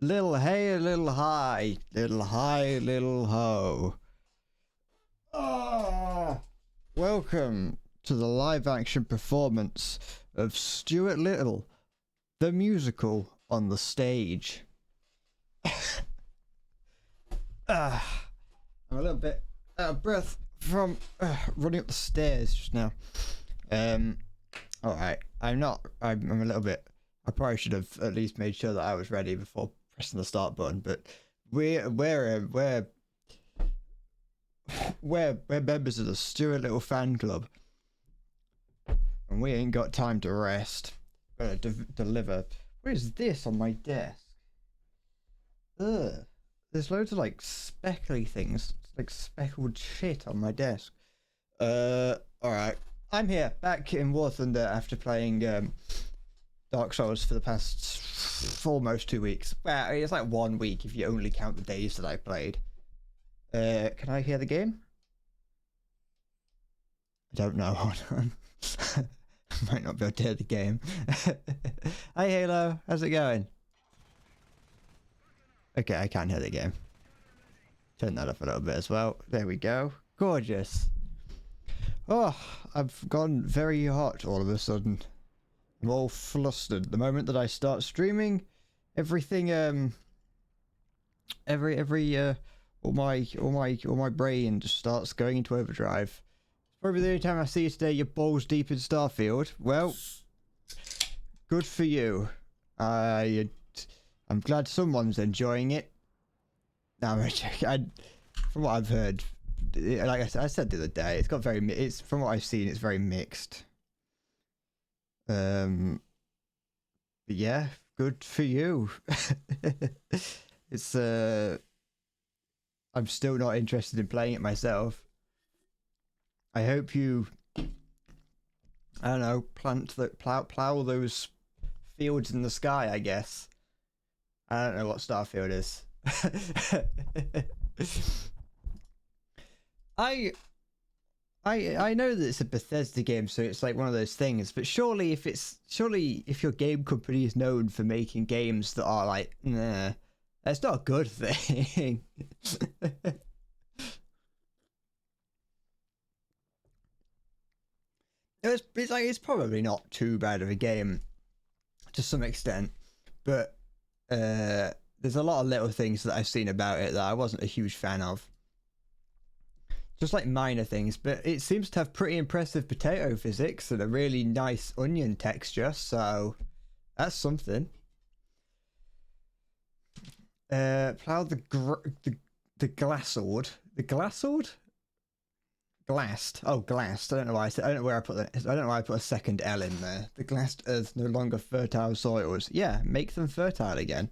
Little hey, little high, little high, little ho. Ah! Welcome to the live action performance of Stuart Little, the musical on the stage. I'm a little bit out of breath from running up the stairs just now. Alright, I'm a little bit. I probably should have at least made sure that I was ready before pressing the start button, but we're members of the Stuart Little fan club, and we ain't got time to rest. Gotta deliver. What is this on my desk? Ugh. There's loads of like speckly things, like speckled shit on my desk. Alright. I'm here, back in War Thunder after playing Dark Souls for the past almost 2 weeks. Well, it's like 1 week if you only count the days that I played. Can I hear the game? I don't know, hold on. I might not be able to hear the game. Hi Halo, how's it going? Okay, I can't hear the game. Turn that up a little bit as well. There we go. Gorgeous. Oh, I've gone very hot all of a sudden. I'm all flustered. The moment that I start streaming, everything all my brain just starts going into overdrive. Probably the only time I see you today, you're balls deep in Starfield. Well, good for you. I'm glad someone's enjoying it. No, from what I've heard, like I said the other day, it's got it's from what I've seen, it's very mixed. But yeah, good for you. It's I'm still not interested in playing it myself. I hope you, I don't know, plow those fields in the sky, I guess. I don't know what Starfield is. I know that it's a Bethesda game, so it's like one of those things. But surely, if your game company is known for making games that are like, nah, that's not a good thing. It's probably not too bad of a game, to some extent, but there's a lot of little things that I've seen about it that I wasn't a huge fan of. Just like minor things, but it seems to have pretty impressive potato physics and a really nice onion texture, so that's something. Plow the glassword. The glassword? Glassed. Oh, glassed. I don't know why I said. I don't know where I put that. I don't know why I put a second L in there. The glassed earth no longer fertile soils. Yeah, make them fertile again.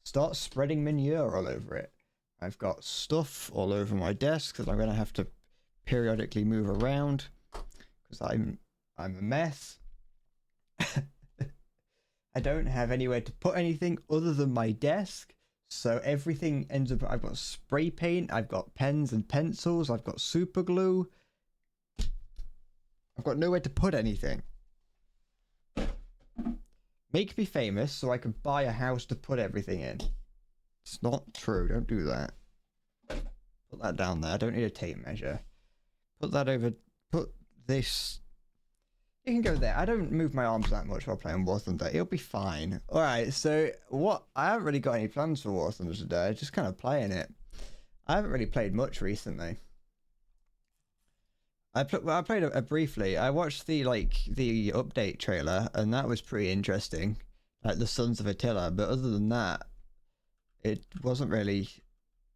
Start spreading manure all over it. I've got stuff all over my desk that I'm going to have to periodically move around because I'm a mess. I don't have anywhere to put anything other than my desk, so everything ends up. I've got spray paint, I've got pens and pencils, I've got super glue. I've got nowhere to put anything. Make me famous so I can buy a house to put everything in. It's not true. Don't do that. Put that down there. I don't need a tape measure. Put that over. Put this. You can go there. I don't move my arms that much while playing War Thunder. It'll be fine. Alright, so what? I haven't really got any plans for War Thunder today. Just kind of playing it. I haven't really played much recently. I played a briefly. I watched the update trailer, and that was pretty interesting. Like the Sons of Attila, but other than that, it wasn't really.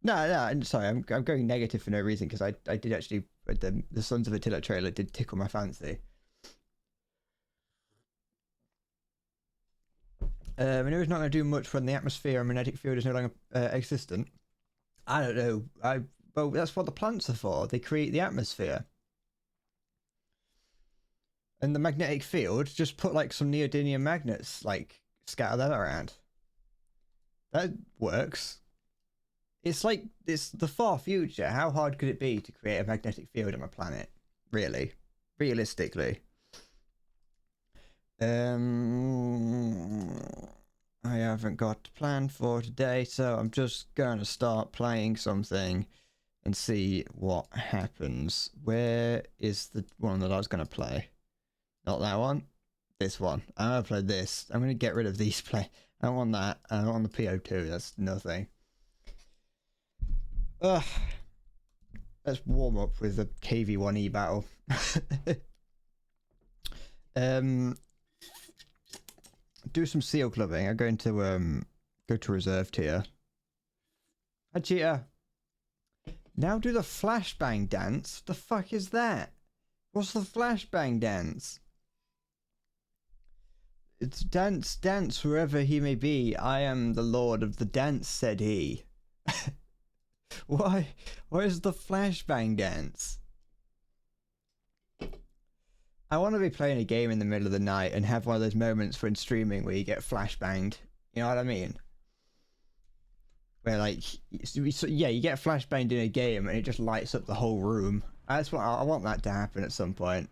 No, I'm sorry. I'm going negative for no reason because I did actually the Sons of Attila trailer did tickle my fancy. I know it's not going to do much when the atmosphere and magnetic field is no longer existent. I don't know. Well, that's what the plants are for. They create the atmosphere. And the magnetic field, just put like some neodymium magnets, like scatter them around. That works. It's like, it's the far future. How hard could it be to create a magnetic field on a planet? Really? Realistically. I I haven't got a plan for today, so I'm just gonna start playing something and see what happens. Where is the one that I was gonna play? Not that one. This one. I'm gonna play this. I'm gonna get rid of these play. I don't want that. I don't want the PO2. That's nothing. Ugh. Let's warm up with the KV1E battle. Do some seal clubbing. I'm going to go to reserve tier. Hi, Cheetah. Now do the flashbang dance. The fuck is that? What's the flashbang dance? It's dance, dance wherever he may be. I am the lord of the dance, said he. Why? Where's the flashbang dance? I want to be playing a game in the middle of the night and have one of those moments when streaming where you get flashbanged. You know what I mean? Where like, yeah, you get flashbanged in a game and it just lights up the whole room. That's what I want that to happen at some point.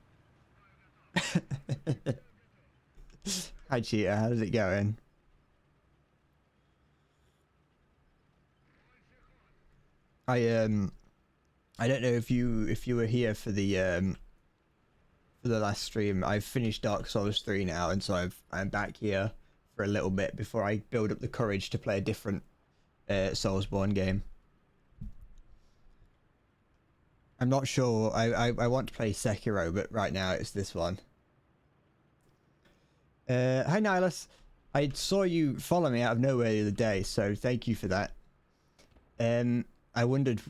Hi Cheetah, how's it going? I don't know if you were here for the last stream. I've finished Dark Souls 3 now, and so I'm back here for a little bit before I build up the courage to play a different Soulsborne game. I'm not sure. I want to play Sekiro, but right now it's this one. Hi Nihilus. I saw you follow me out of nowhere the other day, so thank you for that. I wondered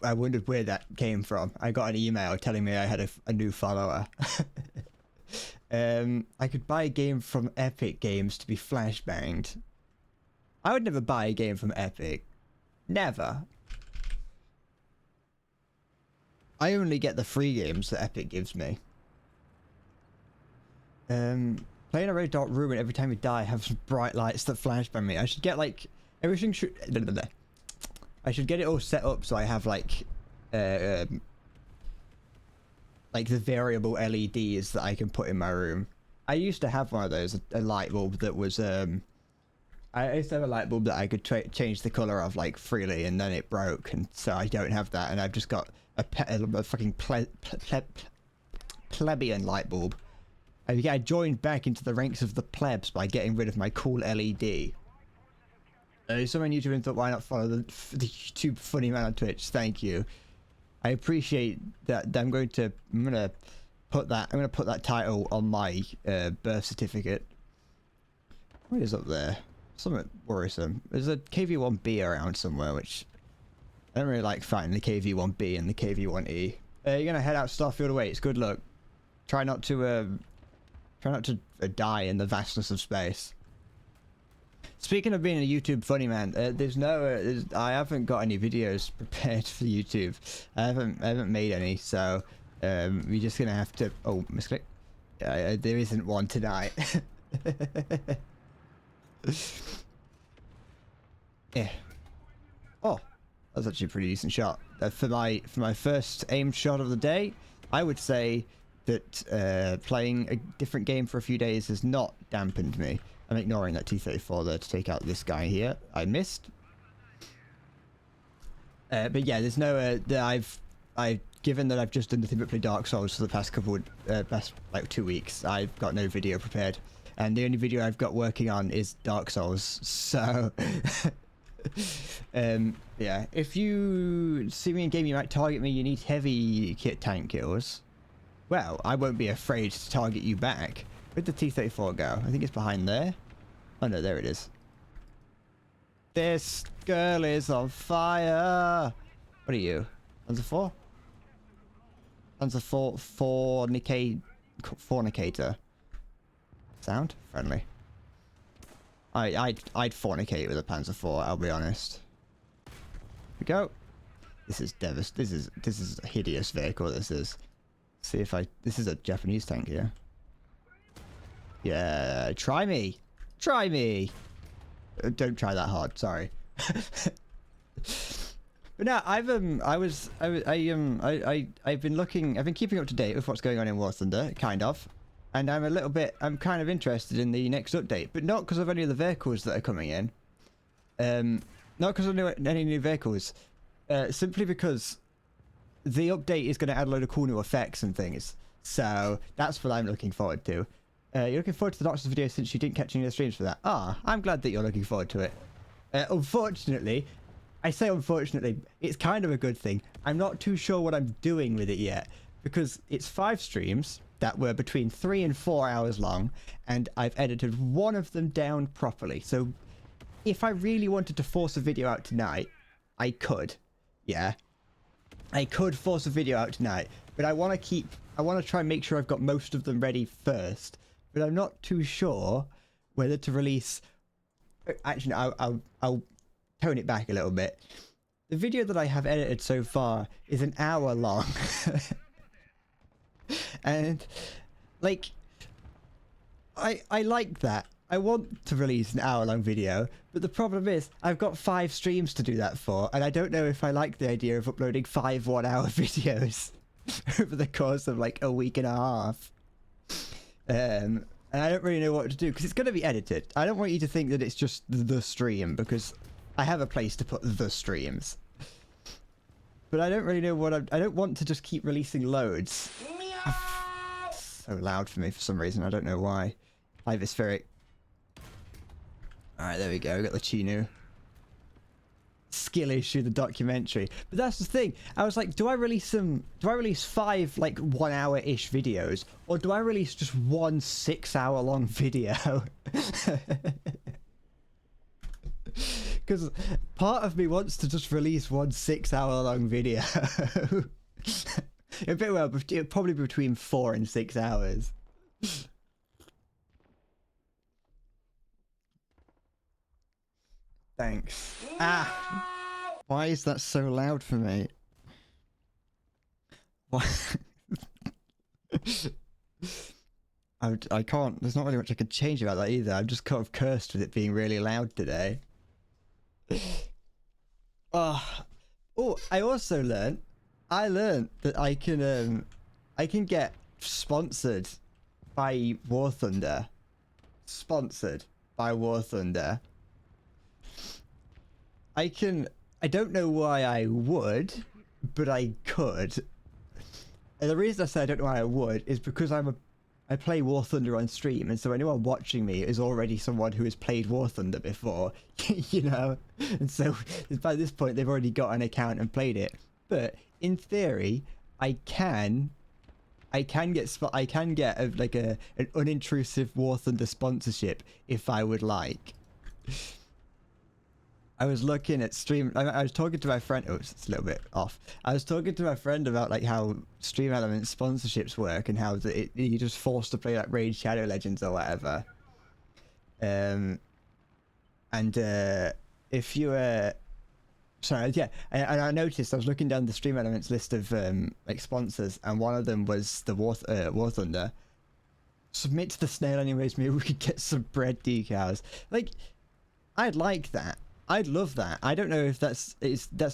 where that came from. I got an email telling me I had a new follower. I could buy a game from Epic Games to be flashbanged. I would never buy a game from Epic. Never. I only get the free games that Epic gives me. Playing a very dark room and every time you die have some bright lights that flashbang me. I should get like everything should. I should get it all set up so I have like the variable LEDs that I can put in my room. I used to have one of those, a light bulb that was I used to have a light bulb that I could change the color of like freely, and then it broke, and so I don't have that, and I've just got a fucking plebeian light bulb. I joined back into the ranks of the plebs by getting rid of my cool LED. Someone on YouTube thought, why not follow the YouTube funny man on Twitch? Thank you. I appreciate that. I'm gonna put that title on my birth certificate. What is up there? Something worrisome. There's a KV1B around somewhere, which I don't really like fighting the KV1B and the KV1E. You're gonna head out Starfield Awaits. Good luck. Try not to die in the vastness of space. Speaking of being a YouTube funny man, I haven't got any videos prepared for YouTube. I haven't made any, so we're just gonna have to. Oh, misclick. There isn't one tonight. Yeah. Oh, that's actually a pretty decent shot. For my first aimed shot of the day, I would say that playing a different game for a few days has not dampened me. I'm ignoring that T-34 there to take out this guy here. I missed. But yeah, there's no given that I've just done nothing but play Dark Souls for the past past like 2 weeks, I've got no video prepared, and the only video I've got working on is Dark Souls. So yeah, if you see me in game, you might target me. You need heavy kit tank kills. Well, I won't be afraid to target you back. Where'd the T-34 go? I think it's behind there. Oh no, there it is. This girl is on fire. What are you? Panzer 4? Panzer 4 fornicator. Sound? Friendly. I'd fornicate with a Panzer 4, I'll be honest. Here we go. This is this is a hideous vehicle, this is. See if this is a Japanese tank here. Yeah, try me. Try me. Don't try that hard, sorry. But no, I've been keeping up to date with what's going on in War Thunder, kind of. And I'm kind of interested in the next update, but not because of any of the vehicles that are coming in. Not because of any new vehicles, simply because the update is going to add a load of cool new effects and things. So that's what I'm looking forward to. You're looking forward to the Noxus video since you didn't catch any of the streams for that. I'm glad that you're looking forward to it. Unfortunately, I say unfortunately, it's kind of a good thing. I'm not too sure what I'm doing with it yet, because it's 5 streams that were between 3 and 4 hours long, and I've edited one of them down properly. So if I really wanted to force a video out tonight, I could. Yeah. I could force a video out tonight, but I want to try and make sure I've got most of them ready first, but I'm not too sure whether to release... Actually, I'll tone it back a little bit. The video that I have edited so far is an hour long. And, like, I like that. I want to release an hour-long video, but the problem is I've got 5 streams to do that for, and I don't know if I like the idea of uploading 5 one-hour videos over the course of like a week and a half. And I don't really know what to do, because it's going to be edited. I don't want you to think that it's just the stream, because I have a place to put the streams. But I don't really know what I don't want to just keep releasing loads. So loud for me for some reason, I don't know why. Ivyspheric. Alright, there we go, we got the Chinu. Skill issue, the documentary. But that's the thing, I was like, do I release 5 like 1 hour-ish videos, or do I release just one 6 hour long video? Because part of me wants to just release one 6 hour long video. A bit well, probably between 4 and 6 hours. Thanks. Why is that so loud for me? Why? I can't, there's not really much I could change about that either. I'm just kind of cursed with it being really loud today. Oh, I also learned that I can get sponsored by War Thunder. Sponsored by War Thunder. I don't know why I would, but I could. And the reason I say I don't know why I would is because I play War Thunder on stream, and so anyone watching me is already someone who has played War Thunder before, you know? And so by this point they've already got an account and played it. But in theory, I can get like an unintrusive War Thunder sponsorship if I would like. I was looking at stream. I was talking to my friend. Oh, it's a little bit off. I was talking to my friend about like how Stream Elements sponsorships work and how you're just forced to play like Raid Shadow Legends or whatever. If you sorry, yeah, and I noticed I was looking down the Stream Elements list of like sponsors, and one of them was the War Thunder. Submit to the snail anyways. Maybe we could get some bread decals. Like, I'd like that. I'd love that. I don't know if that's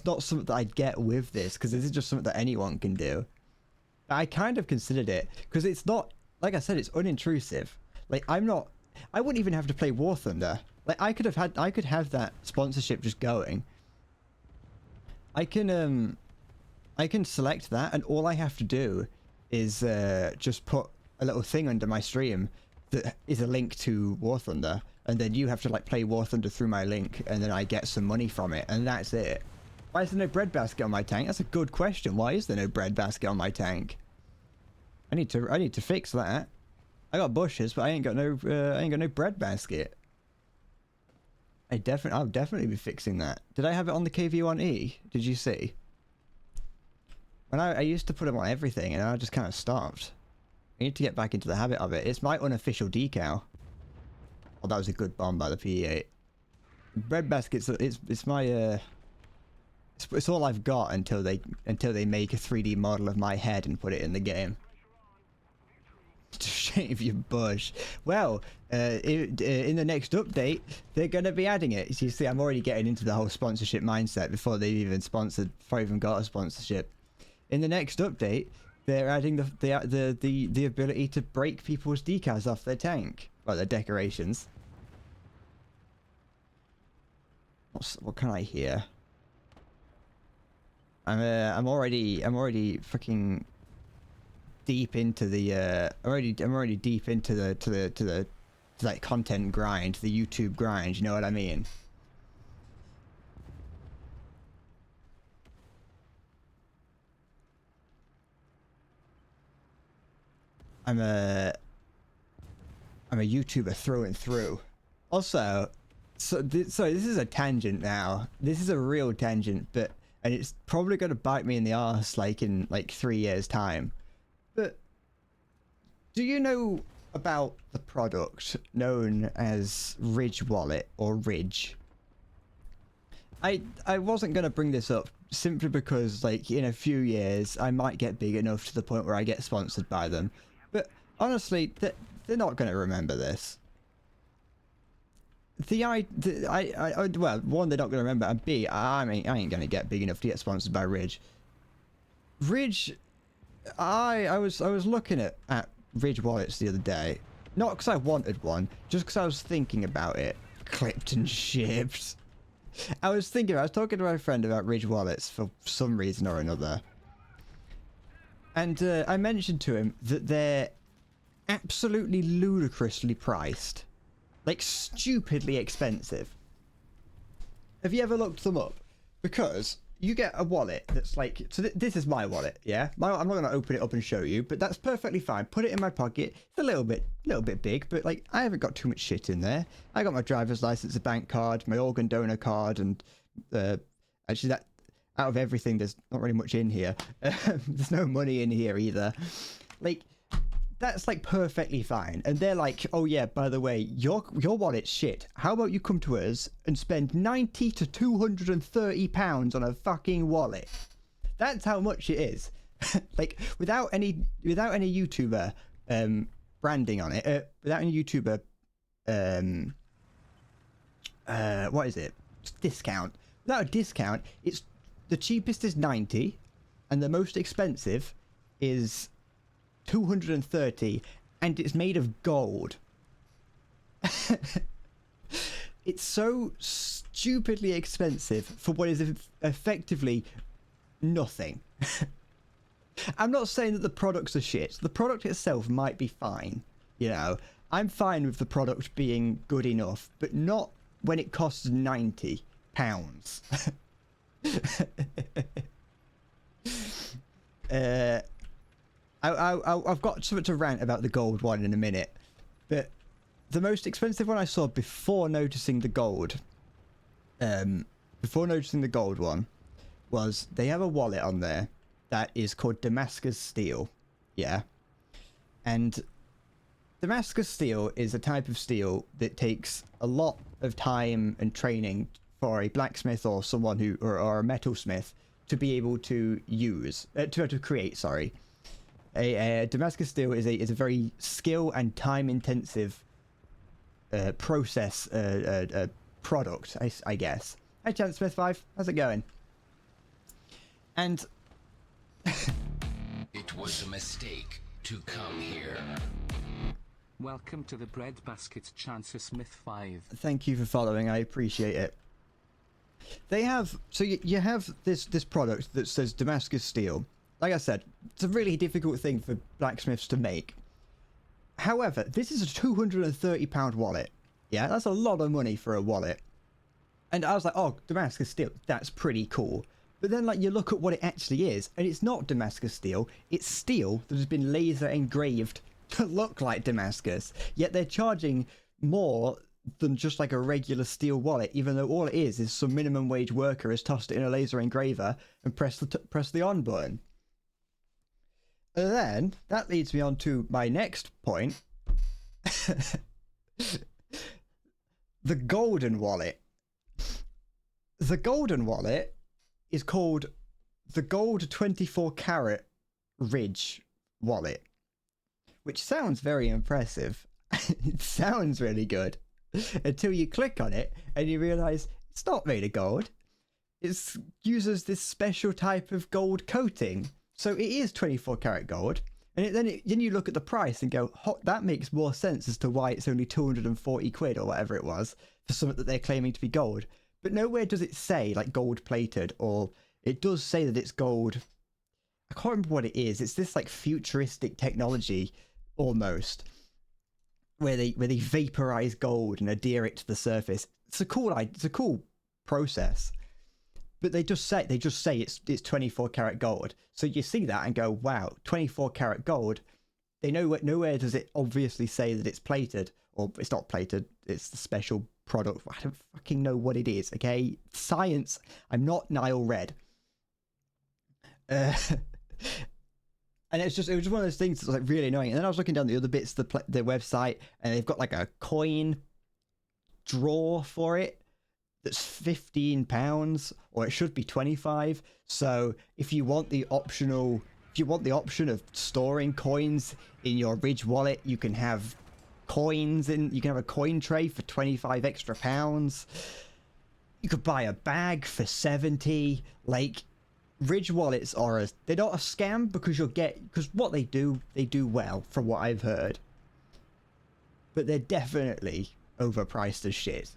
not something that I'd get with this, because this is just something that anyone can do. But I kind of considered it, because it's not, like I said, it's unintrusive. Like, I wouldn't even have to play War Thunder. Like, I could have that sponsorship just going. I can select that, and all I have to do is just put a little thing under my stream that is a link to War Thunder, and then you have to like play War Thunder through my link, and then I get some money from it, and that's it. Why is there no bread basket on my tank? That's a good question. Why is there no bread basket on my tank? I need to fix that. I got bushes, but I ain't got no bread basket. I'll definitely be fixing that. Did I have it on the KV1E? Did you see? When I used to put them on everything, and I just kind of stopped. I need to get back into the habit of it. It's my unofficial decal. Oh, that was a good bomb by the PE8. Bread baskets. It's my it's all I've got until they make a 3D model of my head and put it in the game. To shave your bush. Well, in the next update, they're going to be adding it. So you see, I'm already getting into the whole sponsorship mindset before they've even got a sponsorship. In the next update, they're adding the ability to break people's decals off their tank, well, their decorations. What can I hear? I'm already fucking deep into the I'm already deep into the like content grind, the YouTube grind, you know what I mean? I'm a YouTuber through and through. Also, so this is a tangent now. This is a real tangent, and it's probably gonna bite me in the arse like in like 3 years time. But do you know about the product known as Ridge Wallet or Ridge? I wasn't gonna bring this up simply because like in a few years I might get big enough to the point where I get sponsored by them. But honestly, they're not gonna remember this. Well, one, they're not gonna remember, and B, I ain't gonna get big enough to get sponsored by Ridge. Ridge, I was looking at Ridge wallets the other day, not because I wanted one, just because I was thinking about it. Clipped and shipped. I was talking to my friend about Ridge wallets for some reason or another, and I mentioned to him that they're absolutely ludicrously priced, like stupidly expensive. Have you ever looked them up? Because you get a wallet that's like, so this is my wallet, yeah? I'm not going to open it up and show you, but that's perfectly fine. Put it in my pocket. It's a little bit big, but like I haven't got too much shit in there. I got my driver's license, a bank card, my organ donor card, and actually that, out of everything, there's not really much in here. There's no money in here either. Like, that's like perfectly fine. And they're like, oh yeah, by the way, your wallet's shit. How about you come to us and spend 90 to 230 pounds on a fucking wallet? That's how much it is. Like without any YouTuber branding on it, without any YouTuber what is it? Discount. Without a discount, it's the cheapest is 90 and the most expensive is 230, and it's made of gold. It's so stupidly expensive for what is effectively nothing. I'm not saying that the products are shit. The product itself might be fine, you know. I'm fine with the product being good enough, but not when it costs £90. I've got something to rant about the gold one in a minute, but the most expensive one I saw before noticing the gold one, was they have a wallet on there that is called Damascus Steel, yeah, and Damascus Steel is a type of steel that takes a lot of time and training for a blacksmith or someone who or a metalsmith to be able to use to create. Sorry. A Damascus Steel is a very skill and time intensive process product, I guess. Hey Chance Smith 5, how's it going? And it was a mistake to come here. Welcome to the breadbasket, Chancer Smith 5. Thank you for following, I appreciate it. They have, so you have this product that says Damascus Steel. Like I said, it's a really difficult thing for blacksmiths to make. However, this is a £230 wallet. Yeah, that's a lot of money for a wallet. And I was like, oh, Damascus Steel, that's pretty cool. But then, like, you look at what it actually is, and it's not Damascus Steel. It's steel that has been laser engraved to look like Damascus. Yet they're charging more than just like a regular steel wallet, even though all it is some minimum wage worker has tossed it in a laser engraver and press the on button. And then that leads me on to my next point. The golden wallet. The golden wallet is called the Gold 24 Karat Ridge wallet, which sounds very impressive. It sounds really good until you click on it and you realize it's not made of gold. It uses this special type of gold coating. So it is 24 karat gold, and then you look at the price and go, that makes more sense as to why it's only 240 quid or whatever it was for something that they're claiming to be gold. but nowhere does it say like gold plated, or it does say that it's gold. I can't remember what it is. It's this like futuristic technology almost, where they vaporize gold and adhere it to the surface. It's a cool process. But they just say it's 24 karat gold. So you see that and go, wow, 24 karat gold. They know nowhere does it obviously say that it's plated, or it's not plated. It's the special product. I don't fucking know what it is. Okay, science. I'm not Nile Red. And it was just one of those things that was like really annoying. And then I was looking down the other bits of the website, and they've got like a coin drawer for it that's £15, or it should be 25. So if you want the option of storing coins in your Ridge wallet, you can have coins in. You can have a coin tray for 25 extra pounds. You could buy a bag for 70. Like, Ridge wallets they're not a scam, because because what they do well from what I've heard. But they're definitely overpriced as shit.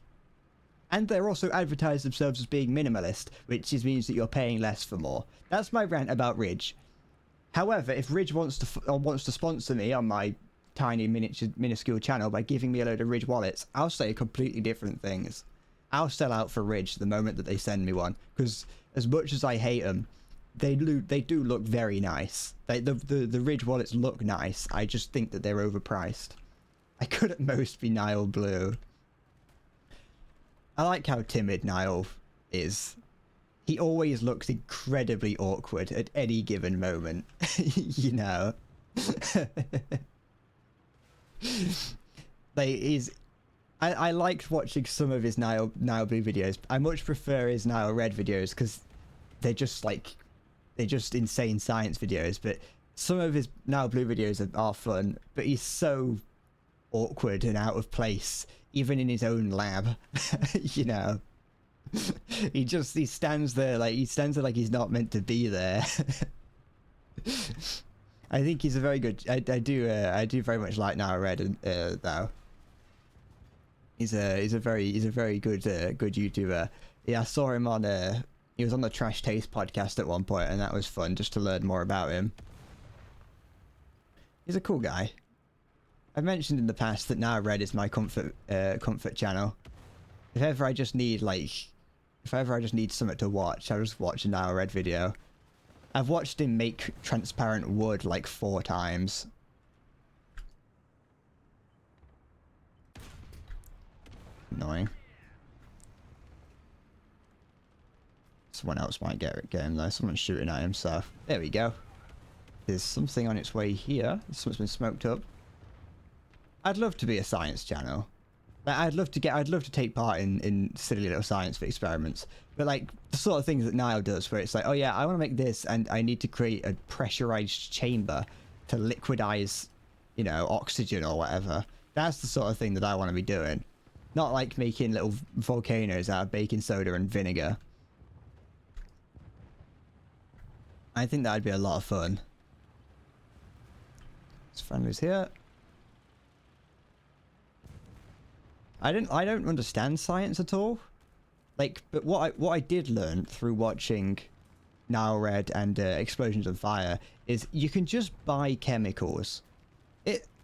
And they're also advertised themselves as being minimalist, which means that you're paying less for more. That's my rant about Ridge. However, if Ridge wants to sponsor me on my tiny minuscule channel by giving me a load of Ridge wallets, I'll say completely different things. I'll sell out for Ridge the moment that they send me one, because as much as I hate them, they do look very nice. The Ridge wallets look nice. I just think that they're overpriced. I could at most be Nile Blue. I like how timid Nile is. He always looks incredibly awkward at any given moment. You know. I liked watching some of his Nile Blue videos. I much prefer his Nile Red videos, because they're just insane science videos. But some of his Nile Blue videos are fun, but he's so awkward and out of place, even in his own lab. You know. he stands there like he's not meant to be there. I think he's a very good. I do very much like Nile Red, though. He's a very good YouTuber. Yeah, I saw him on he was on the Trash Taste podcast at one point, and that was fun just to learn more about him. He's a cool guy. I've mentioned in the past that Nile Red is my comfort channel. If ever I just need something to watch, I'll just watch a Nile Red video. I've watched him make transparent wood like 4 times. Annoying. Someone else might get him though. Someone's shooting at him, so there we go. There's something on its way here. Something's been smoked up. I'd love to be a science channel. Like, I'd love to take part in silly little science experiments. But like the sort of things that Nile does, where it's like, oh yeah, I want to make this, and I need to create a pressurized chamber to liquidize, you know, oxygen or whatever. That's the sort of thing that I want to be doing. Not like making little volcanoes out of baking soda and vinegar. I think that'd be a lot of fun. There's friendlies here. I don't understand science at all. Like, but what I did learn through watching Nile Red and Explosions of Fire is you can just buy chemicals.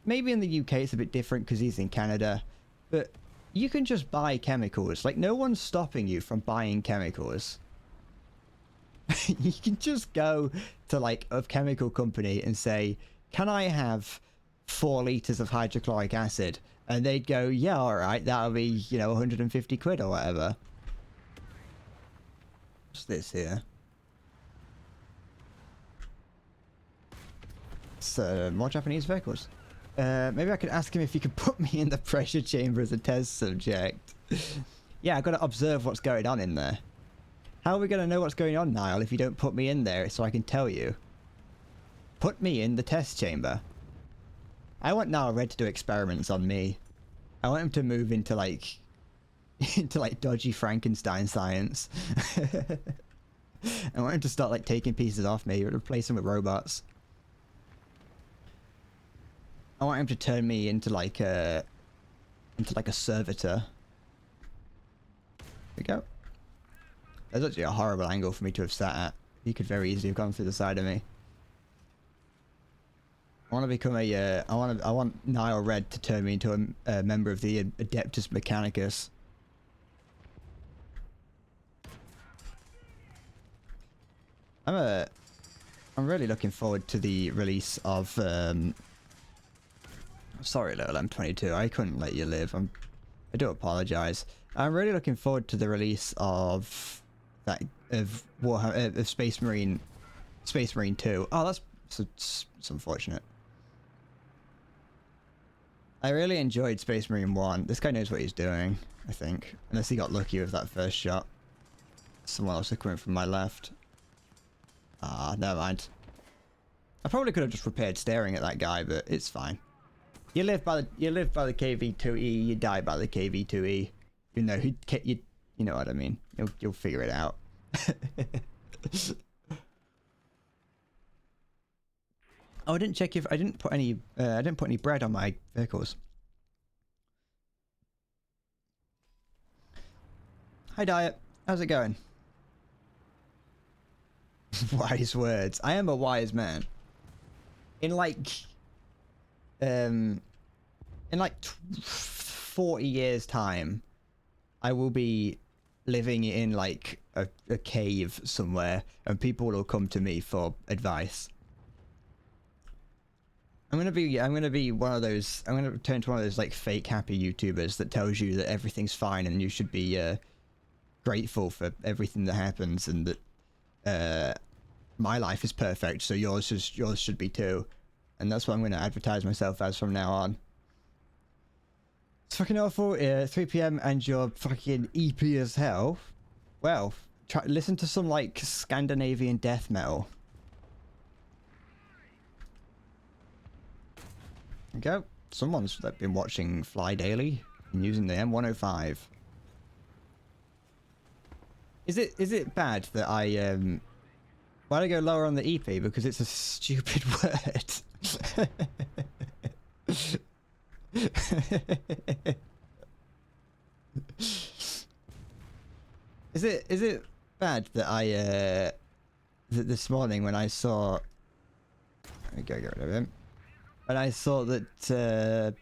Maybe in the UK it's a bit different because he's in Canada, but you can just buy chemicals. Like, no one's stopping you from buying chemicals. You can just go to like a chemical company and say, can I have 4 liters of hydrochloric acid? And they'd go, yeah, all right, that'll be, you know, 150 quid or whatever. What's this here? It's more Japanese vehicles. Maybe I could ask him if he could put me in the pressure chamber as a test subject. Yeah, I've got to observe what's going on in there. How are we going to know what's going on, Niall, if you don't put me in there so I can tell you? Put me in the test chamber. I want Nile Red to do experiments on me. I want him to move into like dodgy Frankenstein science. I want him to start like taking pieces off me or replace them with robots. I want him to turn me into like a servitor. There we go. That's actually a horrible angle for me to have sat at. He could very easily have gone through the side of me. I want to become a, I want Nile Red to turn me into a member of the Adeptus Mechanicus. I'm really looking forward to the release of, sorry little M22, I couldn't let you live, I do apologise. I'm really looking forward to the release of that, of Warhammer, of Space Marine 2. Oh, that's unfortunate. I really enjoyed Space Marine 1. This guy knows what he's doing, I think. Unless he got lucky with that first shot. Someone else is coming from my left. Ah, never mind. I probably could have just repaired staring at that guy, but it's fine. You live by the KV2E, you die by the KV2E. You know you know what I mean. You'll figure it out. Oh, I didn't check if I didn't put any bread on my vehicles. Hi Diet, how's it going? Wise words. I am a wise man. In like 40 years time, I will be living in like a cave somewhere, and people will come to me for advice. I'm gonna be one of those. I'm gonna turn to one of those like fake happy YouTubers that tells you that everything's fine and you should be grateful for everything that happens, and that my life is perfect, so yours should be too. And that's what I'm gonna advertise myself as from now on. It's fucking awful. 3 PM and you're fucking EP as hell. Well, listen to some like Scandinavian death metal. There you go. Someone's been watching Fly Daily and using the M105. Is it bad that I why do I go lower on the EP? Because it's a stupid word. Is it bad that I that this morning when I saw, let me go get rid of him. When I saw that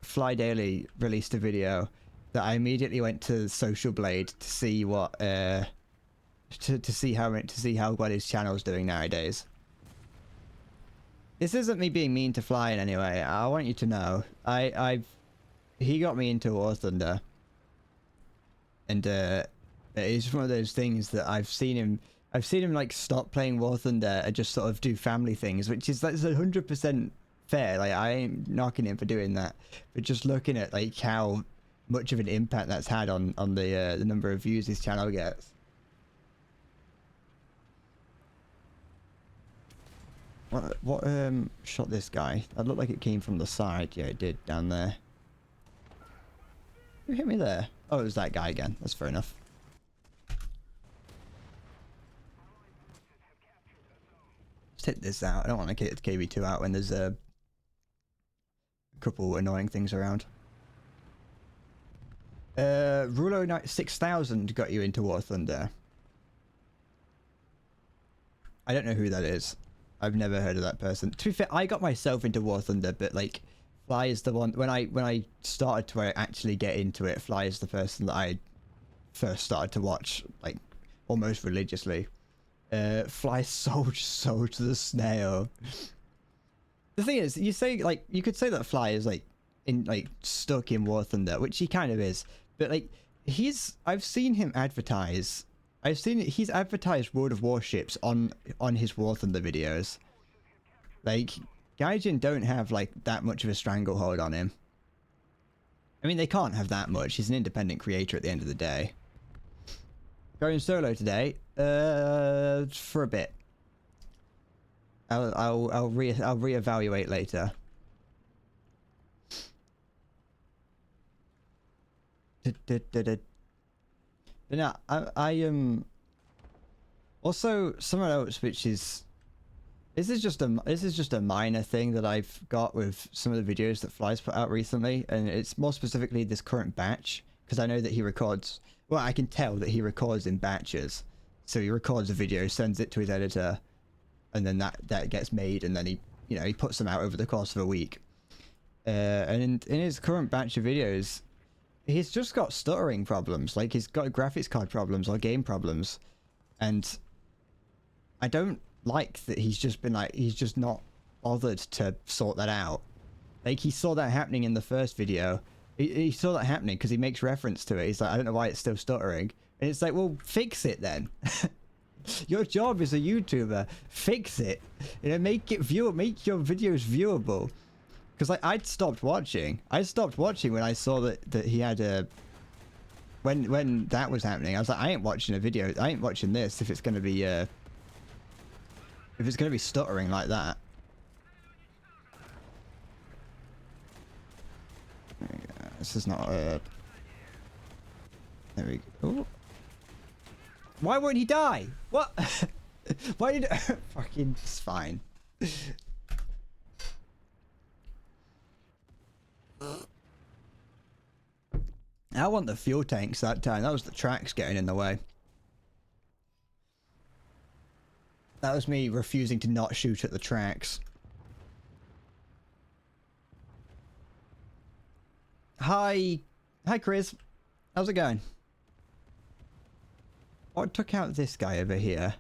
Fly Daily released a video, that I immediately went to Social Blade to see what to see how well his channel's doing nowadays. This isn't me being mean to Fly in any way. I want you to know, he got me into War Thunder, and it's one of those things that I've seen him like stop playing War Thunder and just sort of do family things, which is that's 100% fair. Like, I ain't knocking him for doing that, but just looking at like how much of an impact that's had on the number of views his channel gets. What shot this guy? That looked like it came from the side. Yeah, it did, down there. Who hit me there? Oh, it was that guy again. That's fair enough. Let's hit this out. I don't want to get the KV2 out when there's a couple annoying things around. Rulo 6000 got you into War Thunder. I don't know who that is. I've never heard of that person. To be fair, I got myself into War Thunder, but like Fly is the one when I started to actually get into it. Fly is the person that I first started to watch like almost religiously. Fly so to the snail. The thing is, you say like you could say that Fly is like stuck in War Thunder, which he kind of is, but like I've seen him advertise. He's advertised World of Warships on his War Thunder videos. Like, Gaijin don't have like that much of a stranglehold on him. I mean, they can't have that much. He's an independent creator at the end of the day. Going solo today, for a bit. I'll reevaluate later. But no, I also something else which is this is just a minor thing that I've got with some of the videos that Fly's put out recently, and it's more specifically this current batch, because I know that he records Well, I can tell that he records in batches. So he records a video, sends it to his editor, and then that gets made, and then he puts them out over the course of a week. And in his current batch of videos, he's just got stuttering problems. Like, he's got graphics card problems or game problems. And I don't like that he's just not bothered to sort that out. Like, he saw that happening in the first video. He saw that happening because he makes reference to it. He's like, I don't know why it's still stuttering. And it's like, well, fix it then. Your job as a YouTuber, fix it. Make your videos viewable. Because like, I stopped watching when I saw that he had a... When that was happening, I was like, I ain't watching a video. I ain't watching this if it's going to be... if it's going to be stuttering like that. This is not a... There we go. Ooh. Why won't he die? What? Why did... Fucking... It's fine. I want the fuel tanks that time. That was the tracks getting in the way. That was me refusing to not shoot at the tracks. Hi, Chris. How's it going? What took out this guy over here?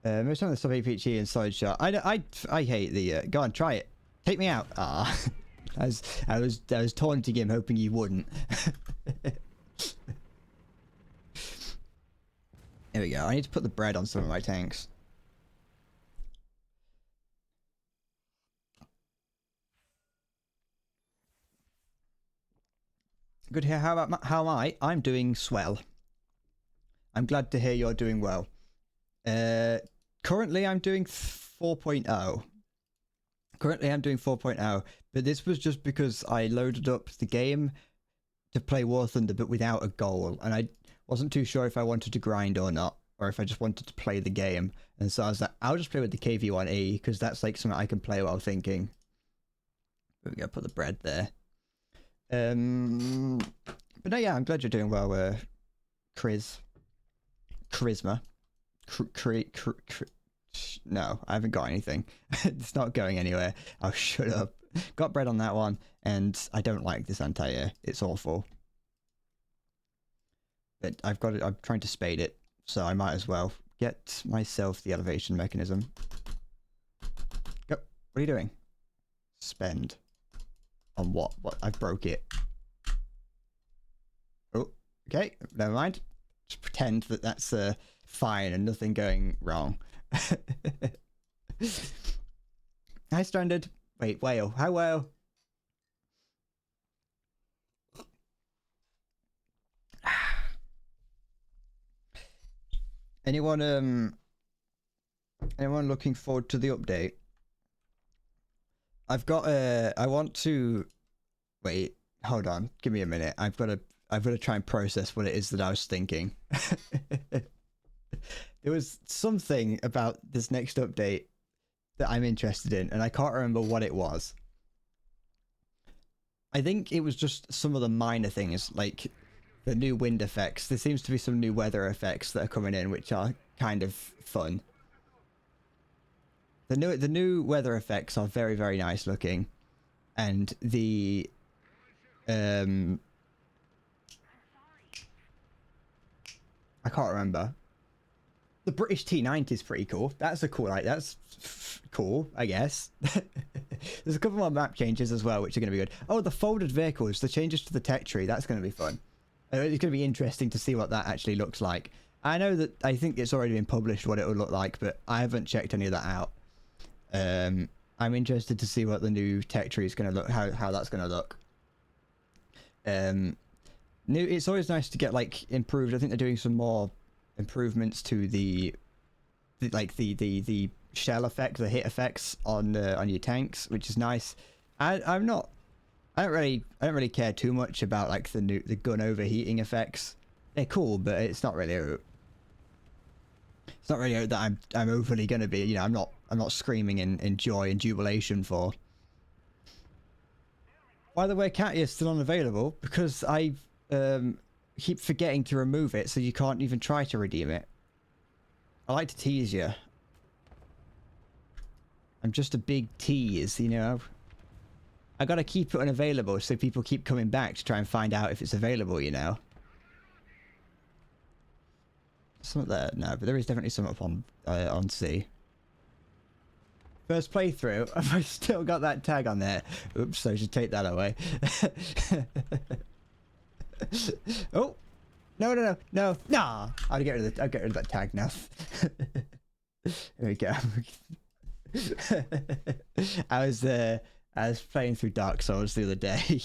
Most of the stuff APG and side shot. I hate the. Go on, try it. Take me out. Ah, I was taunting him, hoping he wouldn't. There we go. I need to put the bread on some of my tanks. Good to hear. How am I? I'm doing swell. I'm glad to hear you're doing well. Currently I'm doing 4.0. Currently I'm doing 4.0, but this was just because I loaded up the game to play War Thunder, but without a goal, and I wasn't too sure if I wanted to grind or not, or if I just wanted to play the game. And so I was like, I'll just play with the KV-1E, because that's like something I can play while thinking. There we go, put the bread there. But no, yeah, I'm glad you're doing well, Charisma. No, I haven't got anything. It's not going anywhere. Oh, shut up. Got bread on that one, and I don't like this anti-air. It's awful. But I've got it. I'm trying to spade it, so I might as well get myself the elevation mechanism. Go. What are you doing? Spend. On what? What? I broke it. Oh, okay. Never mind. Just pretend that that's fine and nothing going wrong. Hi, Stranded. Wait, whale. Hi, whale. Anyone looking forward to the update? I've got I want to wait, hold on, give me a minute. I've got to try and process what it is that I was thinking. There was something about this next update that I'm interested in, and I can't remember what it was. I think it was just some of the minor things, like the new wind effects. There seems to be some new weather effects that are coming in, which are kind of fun. The new weather effects are very, very nice looking, and the I can't remember. The British T90 is pretty cool. That's a cool, like, that's cool, I guess. There's a couple more map changes as well, which are going to be good. Oh, the folded vehicles, the changes to the tech tree, that's going to be fun. It's going to be interesting to see what that actually looks like. I know that, I think it's already been published what it will look like, but I haven't checked any of that out. I'm interested to see what the new tech tree is going to look, how that's going to look. It's always nice to get, like, improved. I think they're doing some more improvements to the shell effect, the hit effects on your tanks, which is nice. I don't really care too much about like the gun overheating effects. They're cool, but it's not really that I'm overly gonna be, you know, I'm not screaming in joy and jubilation for. By the way, Katia is still unavailable because I keep forgetting to remove it, so you can't even try to redeem it. I like to tease you. I'm just a big tease, you know. I gotta keep it unavailable so people keep coming back to try and find out if it's available, you know. Something there, no, but there is definitely some up on C. First playthrough, have I still got that tag on there? Oops, so I should take that away. Oh, no! I'll get rid of that tag now. There we go. I was playing through Dark Souls the other day.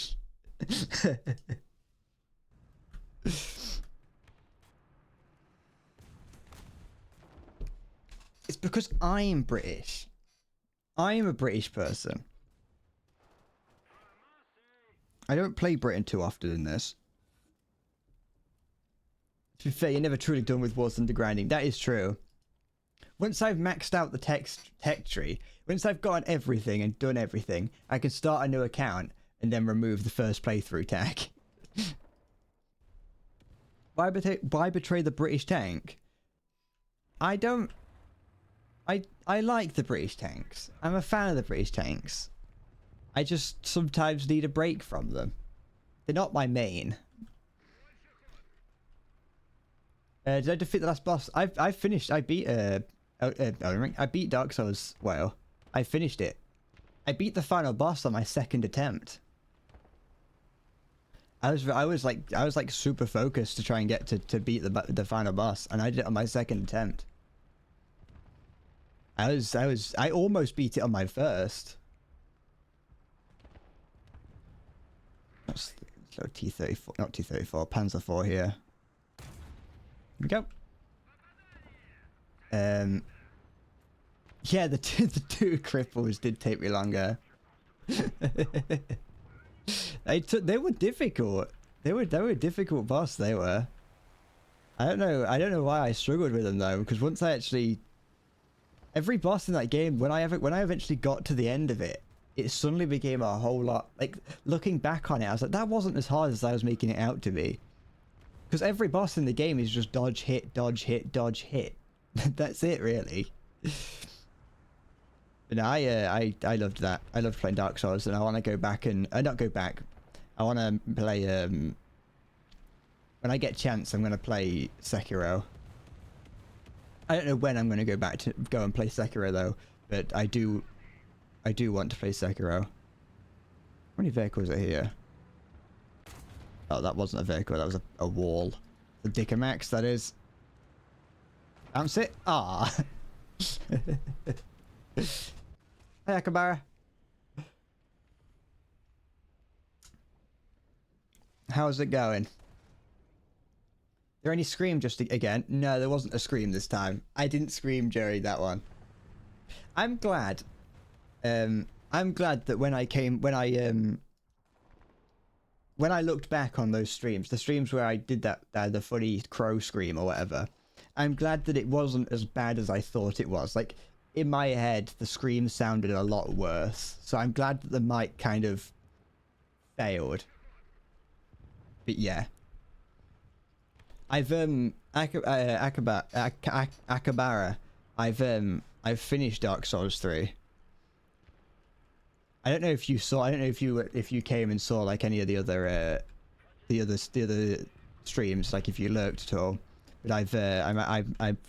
It's because I'm British. I am a British person. I don't play Britain too often in this. To be fair, you're never truly done with Wars Undergrinding. That is true. Once I've maxed out the tech tree, once I've gotten everything and done everything, I can start a new account and then remove the first playthrough tag. Why betray the British tank? I don't... I like the British tanks. I'm a fan of the British tanks. I just sometimes need a break from them. They're not my main. Did I defeat the last boss? I finished. I beat I beat Dark Souls. Well, I finished it. I beat the final boss on my second attempt. I was like super focused to try and get to beat the final boss, and I did it on my second attempt. I almost beat it on my first. That's T-34, not T-34, Panzer IV here. Here we go. Yeah, the two cripples did take me longer. They were difficult. They were difficult boss. They were. I don't know why I struggled with them though, because once I actually, every boss in that game, when I eventually got to the end of it, it suddenly became a whole lot. Like, looking back on it, I was like, that wasn't as hard as I was making it out to be. Because every boss in the game is just dodge, hit, dodge, hit, dodge, hit. That's it, really. But no, I loved that. I loved playing Dark Souls, and I want to go back and not go back. I want to play. When I get a chance, I'm going to play Sekiro. I don't know when I'm going to go and play Sekiro though, but I do want to play Sekiro. How many vehicles are here? Oh, that wasn't a vehicle. That was a wall. The Dickomax, that is. Bounce it. Ah. Hey, Akabara. How's it going? There any scream just again? No, there wasn't a scream this time. I didn't scream during that one. I'm glad. I'm glad that when I looked back on those streams, the streams where I did that the funny crow scream or whatever, I'm glad that it wasn't as bad as I thought it was. Like, in my head, the scream sounded a lot worse. So I'm glad that the mic kind of failed. But yeah. I've Akabara. I've finished Dark Souls 3. I don't know if you saw. I don't know if you came and saw like any of the other streams, like if you lurked at all. But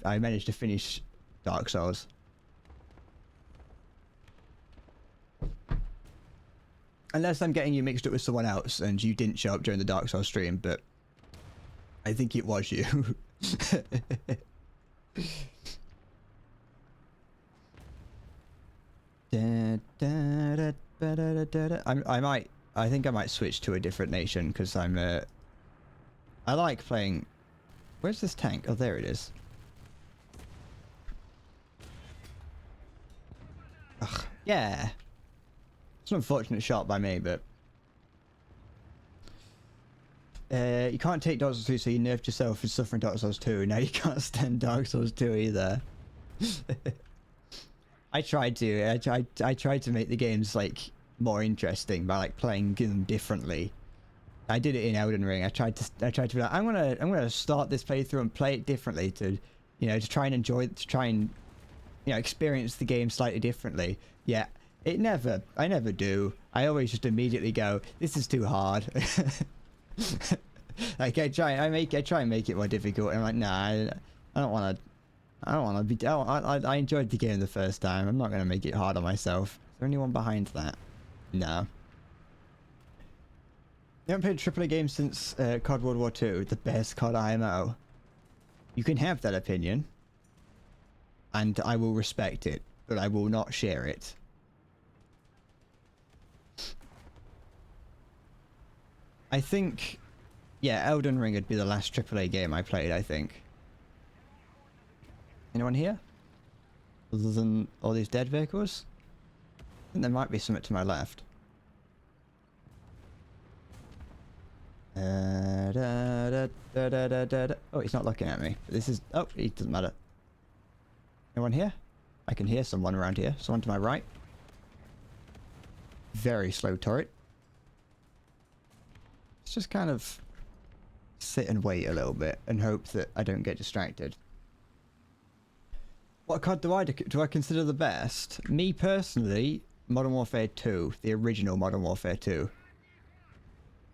I managed to finish Dark Souls. Unless I'm getting you mixed up with someone else and you didn't show up during the Dark Souls stream, but I think it was you. I think I might switch to a different nation because I like playing. Where's this tank? Oh, there it is. Ugh, yeah. It's an unfortunate shot by me, but you can't take Dark Souls 2, so you nerfed yourself for suffering Dark Souls 2. Now you can't stand Dark Souls 2 either. I tried to. I tried to make the games like more interesting by like playing them differently. I did it in Elden Ring. I tried to be like, I'm gonna start this playthrough and play it differently to, you know, to try and enjoy it, to try and, you know, experience the game slightly differently. Yeah, I never do. I always just immediately go, this is too hard. Like I try and make it more difficult. And I'm like, nah, I don't want to be. I enjoyed the game the first time. I'm not gonna make it hard on myself. Is there anyone behind that? No. You haven't played a AAA game since COD World War II, the best COD IMO. You can have that opinion, and I will respect it, but I will not share it. I think, yeah, Elden Ring would be the last AAA game I played, I think. Anyone here? Other than all these dead vehicles? I think there might be something to my left. Oh, he's not looking at me. This is... Oh, it doesn't matter. Anyone here? I can hear someone around here. Someone to my right. Very slow turret. Let's just kind of sit and wait a little bit and hope that I don't get distracted. What COD do I consider the best? Me personally, Modern Warfare 2, the original Modern Warfare 2.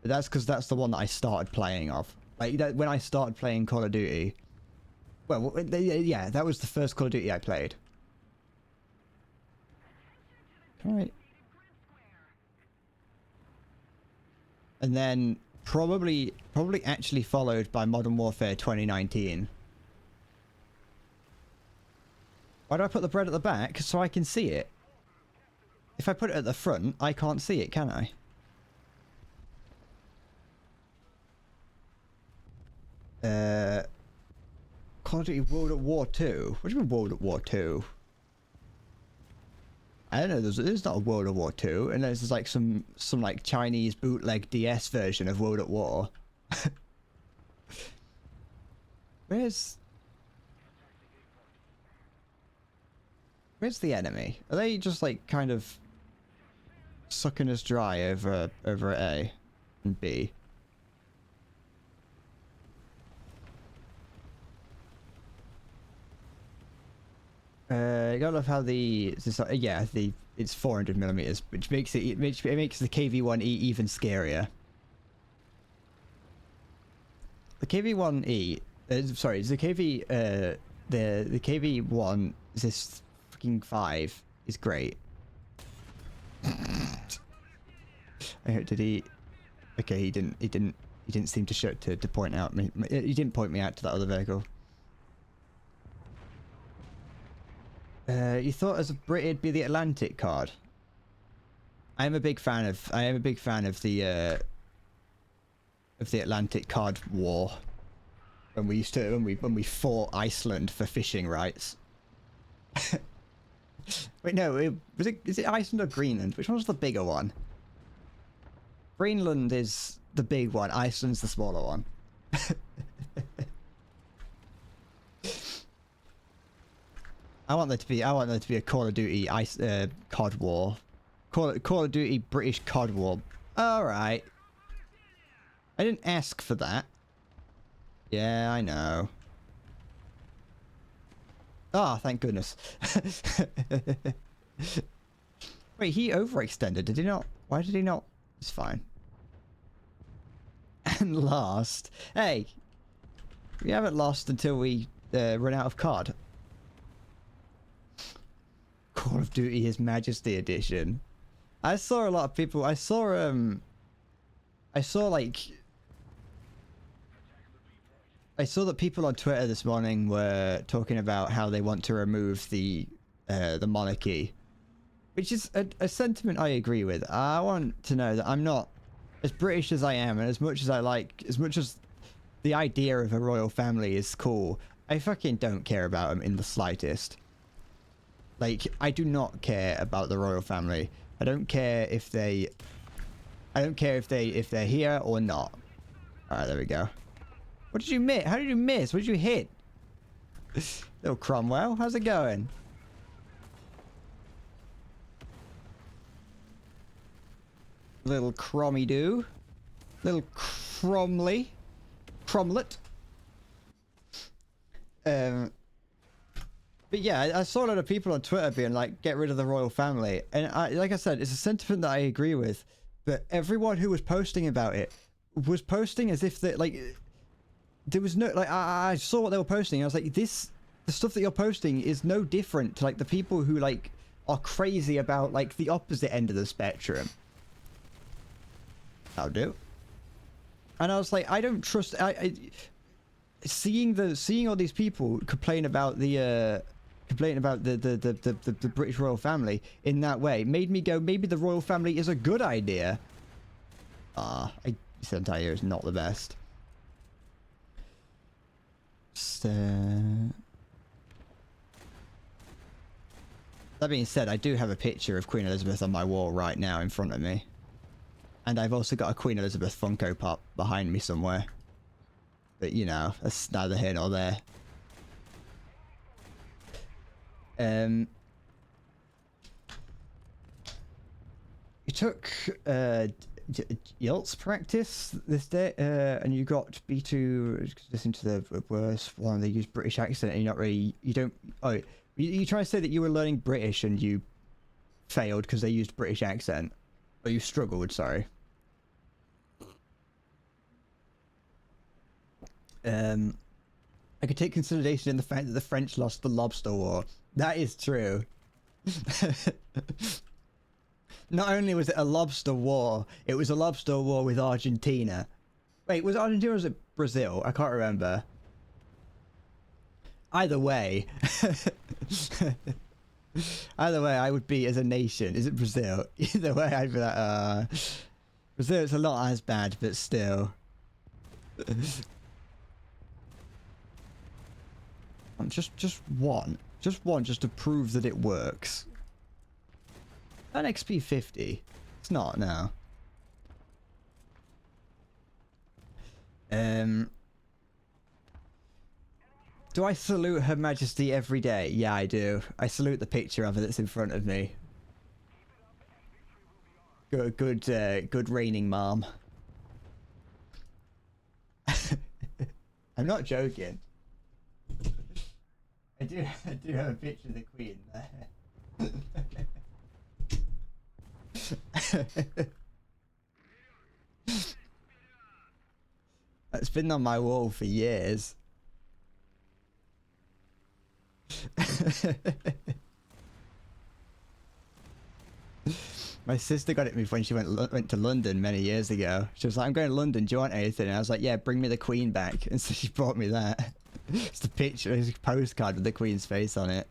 But that's because that's the one that I started playing of. Like when I started playing Call of Duty. Well, yeah, that was the first Call of Duty I played. Alright. And then probably actually followed by Modern Warfare 2019. Why do I put the bread at the back? So I can see it. If I put it at the front, I can't see it, can I? Call of Duty World at War 2? What do you mean World at War 2? I don't know, there's not a World at War 2, and there's like some like Chinese bootleg DS version of World at War. Where's the enemy? Are they just like kind of sucking us dry over at A and B? You gotta love how it's 400mm, which makes it makes the KV-1E even scarier. The KV-1E, sorry, the KV-1, this fucking 5 is great. Did he? Okay, he didn't seem to point out me. He didn't point me out to that other vehicle. You thought as a Brit it'd be the Atlantic card. I am a big fan of the Atlantic card war. When we fought Iceland for fishing rights. Wait, no, is it Iceland or Greenland? Which one's the bigger one? Greenland is the big one, Iceland's the smaller one. I want there to be a Call of Duty COD war. Call of Duty British COD war. Alright. I didn't ask for that. Yeah, I know. Ah, thank goodness. Wait, he overextended, did he not? Why did he not? It's fine. And last. Hey! We haven't lost until we run out of COD. Call of Duty His Majesty Edition. I saw a lot of people. I saw that people on Twitter this morning were talking about how they want to remove the monarchy, which is a sentiment I agree with. I want to know that I'm not as British as I am, and as much as the idea of a royal family is cool, I fucking don't care about them in the slightest. Like, I do not care about the royal family. I don't care if they're here or not. Alright, there we go. What did you miss? How did you miss? What did you hit? Little Cromwell, how's it going? Little crommy do. Little cromlet. But yeah, I saw a lot of people on Twitter being like, get rid of the royal family. And like I said, it's a sentiment that I agree with. But everyone who was posting about it was posting as if that, like, there was no, like, I saw what they were posting. I was like, the stuff that you're posting is no different to, like, the people who, like, are crazy about, like, the opposite end of the spectrum. That'll do. And I was like, I don't trust, seeing all these people complain about the British royal family in that way made me go, maybe the royal family is a good idea. This entire is not the best. So, that being said, I do have a picture of Queen Elizabeth on my wall right now in front of me. And I've also got a Queen Elizabeth Funko Pop behind me somewhere. But, you know, that's neither here nor there. You took Yelts practice this day, and you got B to listen to the worst one. They use British accent, and you're not really. You don't. Oh, you try to say that you were learning British and you failed because they used British accent, or you struggled. Sorry. I could take consideration in the fact that the French lost the Lobster War. That is true. Not only was it a lobster war, it was a lobster war with Argentina. Wait, was it Argentina or was it Brazil? I can't remember. Either way. Either way, I would be as a nation. Is it Brazil? Either way, I'd be like, Brazil, it's a lot as bad, but still. Just one, just to prove that it works. An XP 50. It's not now. Do I salute Her Majesty every day? Yeah, I do. I salute the picture of her that's in front of me. Good reigning mom. I'm not joking. I do have a picture of the Queen there. It's been on my wall for years. My sister got it me when she went to London many years ago. She was like, I'm going to London, do you want anything? And I was like, yeah, bring me the Queen back. And so she brought me that. It's the picture, it's a postcard with the Queen's face on it.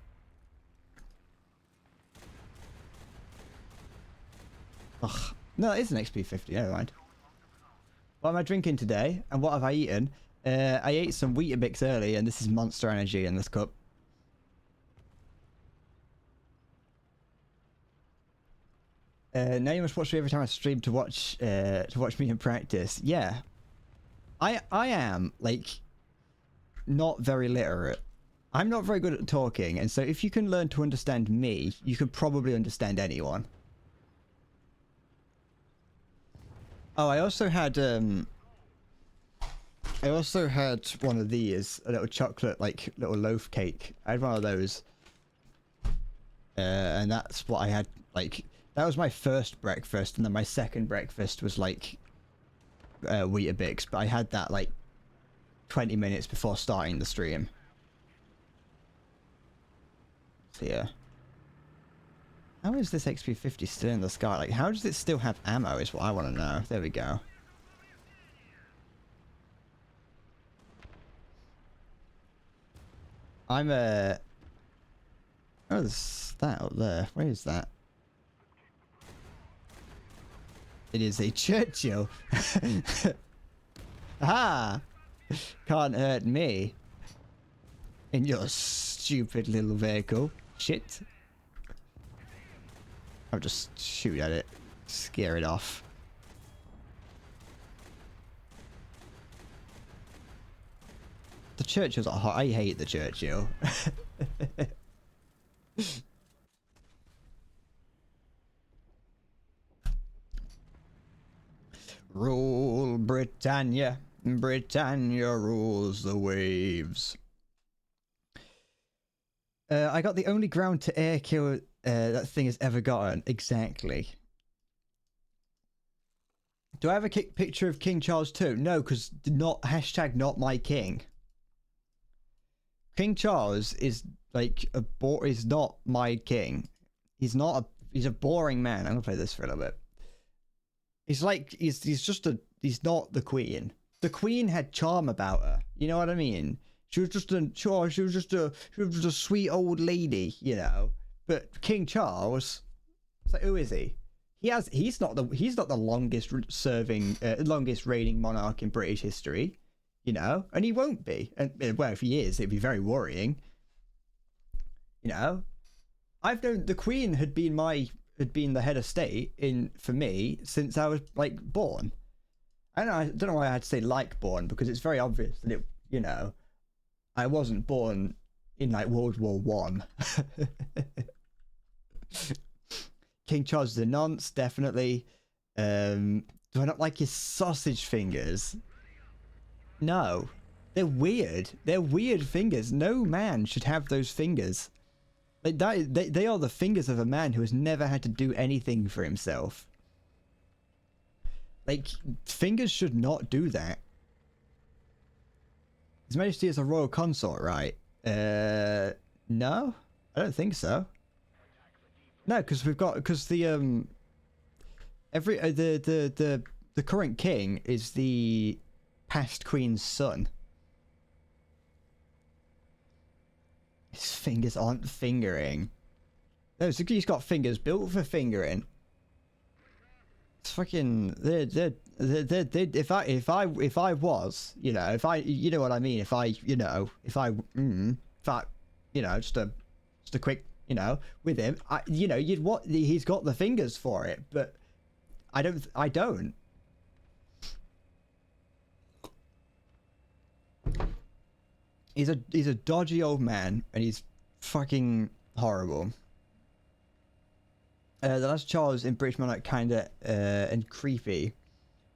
Ugh. No, it is an XP 50, never mind. What am I drinking today? And what have I eaten? I ate some Weetabix early, and this is Monster Energy in this cup. Now you must watch me every time I stream to watch me in practice. Yeah. I am, like, not very literate. I'm not very good at talking, and so if you can learn to understand me, you can probably understand anyone. Oh, I also had one of these, a little chocolate, like, little loaf cake. I had one of those. And that's what I had, like, that was my first breakfast, and then my second breakfast was, like, Weetabix, but I had that, like, 20 minutes before starting the stream. So, yeah. How is this XP 50 still in the sky? Like, how does it still have ammo is what I want to know. There we go. I'm oh, there's that up there. Where is that? It is a Churchill. Ah! Can't hurt me. In your stupid little vehicle. Shit. I'll just shoot at it. Scare it off. The Churchills are hot. I hate the Churchill. Britannia. Britannia rules the waves. I got the only ground to air kill that thing has ever gotten. Exactly. Do I have a picture of King Charles II? No, because not hashtag not my king. King Charles is like is not my king. He's not a he's a boring man. I'm gonna play this for a little bit. He's like he's not the queen. The queen had charm about her. You know what I mean? She was just a sweet old lady, you know. But King Charles, it's like, who is he? He's not the longest reigning monarch in British history, you know, and he won't be. And well, if he is, it'd be very worrying. You know, I've known the Queen had been the head of state for me since I was like born. I don't know why I had to say like born, because it's very obvious that you know, I wasn't born in like World War One. King Charles the nonce, definitely. Do I not like his sausage fingers? No. They're weird. They're weird fingers. No man should have those fingers. Like that, they are the fingers of a man who has never had to do anything for himself. Like, fingers should not do that. His Majesty is a royal consort, right? No? I don't think so. No, because the current king is the past queen's son. His fingers aren't fingering. No, he's got fingers built for fingering. It's fucking if I was, you know, you know what I mean, just a quick, you know, with him, you know, he's got the fingers for it, but I don't. He's a dodgy old man, and he's fucking horrible. The last Charles in British monarch kinda and creepy.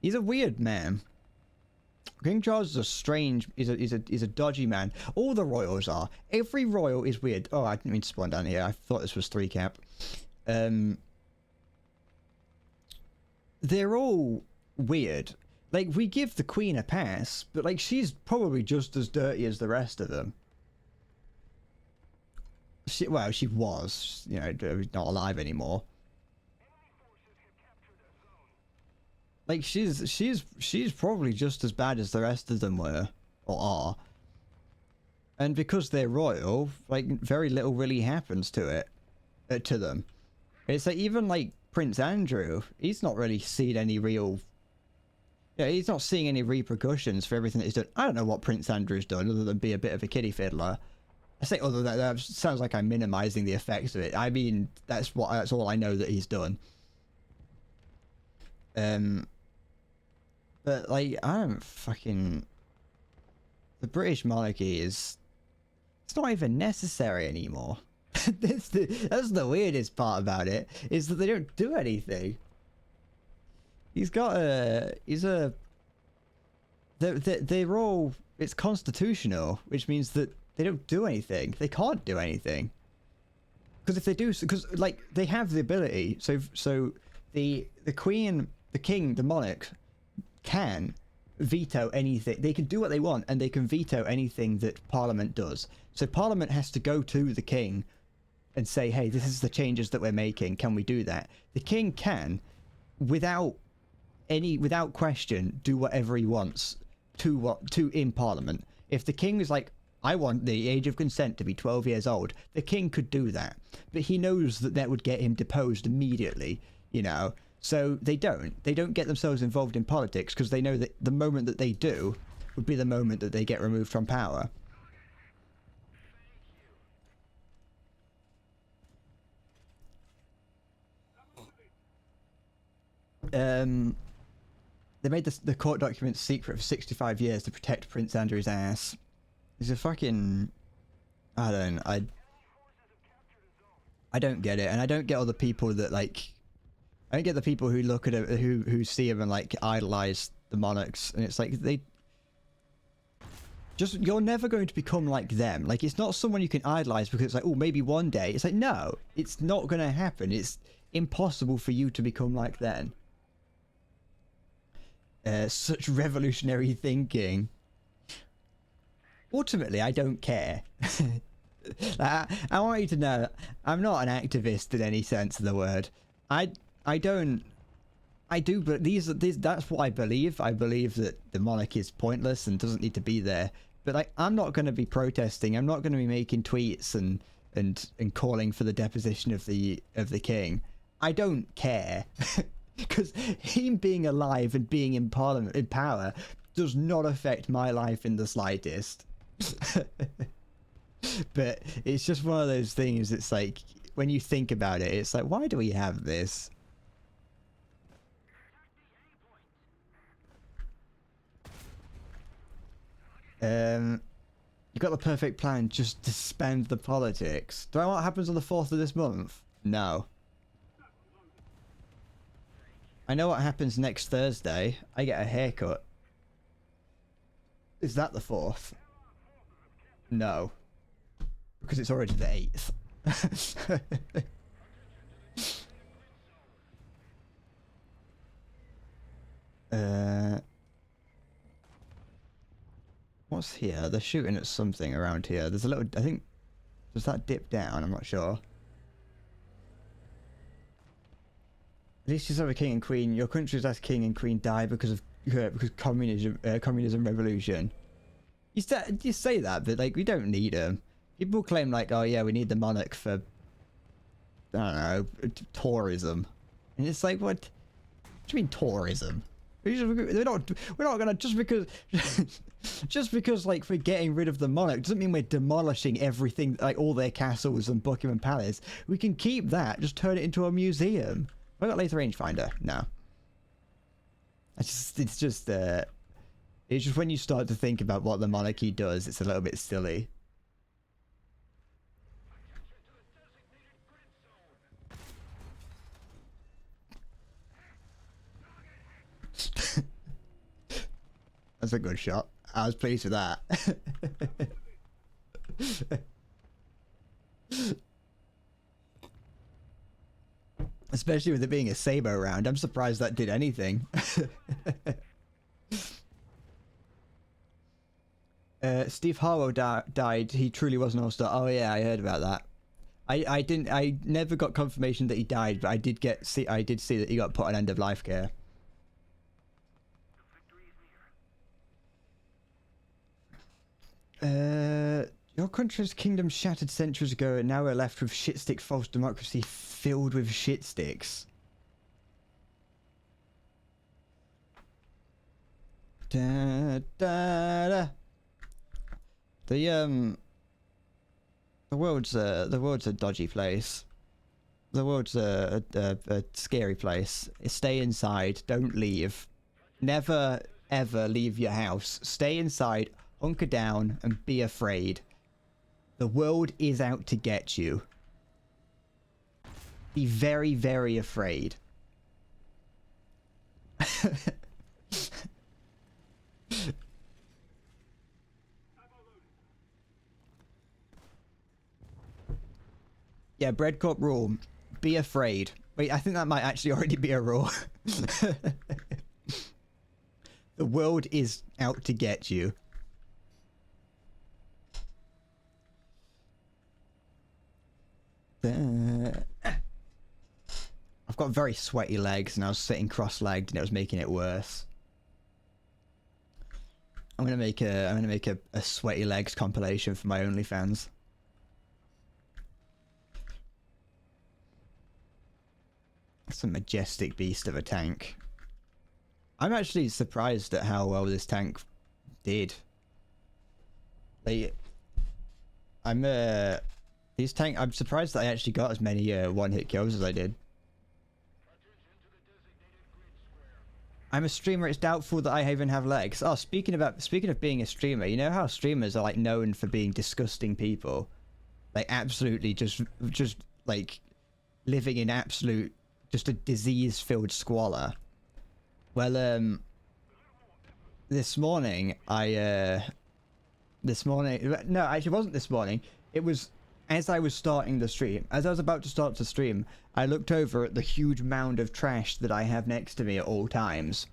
He's a weird man. King Charles is a strange. He's a dodgy man. All the royals are. Every royal is weird. Oh, I didn't mean to spawn down here. I thought this was 3 cap. They're all weird. Like, we give the Queen a pass, but like she's probably just as dirty as the rest of them. She was. You know, not alive anymore. Like, she's probably just as bad as the rest of them were, or are. And because they're royal, like, very little really happens to them. It's like, even like Prince Andrew, he's not really seen any real... Yeah, he's not seeing any repercussions for everything that he's done. I don't know what Prince Andrew's done, other than be a bit of a kiddie fiddler. I say other than that sounds like I'm minimizing the effects of it. I mean, that's all I know that he's done. But like, I don't fucking... The British monarchy it's not even necessary anymore. That's the weirdest part about it, is that they don't do anything. They're all, it's constitutional, which means that they don't do anything. They can't do anything. Because if they do, because like, they have the ability, so the Queen, the King, the monarch can veto anything. They can do what they want, and they can veto anything that Parliament does. So Parliament has to go to the King and say, hey, this is the changes that we're making, can we do that? The King can, without question, do whatever he wants in Parliament. If the King is like, I want the age of consent to be 12 years old, the King could do that, but he knows that would get him deposed immediately, you know. So they don't get themselves involved in politics, because they know that the moment that they do would be the moment that they get removed from power. They made the court documents secret for 65 years to protect Prince Andrew's ass. He's a fucking... I don't get it, and I don't get all the people that like... I don't get the people who look at it, who see him and like idolize the monarchs, and it's like they just, you're never going to become like them. Like, it's not someone you can idolize because it's like, oh, maybe one day. It's like, no, it's not going to happen. It's impossible for you to become like them. Such revolutionary thinking. Ultimately, I don't care. I want you to know, I'm not an activist in any sense of the word. I do, but that's what I believe. I believe that the monarchy is pointless and doesn't need to be there. But like, I'm not going to be protesting. I'm not going to be making tweets and calling for the deposition of the king. I don't care, because him being alive and being in parliament, in power, does not affect my life in the slightest. But it's just one of those things. It's like, when you think about it, it's like, why do we have this? You got the perfect plan, just to spend the politics. Do I know what happens on the 4th of this month? No. I know what happens next Thursday. I get a haircut. Is that the 4th? No. Because it's already the 8th. What's here? They're shooting at something around here. There's a little, I think, does that dip down? I'm not sure. At least you have a king and queen. Your country's last king and queen died because communism revolution. You say that, but like, we don't need them. People claim like, oh yeah, we need the monarch for, I don't know, tourism, and it's like, what do you mean tourism? We're not gonna, just because like we're getting rid of the monarch doesn't mean we're demolishing everything, like all their castles and Buckingham Palace. We can keep that, just turn it into a museum. Have I got laser rangefinder? No. It's just when you start to think about what the monarchy does, it's a little bit silly. That's a good shot. I was pleased with that. Especially with it being a saber round, I'm surprised that did anything. Steve Harwell died. He truly was an all-star. Oh yeah, I heard about that. I never got confirmation that he died, but I did see that he got put on end of life care. Your country's kingdom shattered centuries ago, and now we're left with shitstick false democracy filled with shitsticks. Da, da, da. The world's a dodgy place. The world's a scary place. Stay inside. Don't leave. Never ever leave your house. Stay inside. Hunker down and be afraid. The world is out to get you. Be very, very afraid. Yeah, Bread Corp rule. Be afraid. Wait, I think that might actually already be a rule. The world is out to get you. I've got very sweaty legs and I was sitting cross-legged and it was making it worse. I'm gonna make a sweaty legs compilation for my OnlyFans. That's a majestic beast of a tank. I'm actually surprised at how well this tank did. Like, I'm surprised that I actually got as many one-hit kills as I did. I'm a streamer. It's doubtful that I even have legs. Oh, speaking of being a streamer, you know how streamers are like known for being disgusting people, like absolutely just like living in absolute just a disease-filled squalor. Well, this morning, this morning, no, actually it wasn't this morning. It was as I was starting the stream. As I was about to start the stream, I looked over at the huge mound of trash that I have next to me at all times.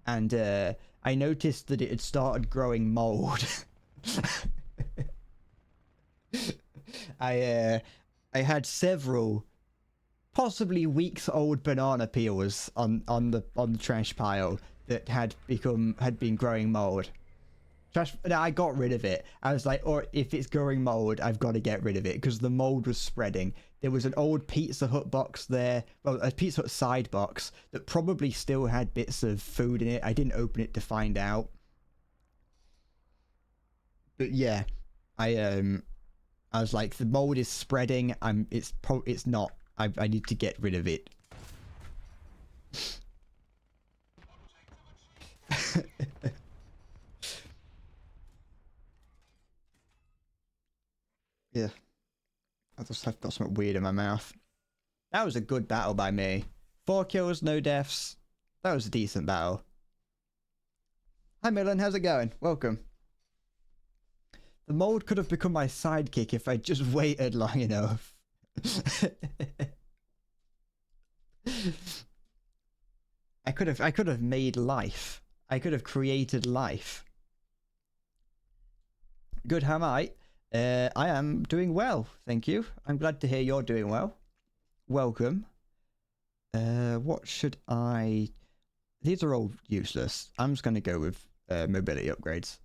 And I noticed that it had started growing mold. I had several possibly weeks old banana peels on the trash pile that had been growing mold. I got rid of it. I was like, or if it's growing mold, I've got to get rid of it because the mold was spreading. There was an old Pizza Hut box there, well, a Pizza Hut side box that probably still had bits of food in it. I didn't open it to find out. But yeah, I was like, the mold is spreading. It's not. I need to get rid of it. Yeah. I've got something weird in my mouth. That was a good battle by me. 4 kills, no deaths. That was a decent battle. Hi Milan, how's it going? Welcome. The mold could have become my sidekick if I just waited long enough. I could have made life. I could have created life. Good, how am I? I am doing well, thank you. I'm glad to hear you're doing well. Welcome. What should I... These are all useless. I'm just going to go with mobility upgrades.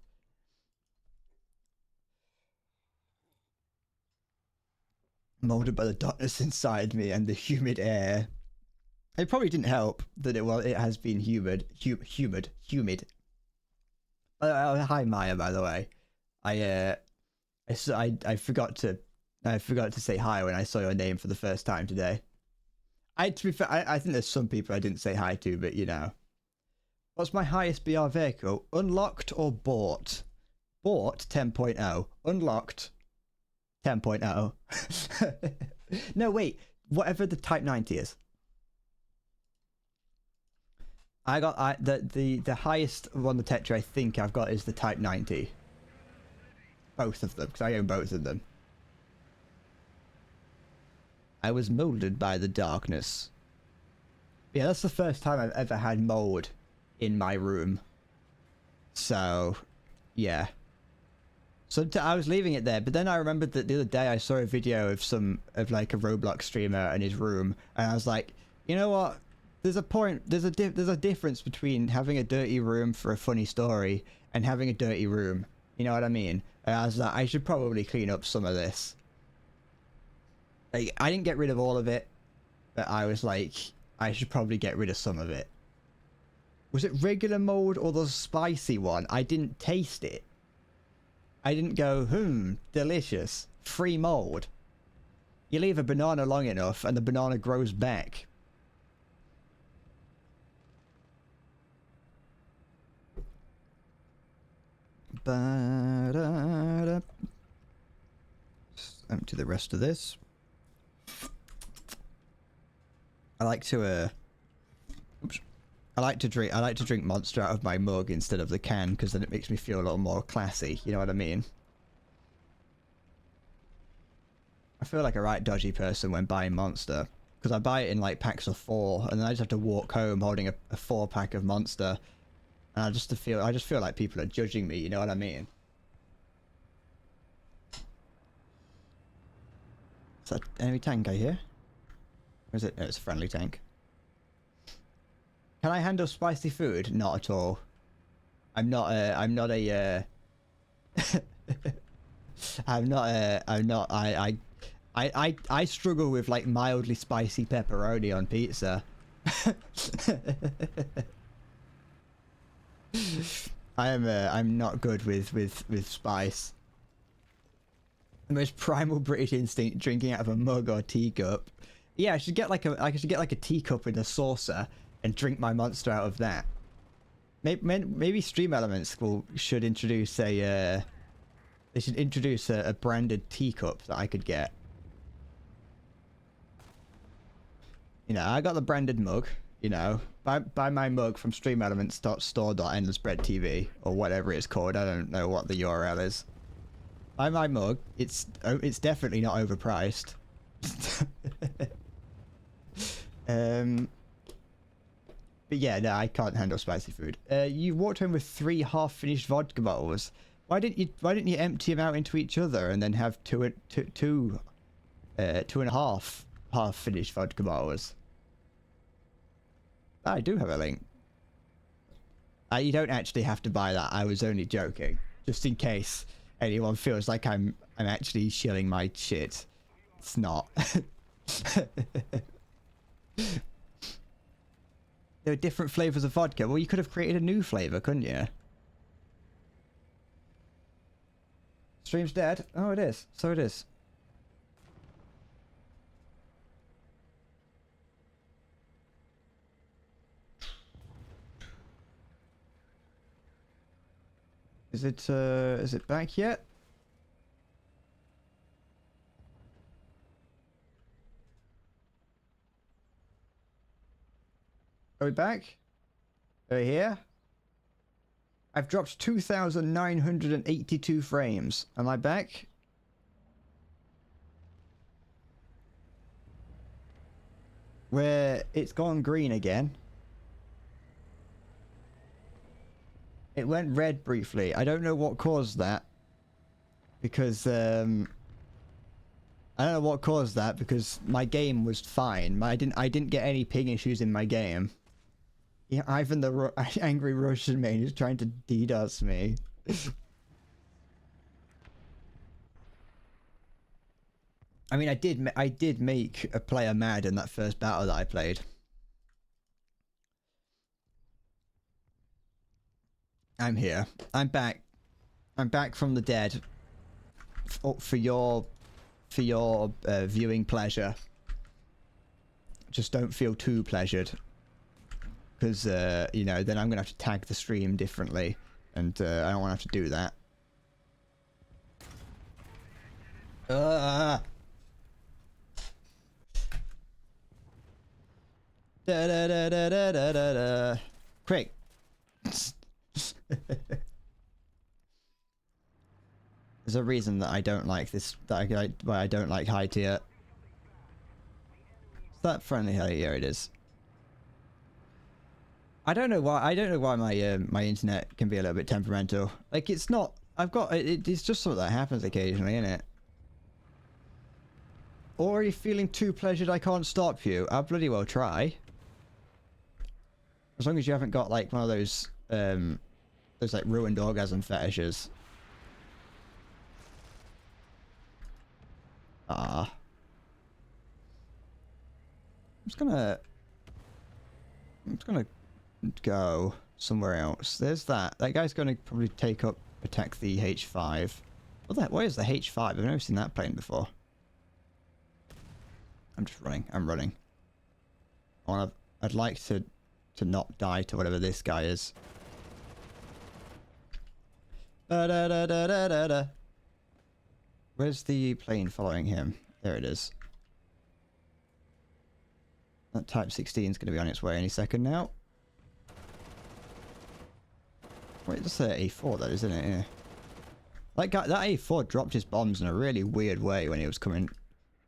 Molded by the darkness inside me and the humid air. It probably didn't help that it has been humid. Hi Maya, by the way. I forgot to say hi when I saw your name for the first time today. To be fair, I think there's some people I didn't say hi to, but you know. What's my highest BR vehicle? Unlocked or bought? Bought 10.0. Unlocked 10.0. No, wait. Whatever the Type 90 is. I got the highest one, the Tetra I think I've got is the Type 90. Both of them, because I own both of them. I was molded by the darkness. Yeah, that's the first time I've ever had mold in my room. So, yeah. So I was leaving it there, but then I remembered that the other day I saw a video of like a Roblox streamer in his room, and I was like, you know what? There's a difference between having a dirty room for a funny story and having a dirty room. You know what I mean? And I was like, I should probably clean up some of this. Like, I didn't get rid of all of it, but I was like, I should probably get rid of some of it. Was it regular mold or the spicy one? I didn't taste it. I didn't go, delicious. Free mold. You leave a banana long enough and the banana grows back. Just empty the rest of this. I like to drink Monster out of my mug instead of the can, because then it makes me feel a little more classy, you know what I mean? I feel like a right dodgy person when buying Monster, because I buy it in like packs of 4, and then I just have to walk home holding a 4-pack of Monster, and I just feel like people are judging me, you know what I mean? Is that enemy tank I hear? Or is it? No, it's a friendly tank. Can I handle spicy food? Not at all. I'm not a I struggle with like mildly spicy pepperoni on pizza. I'm not good with spice. The most primal British instinct, drinking out of a mug or teacup. Yeah, I should get like a teacup in a saucer and drink my Monster out of that. Maybe Stream Elements should introduce a branded teacup that I could get. You know, I got the branded mug, you know, buy my mug from streamelements.store.endlessbreadtv or whatever it's called. I don't know what the URL is. Buy my mug. It's definitely not overpriced. But yeah, no, I can't handle spicy food. You walked home with 3 half-finished vodka bottles. Why didn't you empty them out into each other and then have two and a half half-finished vodka bottles? I do have a link. You don't actually have to buy that. I was only joking, just in case anyone feels like I'm actually shilling my shit. It's not. There are different flavors of vodka. Well, you could have created a new flavor, couldn't you? Stream's dead. Oh, it is. So it is. Is it back yet? Are we back? Are we here? I've dropped 2,982 frames. Am I back? Where it's gone green again. It went red briefly. I don't know what caused that. Because, I don't know what caused that because my game was fine. I didn't get any ping issues in my game. Yeah, Ivan the angry Russian man is trying to DDoS me. I mean, I did make a player mad in that first battle that I played. I'm here. I'm back. I'm back from the dead. For your viewing pleasure. Just don't feel too pleasured. Because, you know, then I'm going to have to tag the stream differently. And I don't want to have to do that. Da da da da da da da da. Quick. There's a reason that I don't like this. Why I don't like high tier. Is that friendly? Yeah, it is. I don't know why. I don't know why my my internet can be a little bit temperamental. Like it's not. I've got. It's just something that happens occasionally, isn't it? Or are you feeling too pleasured? I can't stop you. I'll bloody well try. As long as you haven't got like one of those like ruined orgasm fetishes. I'm just gonna go somewhere else. There's that. That guy's gonna probably attack the H5. What is the H5? I've never seen that plane before. I'm just running. I'm running. I'd like to not die to whatever this guy is. Where's the plane following him? There it is. That Type 16 is going to be on its way any second now. Wait, that's an A4 that isn't it? Yeah. That A4 dropped his bombs in a really weird way when he was coming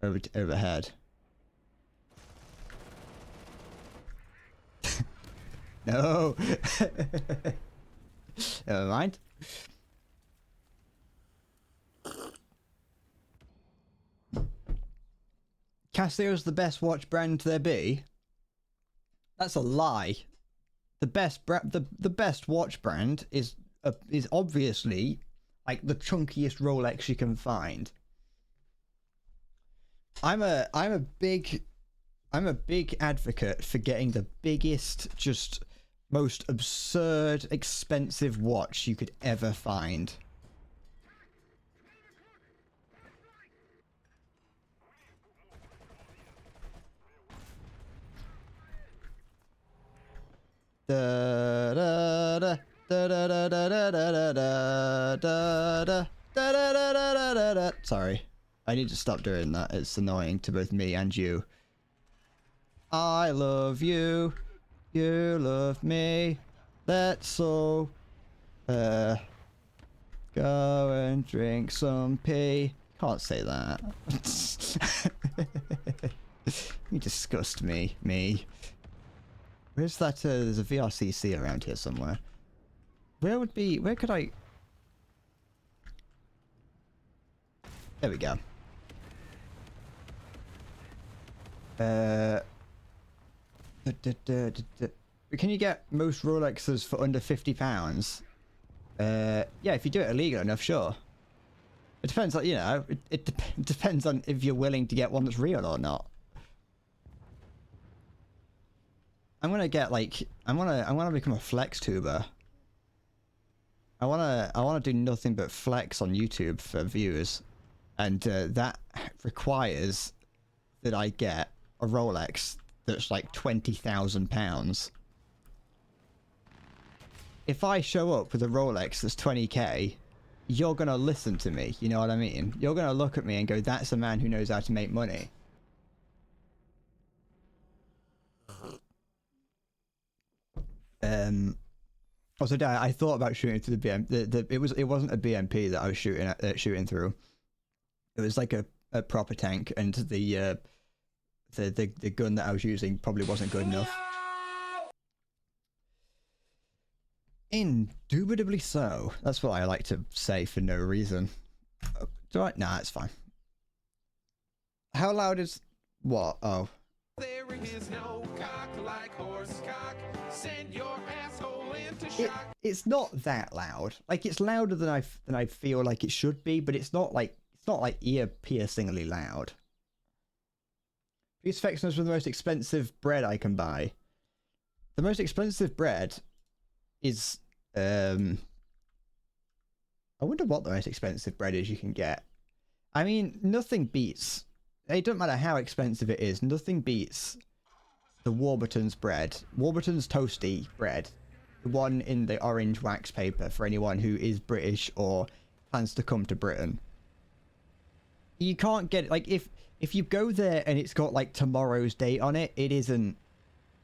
overhead. No! Never mind. Caseo's the best watch brand there be? That's a lie. The best watch brand is obviously like the chunkiest Rolex you can find. I'm a big advocate for getting the biggest, just most absurd, expensive watch you could ever find. Sorry, I need to stop doing that. It's annoying to both me and you. I love you. You love me. Let's all go and drink some pee. Can't say that. You disgust me. Where's that? There's a VRCC around here somewhere. Where could I? There we go. Can you get most Rolexes for under £50? Yeah, if you do it illegal enough, sure. It depends on, you know, it depends on if you're willing to get one that's real or not. I'm gonna get like, I wanna become a flex tuber. I wanna do nothing but flex on YouTube for viewers, and that requires that I get a Rolex that's like £20,000. If I show up with a Rolex that's 20k, you're gonna listen to me, you know what I mean? You're gonna look at me and go, that's a man who knows how to make money. Also, I thought about shooting through the BM. It wasn't a BMP that I was shooting through. It was like a proper tank, and the gun that I was using probably wasn't good enough. Indubitably so. That's what I like to say for no reason. Do I? Nah, it's fine. How loud is what? Oh. There is no cock like horse cock. Send your asshole into shock. It's not that loud. Like, it's louder than I feel like it should be, but it's not like ear piercingly loud. These Fexners were the most expensive bread I can buy. The most expensive bread is I wonder what the most expensive bread is you can get. I mean, nothing beats. It doesn't matter how expensive it is. Nothing beats the Warburton's bread. Warburton's toasty bread. The one in the orange wax paper for anyone who is British or plans to come to Britain. You can't get it. Like, if you go there and it's got like tomorrow's date on it, it isn't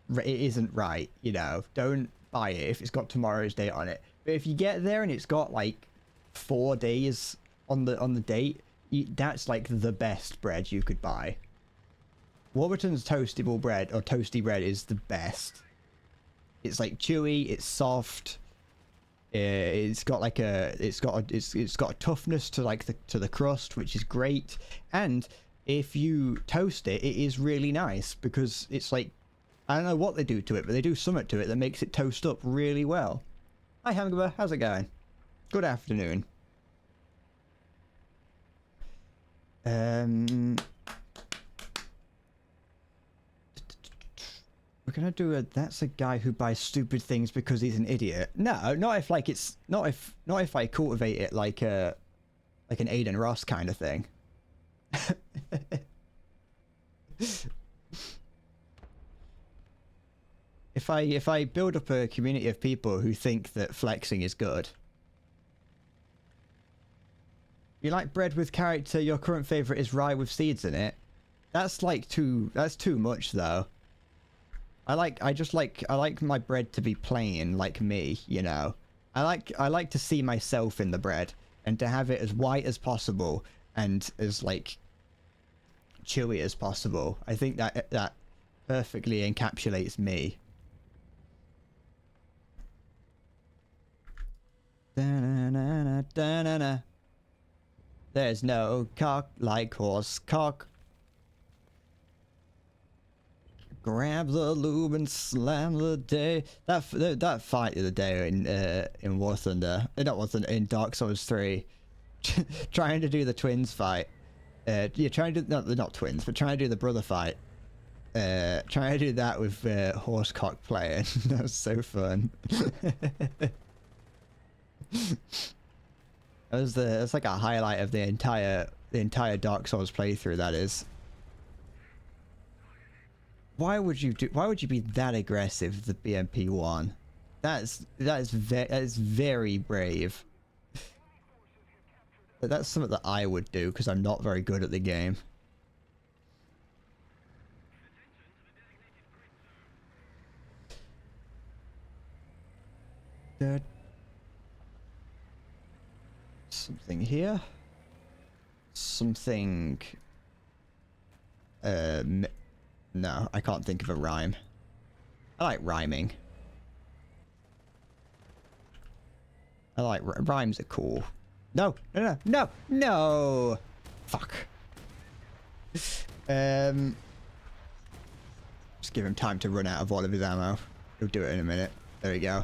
right, you know. Don't buy it if it's got tomorrow's date on it. But if you get there and it's got like 4 days on the date, that's like the best bread you could buy. Warburton's toastable bread or toasty bread is the best. It's like chewy, it's soft. It's got like it's got a toughness to like the crust, which is great. And if you toast it, it is really nice because it's like, I don't know what they do to it, but they do something to it that makes it toast up really well. Hi Hamburger, how's it going? Good afternoon. We're gonna do a that's a guy who buys stupid things because he's an idiot. No, not if like it's not if I cultivate it like an Aiden Ross kind of thing. If I build up a community of people who think that flexing is good. You like bread with character, your current favourite is rye with seeds in it. That's too much though. I like my bread to be plain like me, you know. I like to see myself in the bread and to have it as white as possible and as like chewy as possible. I think that perfectly encapsulates me. Da-na-na-na, da-na-na. There's no cock like horse cock. Grab the lube and slam the day. That fight the other day in War Thunder, not War Thunder, in Dark Souls 3, trying to do the twins fight. Yeah, trying to not twins, but trying to do the brother fight. Trying to do that with Horsecock playing. That was so fun. That's like a highlight of the entire Dark Souls playthrough. That is. Why would you be that aggressive? The BMP one. That is very brave. But that's something that I would do because I'm not very good at the game. There. Something here. Something. No, I can't think of a rhyme. I like rhyming. I like rhymes are cool. No, no, no, no, no. Fuck. Just give him time to run out of all of his ammo. He'll do it in a minute. There we go.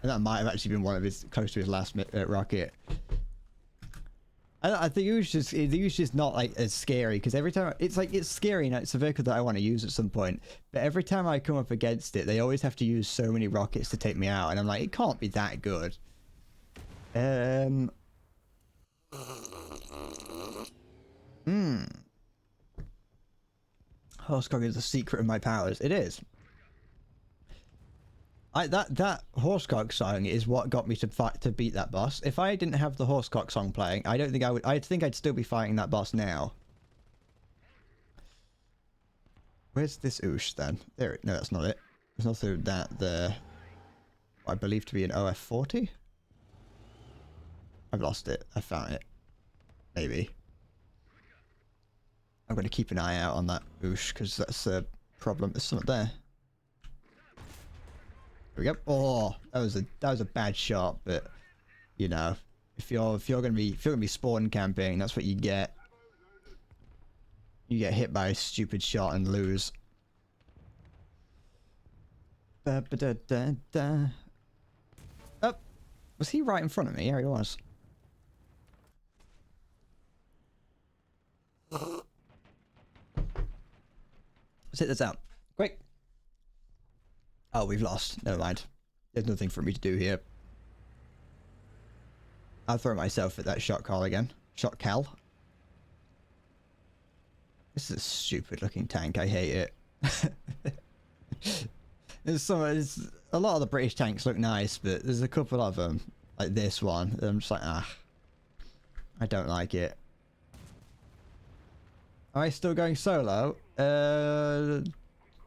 And that might have actually been one of his close to his last rocket. I think it was just not like as scary because every time it's scary and it's a vehicle that I want to use at some point. But every time I come up against it, they always have to use so many rockets to take me out, and I'm like, it can't be that good. Horsecog is the secret of my powers. It is. That Horsecock song is what got me to beat that boss. If I didn't have the Horsecock song playing, I don't think I would. I think I'd still be fighting that boss now. Where's this Oosh then? There. No, that's not it. There's also that there. I believe to be an OF40. I've lost it. I found it. Maybe. I'm going to keep an eye out on that Oosh because that's a problem. There's something there. There we go. Oh, that was a bad shot, but you know, if you're gonna be spawn camping, that's what you get. You get hit by a stupid shot and lose. Da, ba, da, da, da. Oh, was he right in front of me? Yeah, he was. Let's hit this out. Quick. Oh, we've lost. Never mind. There's nothing for me to do here. I'll throw myself at that shot call again. Shot cal. This is a stupid looking tank. I hate it. There's a lot of the British tanks look nice, but there's a couple of them, like this one, that I'm just like, I don't like it. Am I still going solo?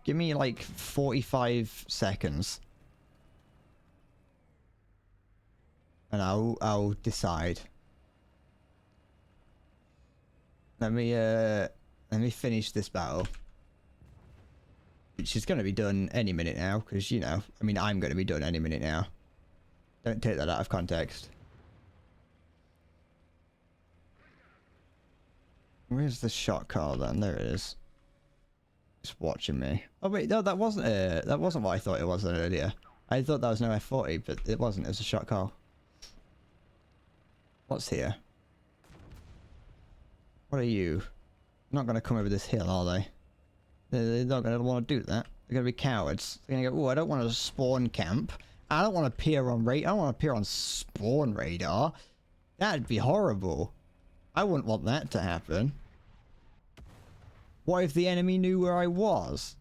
Give me like 45 seconds. And I'll decide. Let me finish this battle. Which is gonna be done any minute now, because you know, I mean I'm gonna be done any minute now. Don't take that out of context. Where's the shot call then? There it is. It's watching me. Oh wait, no, that wasn't what I thought it was earlier. I thought that was an F40, but it wasn't. It was a shot call. What's here? What are you? Not gonna come over this hill, are they? They're not gonna want to do that. They're gonna be cowards. They're gonna go, oh, I don't want to spawn camp. I don't want to appear on I don't want to appear on spawn radar. That'd be horrible. I wouldn't want that to happen. What if the enemy knew where I was?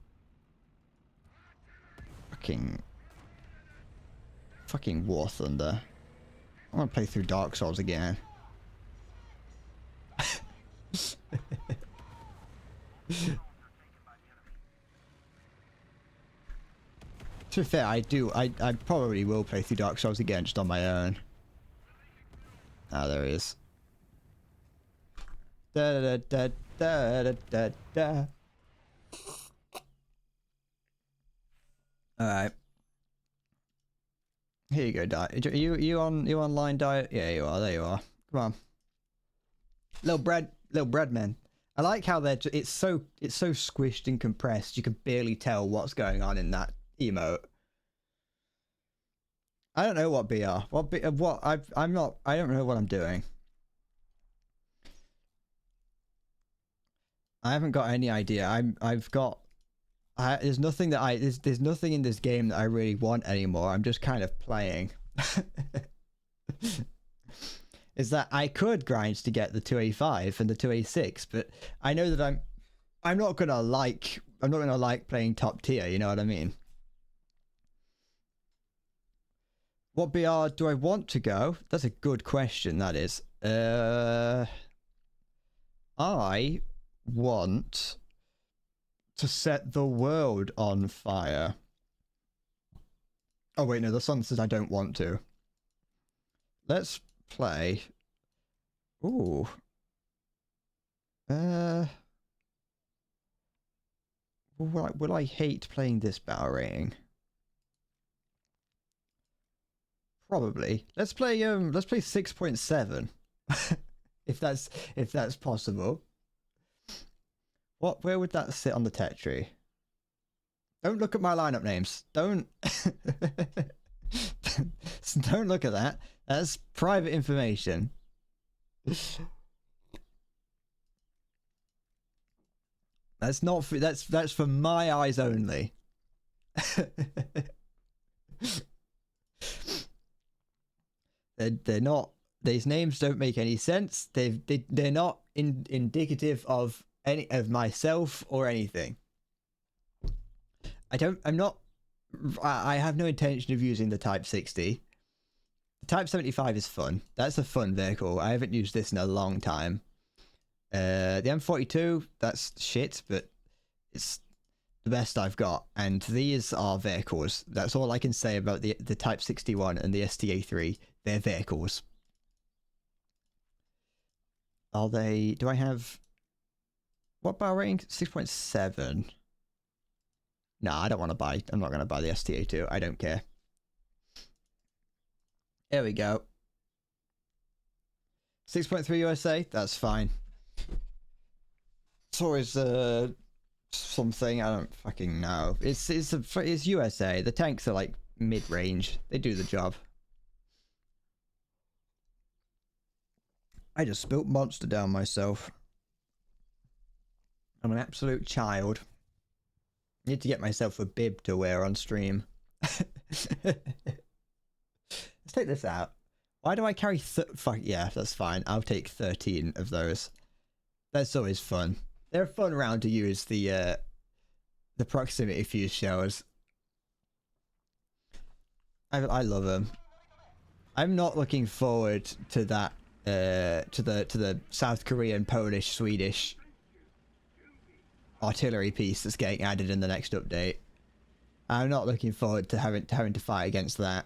Fucking War Thunder. I want to play through Dark Souls again. To be fair, I probably will play through Dark Souls again just on my own. Ah, there he is. Da da da da da da da. Alright. Here you go, Diet. You online, Diet? Yeah, you are. There you are. Come on. Little bread man. I like how it's so squished and compressed. You can barely tell what's going on in that emote. I don't know what BR. I don't know what I'm doing. I haven't got any idea. There's nothing that there's nothing in this game that I really want anymore. I'm just kind of playing. Is that I could grind to get the 2A5 and the 2A6, but I know that I'm not gonna like playing top tier, you know what I mean? What BR do I want to go? That's a good question, that is. I want to set the world on fire. Oh wait, no, the sun says I don't want to. Let's play. Ooh. Will I hate playing this battle rating? Probably. Let's play 6.7. if that's possible. Where would that sit on the tech tree? Don't look at my lineup names. Don't don't look at that. That's private information. That's not for, that's for my eyes only. They're not. These names don't make any sense. They're not indicative of any of myself or anything. I have no intention of using the Type 60. The Type 75 is fun. That's a fun vehicle. I haven't used this in a long time. The M42, that's shit, but it's the best I've got. And these are vehicles. That's all I can say about the Type 61 and the STA3. They're vehicles. Are they... Do I have... What bar rating? 6.7. No, I don't want to buy... I'm not going to buy the STA2. I don't care. There we go. 6.3 USA? That's fine. It's always something, I don't fucking know. It's USA. The tanks are like mid-range. They do the job. I just spilt Monster down myself. I'm an absolute child. Need to get myself a bib to wear on stream. Let's take this out. Why do I carry fuck yeah, that's fine. I'll take 13 of those. That's always fun. They're a fun round to use the proximity fuse shells. I love them. I'm not looking forward to that to the South Korean, Polish, Swedish artillery piece that's getting added in the next update. I'm not looking forward to having to fight against that.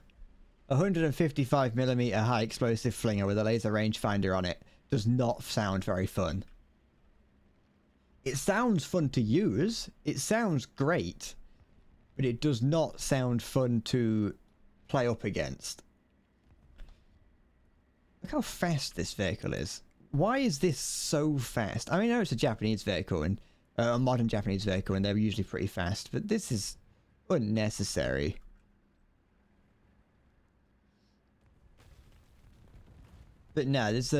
155mm high explosive flinger with a laser rangefinder on it does not sound very fun. It sounds fun to use. It sounds great, but it does not sound fun to play up against. Look how fast this vehicle is. Why is this so fast? I mean, I know it's a Japanese vehicle and a modern Japanese vehicle, and they're usually pretty fast, but this is unnecessary. But no, there's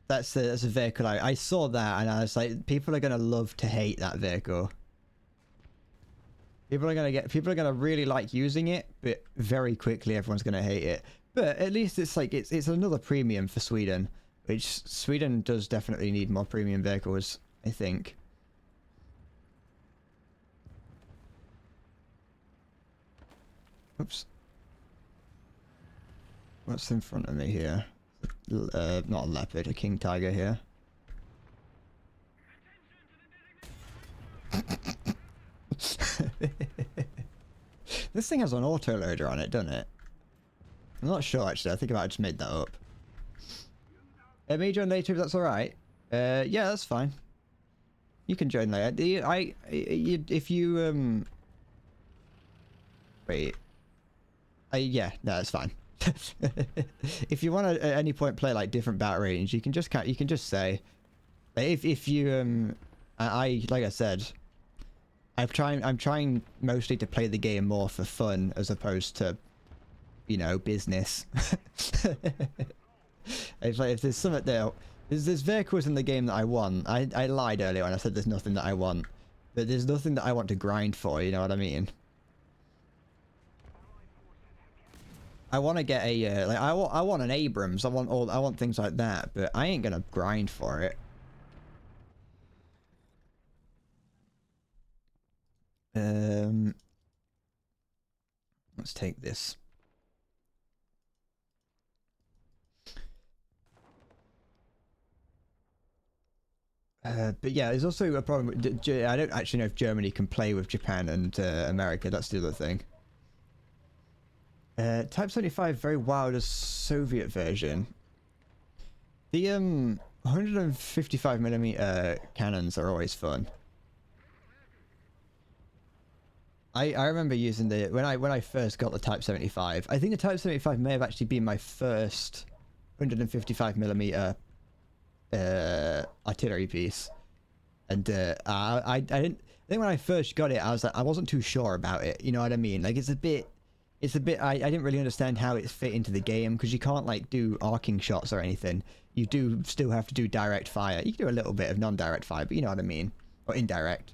that's a vehicle I saw that and I was like, people are gonna love to hate that vehicle. People are gonna really like using it, but very quickly everyone's gonna hate it. But at least it's like it's another premium for Sweden, which Sweden does definitely need more premium vehicles, I think. Oops. What's in front of me here? Not a leopard, a king tiger here. This thing has an autoloader on it, doesn't it? I'm not sure actually. I think I might have just made that up. Me join later if that's alright. Yeah, that's fine. You can join later. If you wait. Yeah, no, that's fine. If you want to at any point play like different battle range, you can just say, if you like I said, I'm trying mostly to play the game more for fun as opposed to, you know, business. It's like if there's something there, there's vehicles in the game that I want. I lied earlier when I said there's nothing that I want, but there's nothing that I want to grind for. You know what I mean? I want to get a like I want an Abrams. I want things like that, but I ain't gonna grind for it. Let's take this. But yeah, there's also a problem with, I don't actually know if Germany can play with Japan and America. That's the other thing. Type 75, very wild as Soviet version. The 155mm cannons are always fun. I remember using the when I first got the Type 75. I think the Type 75 may have actually been my first 155mm artillery piece, and I didn't. I think when I first got it, I wasn't too sure about it. You know what I mean? Like it's a bit. I didn't really understand how it fit into the game because you can't like do arcing shots or anything. You do still have to do direct fire. You can do a little bit of non-direct fire, but you know what I mean, or indirect.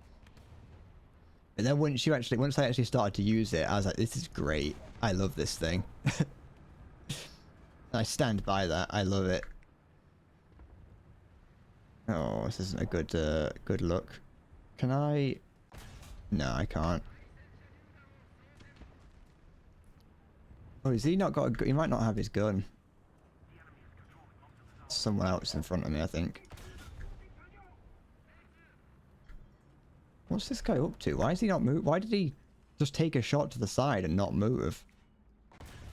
And then once I actually started to use it, I was like, this is great. I love this thing. I stand by that. I love it. Oh, this isn't a good look. Can I? No, I can't. Oh, has he not got a gun? He might not have his gun. Someone else in front of me, I think. What's this guy up to? Why is he not move? Why did he just take a shot to the side and not move?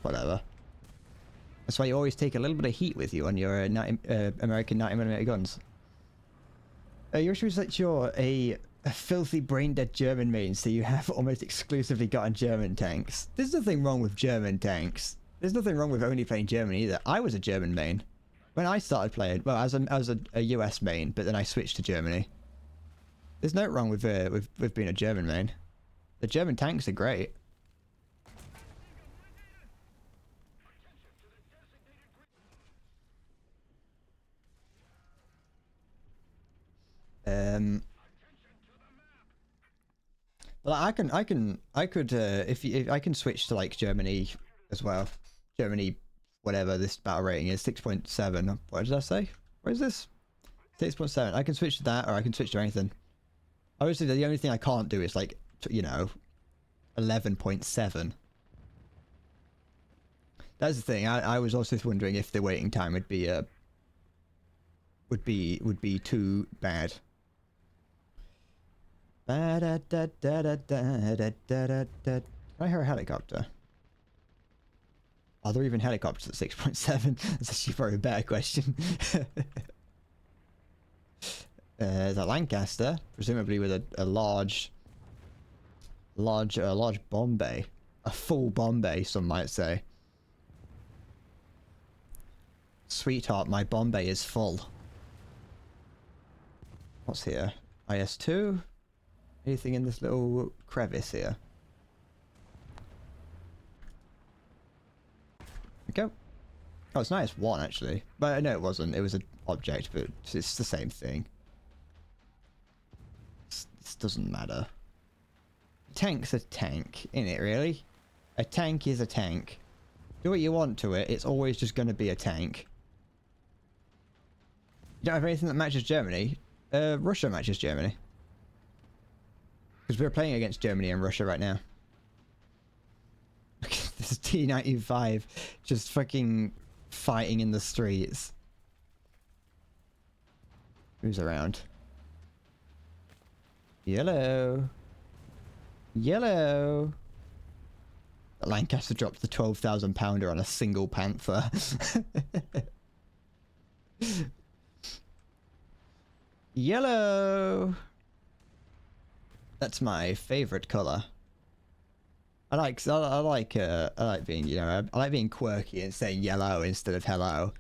Whatever. That's why you always take a little bit of heat with you on your American 90mm guns. Your issue is that you're a filthy brain-dead German main, so you have almost exclusively gotten German tanks. There's nothing wrong with German tanks. There's nothing wrong with only playing German either. I was a German main. When I started playing, well, I was a US main, but then I switched to Germany. There's no wrong with being a German main. The German tanks are great. But I could if I can switch to like Germany as well. Germany, whatever this battle rating is, 6.7. What did I say? Where is this? 6.7. I can switch to that, or I can switch to anything. Obviously, the only thing I can't do is like, you know, 11.7. That's the thing. I was also wondering if the waiting time would be too bad. Can I hear a helicopter? Are there even helicopters at 6.7? That's actually probably a better question. There's a Lancaster, presumably with a large bomb bay. A full bomb bay, some might say. Sweetheart, my bomb bay is full. What's here? IS-2? Anything in this little crevice here? There we go. Oh, it's an IS-1 actually. But no, it wasn't. It was an object, but it's the same thing. This doesn't matter. Tank's a tank, innit, really? A tank is a tank. Do what you want to it, it's always just going to be a tank. You don't have anything that matches Germany? Russia matches Germany. Because we're playing against Germany and Russia right now. This is T-95 just fucking fighting in the streets. Who's around? Yellow. Yellow. Lancaster dropped the 12,000 pounder on a single Panther. Yellow. That's my favorite color. I like being, you know, I like being quirky and saying yellow instead of hello.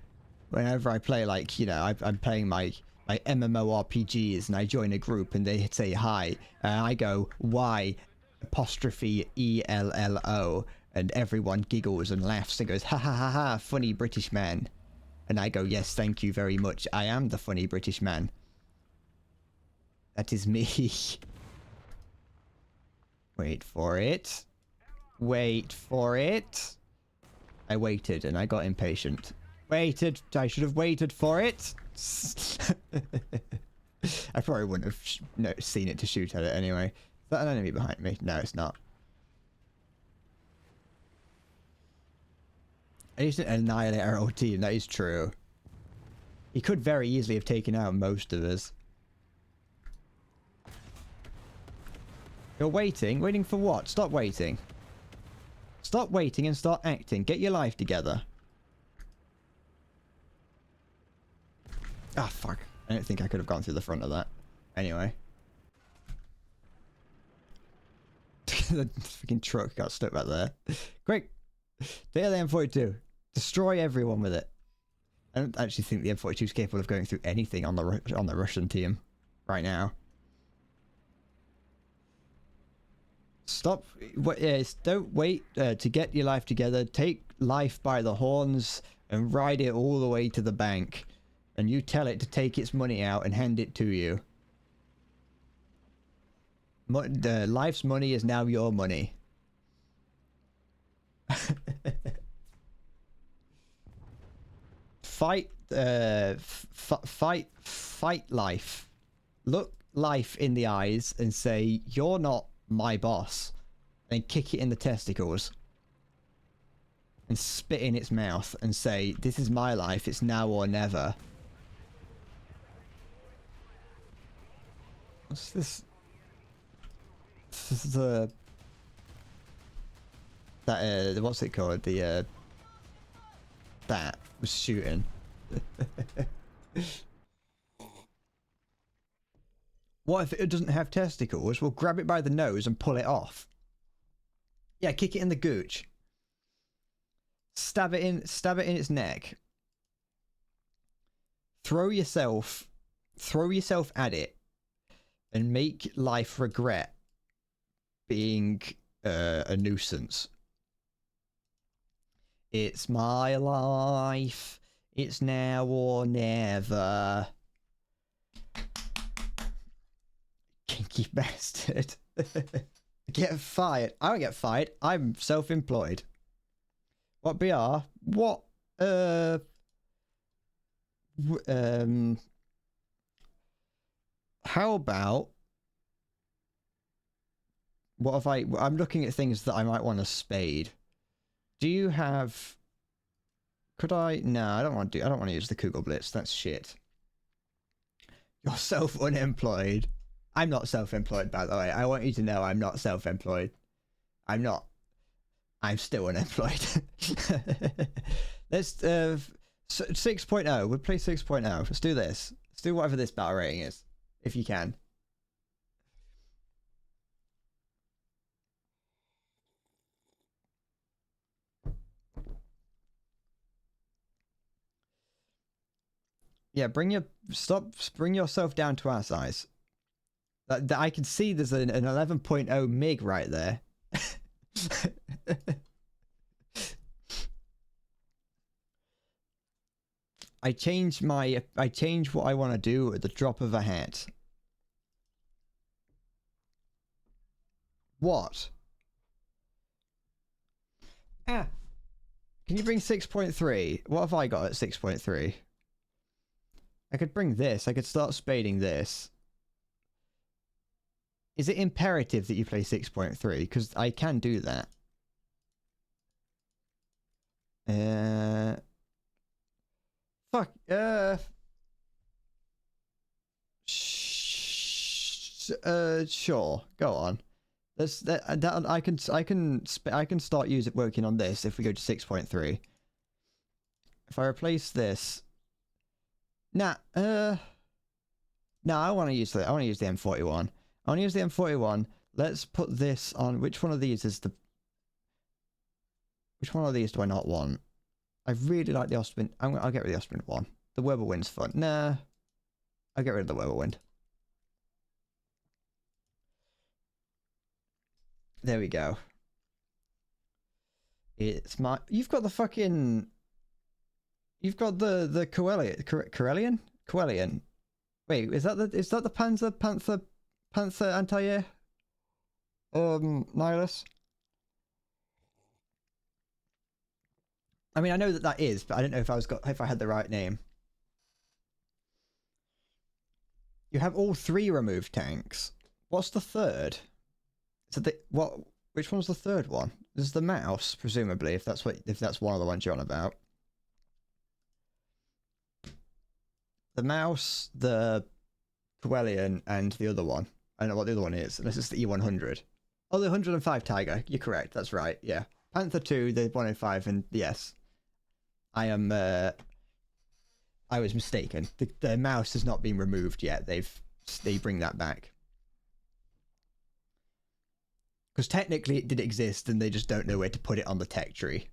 Whenever I play, like, you know, I'm playing my MMORPGs and I join a group and they say hi, and I go Y apostrophe ELLO, and everyone giggles and laughs and goes ha ha ha ha, funny British man. And I go, yes, thank you very much. I am the funny British man. That is me. Wait for it. Wait for it. I waited and I got impatient. Waited. I should have waited for it. I probably wouldn't have seen it to shoot at it anyway. Is that an enemy behind me? No, it's not. I used to annihilate our whole team. That is true. He could very easily have taken out most of us. You're waiting? Waiting for what? Stop waiting. Stop waiting and start acting. Get your life together. Ah, fuck. I don't think I could have gone through the front of that. Anyway. The freaking truck got stuck back there. Quick! Take the M42. Destroy everyone with it. I don't actually think the M42 is capable of going through anything on the Russian team right now. Stop. Don't wait to get your life together. Take life by the horns and ride it all the way to the bank. And you tell it to take its money out and hand it to you. Life's money is now your money. Fight life. Look life in the eyes and say, you're not my boss. And kick it in the testicles. And spit in its mouth and say, this is my life, it's now or never. What's this? This is the... That, what's it called? The, that was shooting. What if it doesn't have testicles? We'll grab it by the nose and pull it off. Yeah, kick it in the gooch. Stab it in its neck. Throw yourself at it and make life regret being a nuisance. It's my life. It's now or never. Kinky bastard. Get fired. I don't get fired. I'm self-employed. What BR? What how about what if I'm looking at things that I might want to spade. Do you have... Could I... No, I don't want to use the Kugel Blitz. That's shit. You're self-unemployed. I'm not self-employed, by the way. I want you to know I'm not self-employed. I'm not. I'm still unemployed. Let's... 6.0. We'll play 6.0. Let's do this. Let's do whatever this battle rating is. If you can. Yeah, bring yourself down to our size. I can see there's an 11.0 MIG right there. I change what I want to do at the drop of a hat. What? Ah. Can you bring 6.3? What have I got at 6.3? I could bring this. I could start spading this. Is it imperative that you play 6.3? Because I can do that. Fuck. Sure. Go on. I can start working on this if we go to 6.3. If I replace this. Nah. No, I want to use the M41. I want to use the M41. Let's put this on. Which one of these is the... Which one of these do I not want? I really like the Ostwind. I'll get rid of the Ostwind one. The Weberwind's fun. Nah. I'll get rid of the Weberwind. There we go. It's my... You've got the fucking... You've got the Corellian? Corellian. Wait, is that the Panther anti-air? Nihilus? I mean, I know that is, but I don't know if I had the right name. You have all three removed tanks. What's the third? So which one's the third one? This is the Mouse, presumably, if that's one of the ones you're on about. The Mouse, the Corellian, and the other one. I don't know what the other one is, unless it's the E100. Oh, the 105 Tiger. You're correct. That's right. Yeah. Panther 2, the 105, and yes, I am. I was mistaken. The mouse has not been removed yet. They bring that back because technically it did exist, and they just don't know where to put it on the tech tree.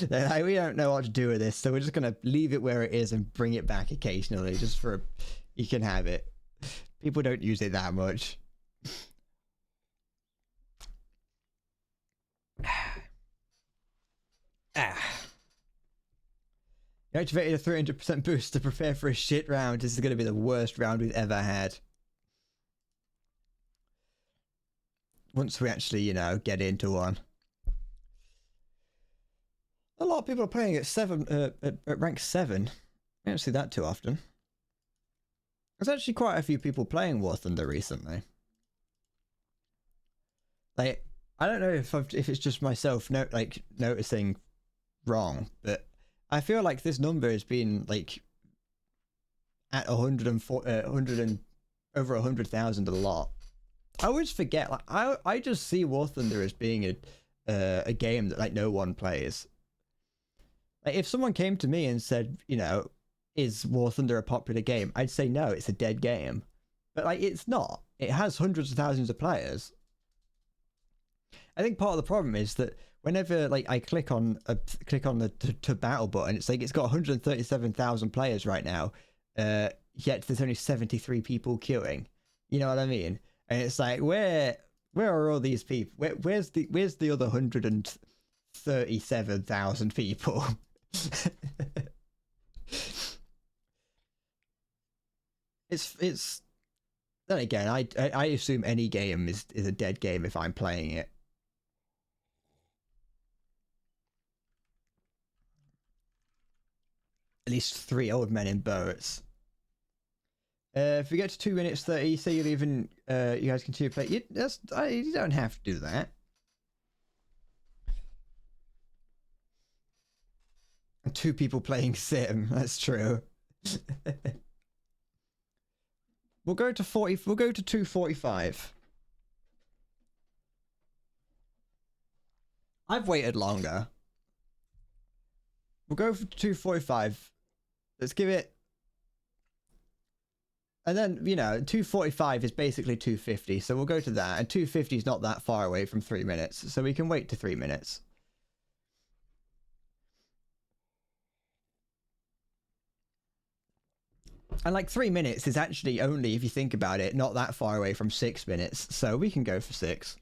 They're like, we don't know what to do with this, so we're just gonna leave it where it is and bring it back occasionally, just for you can have it. People don't use it that much. You activated a 300% boost to prepare for a shit round. This is going to be the worst round we've ever had. Once we actually, you know, get into one. A lot of people are playing at rank 7. I don't see that too often. There's actually quite a few people playing War Thunder recently. Like, I don't know if it's just myself noticing wrong, but I feel like this number has been like at 100 and over 100,000 a lot. I always forget. Like I just see War Thunder as being a game that like no one plays. Like if someone came to me and said, you know, is War Thunder a popular game? I'd say no, it's a dead game. But like it's not. It has hundreds of thousands of players. I think part of the problem is that whenever like I click on the to battle button, it's like it's got 137,000 players right now, yet there's only 73 people queuing. You know what I mean? And it's like where are all these people? Where's the other 137,000 people? It's then again, I assume any game is a dead game if I'm playing it. At least 3 old men in boats. If we get to 2 minutes 30, say you're leaving, you guys continue to play. You don't have to do that. And 2 people playing Sim. That's true. We'll go to 40. We'll go to 2:45. I've waited longer. We'll go for 2:45. Let's give it. And then, you know, 2:45 is basically 2:50, so we'll go to that. And 2:50 is not that far away from 3 minutes, so we can wait to 3 minutes. And like 3 minutes is actually only, if you think about it, not that far away from 6 minutes, so we can go for 6.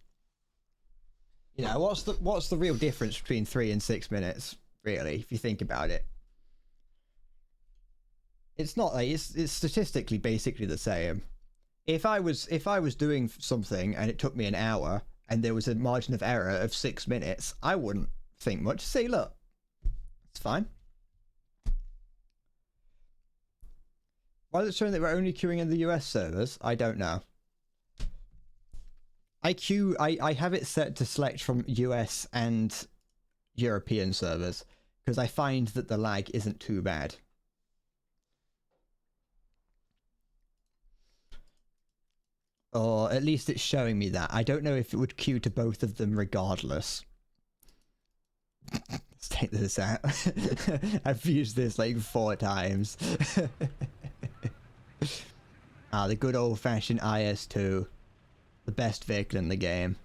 You know, what's the real difference between 3 and 6 minutes, really, if you think about it? It's not like it's statistically basically the same. If I was doing something and it took me an hour and there was a margin of error of 6 minutes, I wouldn't think much. See, look, it's fine. Why is it showing that we're only queuing in the US servers? I don't know. I have it set to select from US and European servers because I find that the lag isn't too bad. Or at least it's showing me that. I don't know if it would queue to both of them regardless. Let's take this out. I've used this like 4 times. The good old-fashioned IS-2. The best vehicle in the game.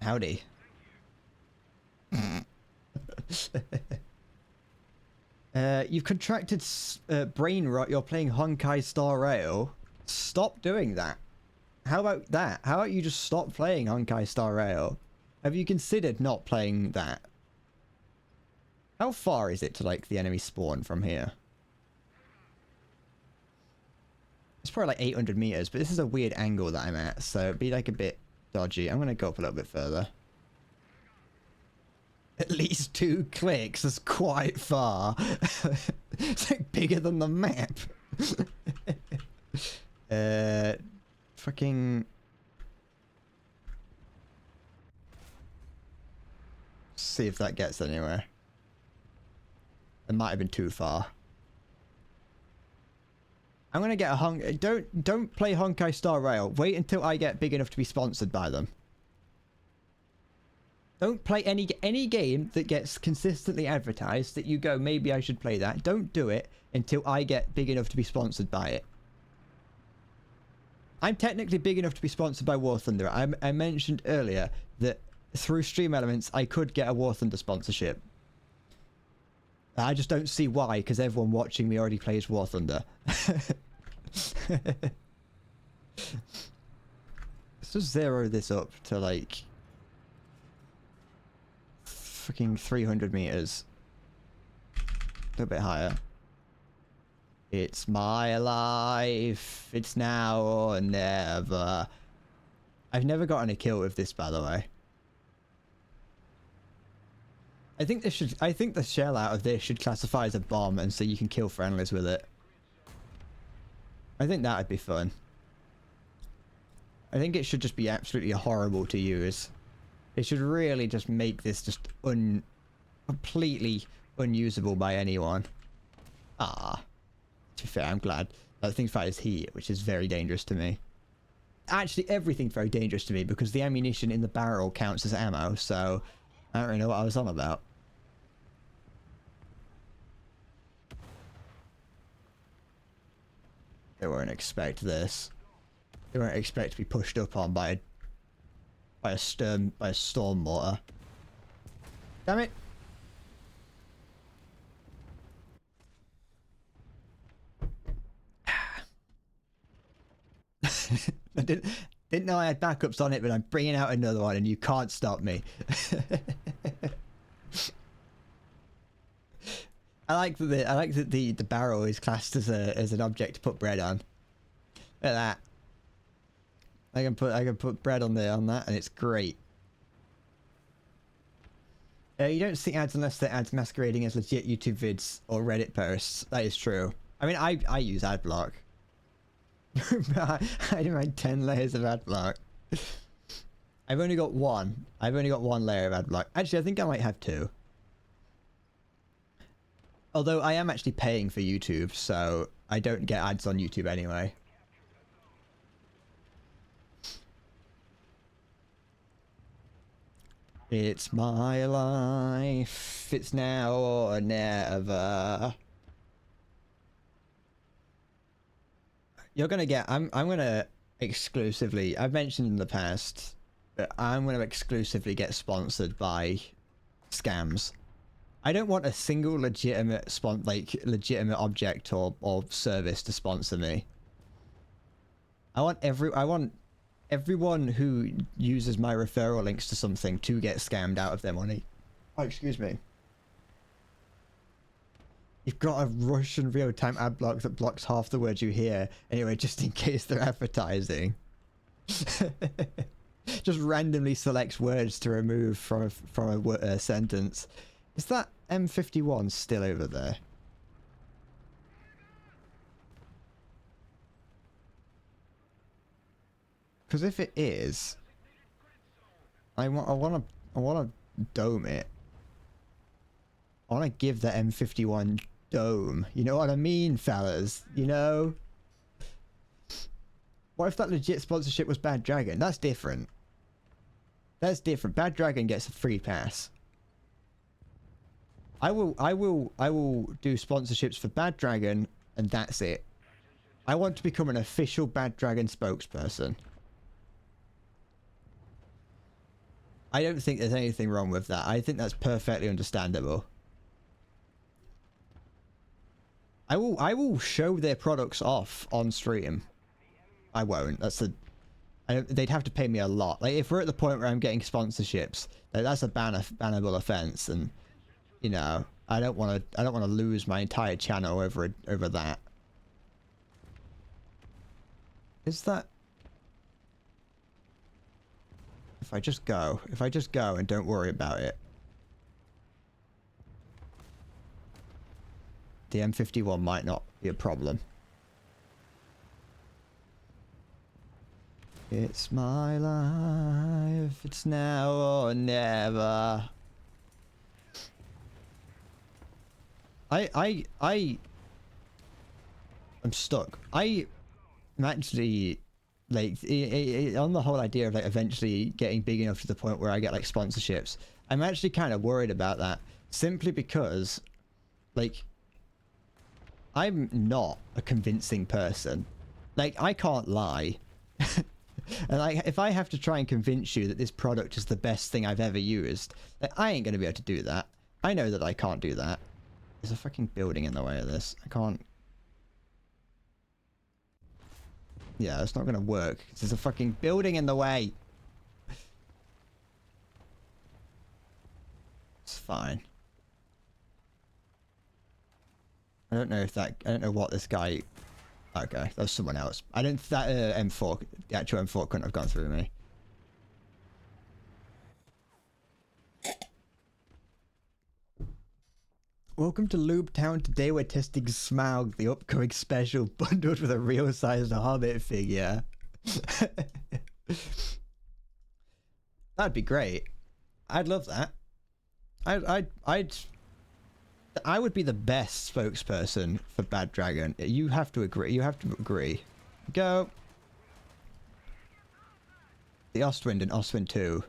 Howdy. You've contracted brain rot. You're playing Honkai Star Rail. Stop doing that. How about that? How about you just stop playing Honkai Star Rail? Have you considered not playing that? How far is it to like the enemy spawn from here? It's probably like 800 meters, but this is a weird angle that I'm at, so it'd be like a bit dodgy. I'm gonna go up a little bit further. At least 2 clicks. That's quite far. It's like bigger than the map. Fucking. See if that gets anywhere. It might have been too far. I'm gonna get a don't play Honkai Star Rail. Wait until I get big enough to be sponsored by them. Don't play any game that gets consistently advertised that you go, maybe I should play that. Don't do it until I get big enough to be sponsored by it. I'm technically big enough to be sponsored by War Thunder. I mentioned earlier that through Stream Elements I could get a War Thunder sponsorship. I just don't see why, because everyone watching me already plays War Thunder. Let's just zero this up to like fucking 300 meters. A little bit higher. It's my life. It's now or never. I've never gotten a kill with this, by the way. I think the shell out of this should classify as a bomb, and so you can kill friendlies with it. I think that would be fun. I think it should just be absolutely horrible to use. It should really just make this just completely unusable by anyone. Ah. To be fair, I'm glad. That thing fires heat, which is very dangerous to me. Actually, everything's very dangerous to me because the ammunition in the barrel counts as ammo, so I don't really know what I was on about. They won't expect this. They won't expect to be pushed up on by a storm mortar. Damn it! I didn't know I had backups on it, but I'm bringing out another one, and you can't stop me. I like that the barrel is classed as an object to put bread on. Look at that. I can put bread on there on that, and it's great. You don't see ads unless they're ads masquerading as legit YouTube vids or Reddit posts. That is true. I mean, I use AdBlock. I do my 10 layers of AdBlock. I've only got one. I've only got one layer of AdBlock. Actually, I think I might have two. Although I am actually paying for YouTube, so I don't get ads on YouTube anyway. It's my life. It's now or never. You're gonna get. I'm gonna exclusively. I've mentioned in the past that I'm gonna exclusively get sponsored by scams. I don't want a single legitimate legitimate object or service to sponsor me. I want everyone who uses my referral links to something to get scammed out of their money. Oh, excuse me. You've got a Russian real-time ad block that blocks half the words you hear. Anyway, just in case they're advertising. Just randomly selects words to remove from a sentence. Is that M51 still over there? Because if it is, I want to dome it. I want to give the M51 dome. You know what I mean, fellas? You know? What if that legit sponsorship was Bad Dragon? That's different. That's different. Bad Dragon gets a free pass. I will do sponsorships for Bad Dragon, and that's it. I want to become an official Bad Dragon spokesperson. I don't think there's anything wrong with that. I think that's perfectly understandable. I will show their products off on stream. I won't. They'd have to pay me a lot. Like if we're at the point where I'm getting sponsorships, that's a bannable offense, and you know I don't want to lose my entire channel over that. Is that? If I just go and don't worry about it. The M51 might not be a problem. It's my life. It's now or never. I'm stuck. I'm actually like on the whole idea of like eventually getting big enough to the point where I get like sponsorships. I'm actually kind of worried about that simply because like I'm not a convincing person. Like I can't lie. And like if I have to try and convince you that this product is the best thing I've ever used, like, I ain't gonna be able to do that. I know that I can't do that. There's a fucking building in the way of this. I can't. Yeah, it's not gonna work. There's a fucking building in the way. It's fine. I don't know if that. I don't know what this guy. Okay, that was someone else. I don't. That M4, the actual M4, couldn't have gone through me. Welcome to Lube Town. Today we're testing Smaug, the upcoming special bundled with a real-sized Hobbit figure. That'd be great. I'd love that. I would be the best spokesperson for Bad Dragon. You have to agree. You have to agree. Go. The Ostwind and Ostwind 2,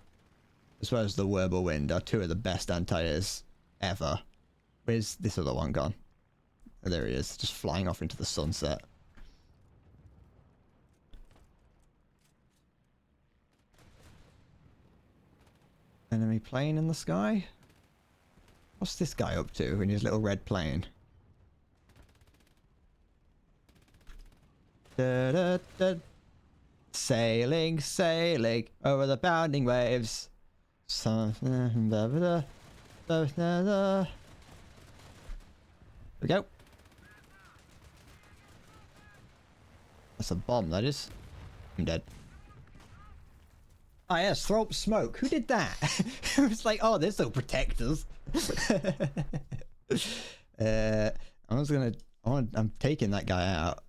as well as the Wirbelwind, are two of the best anti-airs ever. Where's this other one gone? Oh, there he is, just flying off into the sunset. Enemy plane in the sky? What's this guy up to in his little red plane? Da, da, da. Sailing, sailing over the bounding waves. We go. That's a bomb, that is. I'm dead. Oh yes, throw up smoke. Who did that? It was like, oh, this will protect us. I'm taking that guy out.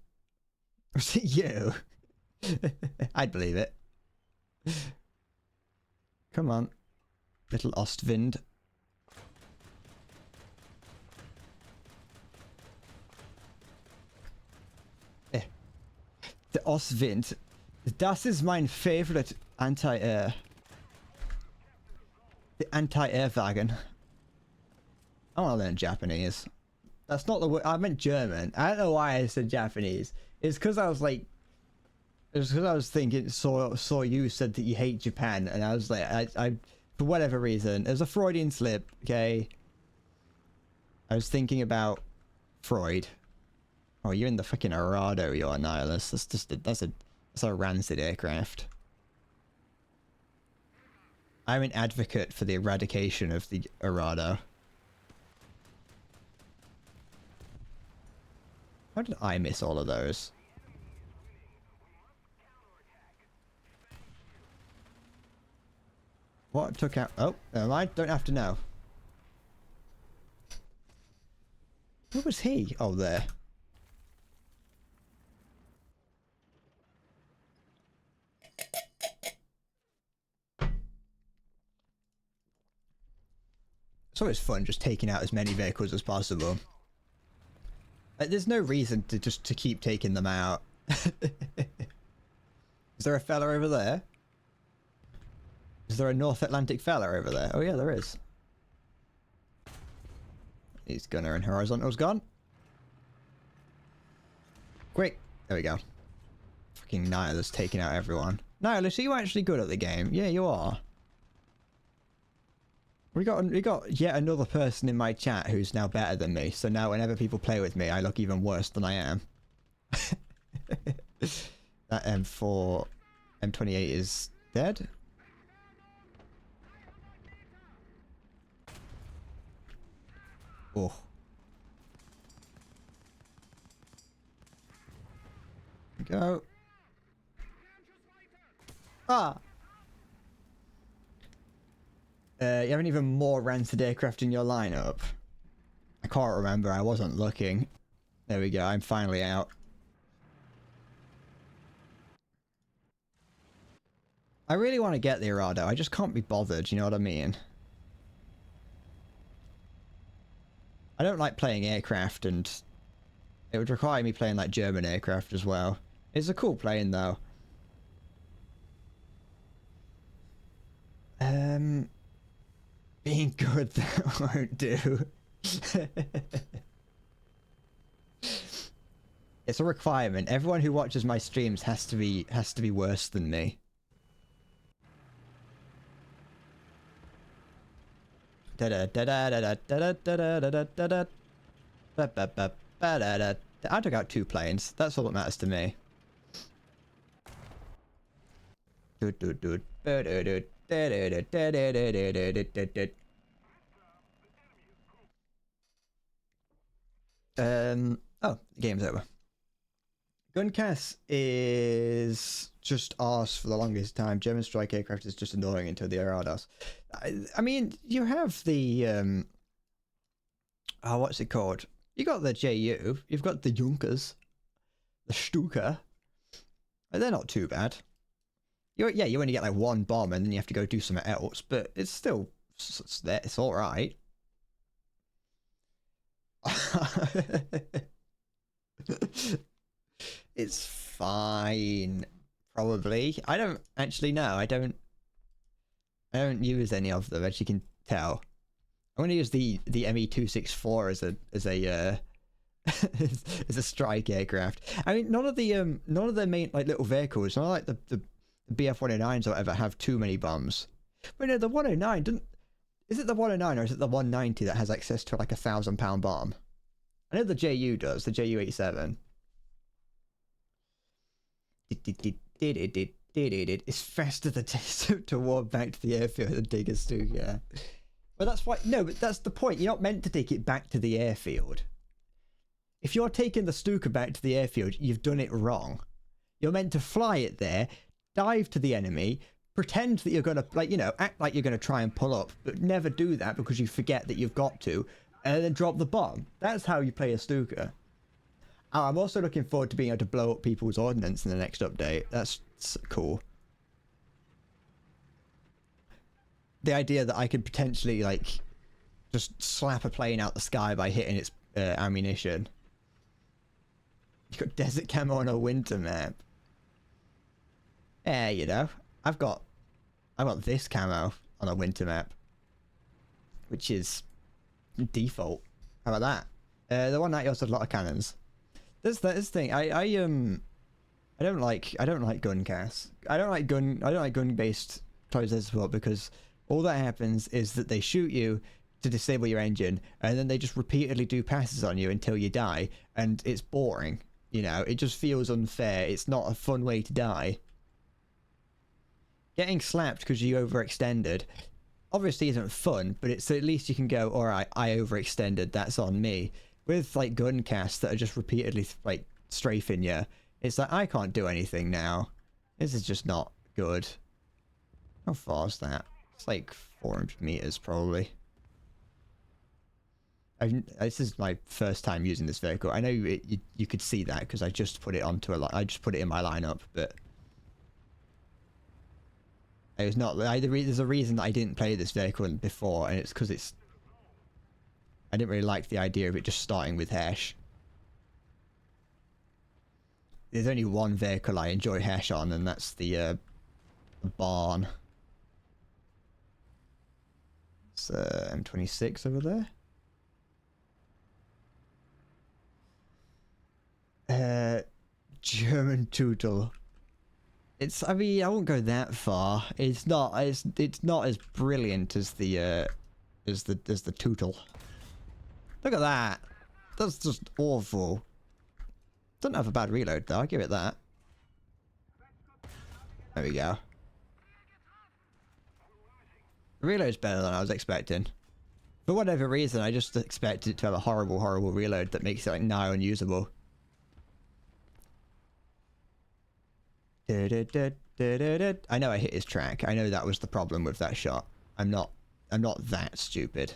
Was it you? I'd believe it. Come on, little Ostwind. The Ostwind. Das ist mein favorite anti-air. The anti-air wagon. I want to learn Japanese. That's not the word. I meant German. I don't know why I said Japanese. It's because I was like, it's because I was thinking. Saw you said that you hate Japan, and I was like, I for whatever reason, it was a Freudian slip. Okay. I was thinking about Freud. Oh, you're in the fucking Arado, you're a nihilist. That's just that's a rancid aircraft. I'm an advocate for the eradication of the Arado. How did I miss all of those? What took out? Oh, never mind. Don't have to know. Where was he? Oh, there. It's always fun just taking out as many vehicles as possible. Like, there's no reason to just keep taking them out. Is there a fella over there? Is there a North Atlantic fella over there? Oh yeah, there is. He's Gunner and Horizontal's gone. Quick. There we go. Fucking Nihilus taking out everyone. Nihilus, are you actually good at the game? Yeah, you are. We got yet another person in my chat who's now better than me. So now whenever people play with me, I look even worse than I am. That M4, M28 is dead. Oh. Go. Ah. You have any even more rancid aircraft in your lineup? I can't remember. I wasn't looking. There we go. I'm finally out. I really want to get the Arado. I just can't be bothered. You know what I mean? I don't like playing aircraft and It would require me playing like German aircraft as well. It's a cool plane though. Being good that won't do. It's a requirement. Everyone who watches my streams has to be worse than me. I took out 2 planes. That's all that matters to me. Oh, the game's over. Guncass is just arse for the longest time. German strike aircraft is just annoying until they are arse. I mean, you have the oh, what's it called? You got the JU. You've got the Junkers, the Stuka. They're not too bad. Yeah, you only get like 1 bomb and then you have to go do something else, but it's still it's all right. It's fine, probably. I don't actually know. I don't use any of them, as you can tell. I'm going to use the ME-264 as a as a strike aircraft. I mean, none of the main like little vehicles, not like the BF-109s or whatever, have too many bombs. But no, the 109 doesn't. Is it the 109 or is it the 190 that has access to like a 1,000-pound bomb? I know the JU does. The JU-87. It's faster to walk back to the airfield than take a Stuka. Well, that's why. No, but that's the point. You're not meant to take it back to the airfield. If you're taking the Stuka back to the airfield, you've done it wrong. You're meant to fly it there, dive to the enemy, pretend that you're gonna, like, you know, act like you're gonna try and pull up, but never do that because you forget that you've got to, and then drop the bomb. That's how you play a Stuka. Oh, I'm also looking forward to being able to blow up people's ordnance in the next update. That's cool. The idea that I could potentially, like, just slap a plane out the sky by hitting its ammunition. You got desert camo on a winter map. Yeah, you know, I've got this camo on a winter map, which is default. How about that? The 190 also had a lot of cannons. That's the thing. I don't like Guncass. I don't like gun based close air support because all that happens is that they shoot you to disable your engine and then they just repeatedly do passes on you until you die, and it's boring. You know, it just feels unfair. It's not a fun way to die. Getting slapped because you overextended obviously isn't fun, but it's at least you can go, alright, I overextended, that's on me. With like Guncass that are just repeatedly like strafing you, it's like I can't do anything now. This is just not good. How far is that? It's like 400 meters probably. This is my first time using this vehicle. I know you could see that because I just put it onto I just put it in my lineup, but it was not. There's a reason that I didn't play this vehicle before, and it's because I didn't really like the idea of it just starting with Hesh. There's only one vehicle I enjoy Hesh on, and that's the barn. It's M26 over there. German Tootle. I mean, I won't go that far. It's not as brilliant as the Tootle. Look at that. That's just awful. Doesn't have a bad reload though, I'll give it that. There we go. The reload's better than I was expecting. For whatever reason, I just expected it to have a horrible, horrible reload that makes it like nigh unusable. I know I hit his track. I know that was the problem with that shot. I'm not that stupid.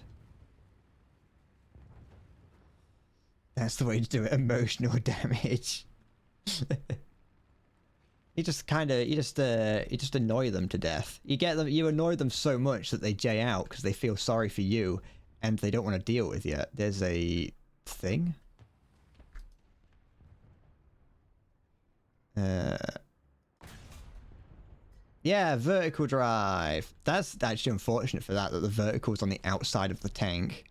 That's the way to do it. Emotional damage. You just annoy them to death. You annoy them so much that they jay out because they feel sorry for you and they don't want to deal with you. There's a thing. Yeah, vertical drive. That's actually unfortunate for that the vertical's on the outside of the tank.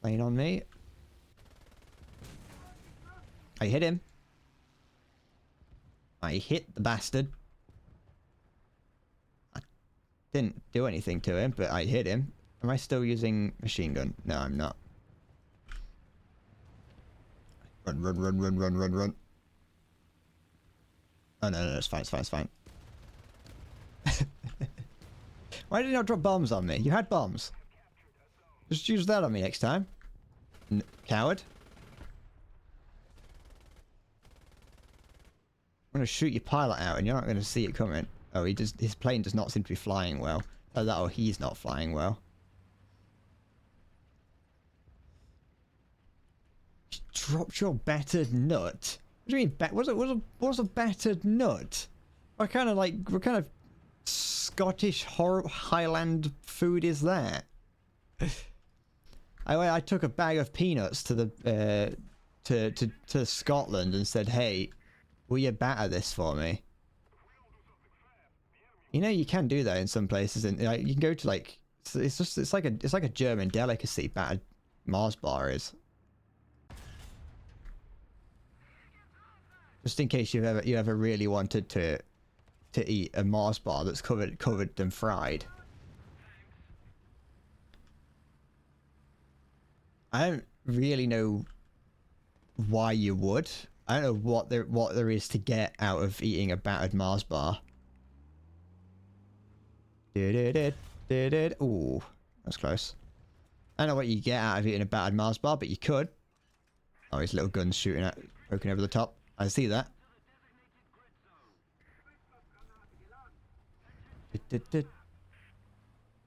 Playing on me. I hit him. I hit the bastard. I didn't do anything to him, but I hit him. Am I still using machine gun? No, I'm not. Run, run, run, run, run, run, run. Oh, no, it's fine, it's fine, it's fine. Why did you not drop bombs on me? You had bombs. Just use that on me next time. Coward. I'm gonna shoot your pilot out and you're not gonna see it coming. Oh, his plane does not seem to be flying well. Oh, that or he's not flying well. You dropped your battered nut. What do you mean? What's a battered nut? What kind of Scottish Highland food is that? I took a bag of peanuts to the to Scotland and said, "Hey, will you batter this for me?" You know, you can do that in some places, and like, you can go to like it's like a German delicacy. Battered Mars bar is. Just in case you ever really wanted to eat a Mars bar that's covered and fried. I don't really know why you would. I don't know what there is to get out of eating a battered Mars bar. Ooh, that's close. I don't know what you get out of eating a battered Mars bar, but you could. Oh, his little gun's poking over the top. I see that.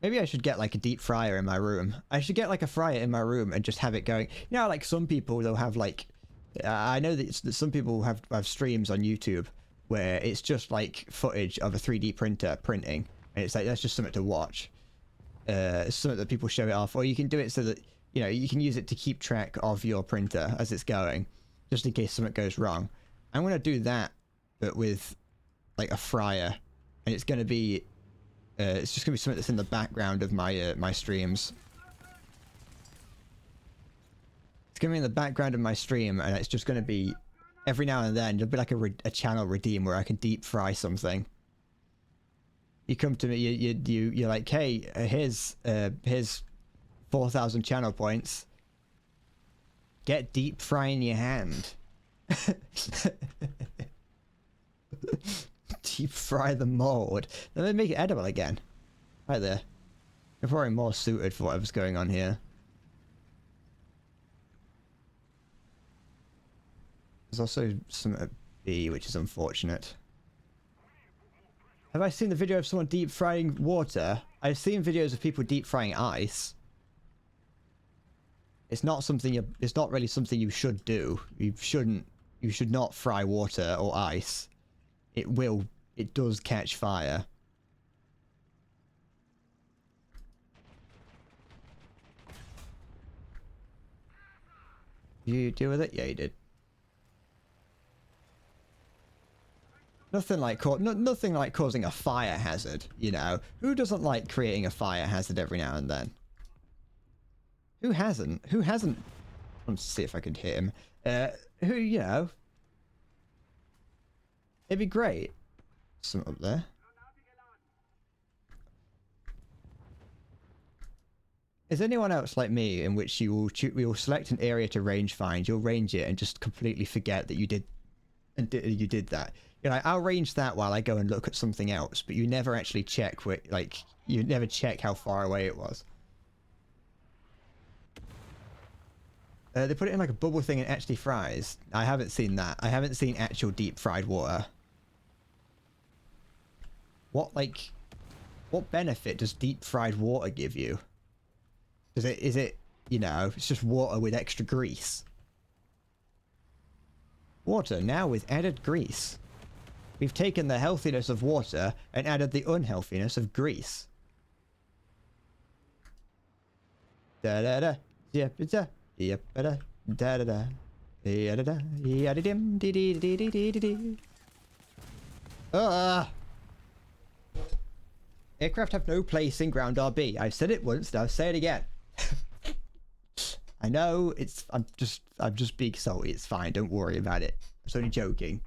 Maybe I should get like a deep fryer in my room. I should get like a fryer in my room and just have it going. You know, like some people, they'll have like... I know that some people have streams on YouTube where it's just like footage of a 3D printer printing. And it's like, that's just something to watch. It's something that people show it off. Or you can do it so that, you know, you can use it to keep track of your printer as it's going. Just in case something goes wrong. I'm going to do that, but with like a fryer. And it's going to be... it's just going to be something that's in the background of my my streams. It's going to be in the background of my stream, and it's just going to be... Every now and then, there'll be like a channel redeem where I can deep fry something. You come to me, you're like, hey, here's 4,000 channel points. Get deep fry in your hand. Deep fry the mold. Then they make it edible again. Right there. You're probably more suited for whatever's going on here. There's also some at B, which is unfortunate. Have I seen the video of someone deep frying water? I've seen videos of people deep frying ice. It's not something it's not really something you should do. You should not fry water or ice. It does catch fire. You deal with it? Yeah, you did. Nothing like nothing like causing a fire hazard, you know. Who doesn't like creating a fire hazard every now and then? Who hasn't? Who hasn't? Let's see if I could hit him. Who, you know. It'd be great. Something up there. Is anyone else like me in which you will select an area to range find, you'll range it and just completely forget that you did that. You know, I'll range that while I go and look at something else, but you never actually check you never check how far away it was. They put it in like a bubble thing and actually fries. I haven't seen that. I haven't seen actual deep fried water. What benefit does deep fried water give you? Is it, you know, it's just water with extra grease. Water now with added grease. We've taken the healthiness of water and added the unhealthiness of grease. Da da da. Yep, da. Yep, da da da da. Aircraft have no place in ground RB. I've said it once, now I'll say it again. I know I'm just being salty. It's fine. Don't worry about it. I was only joking.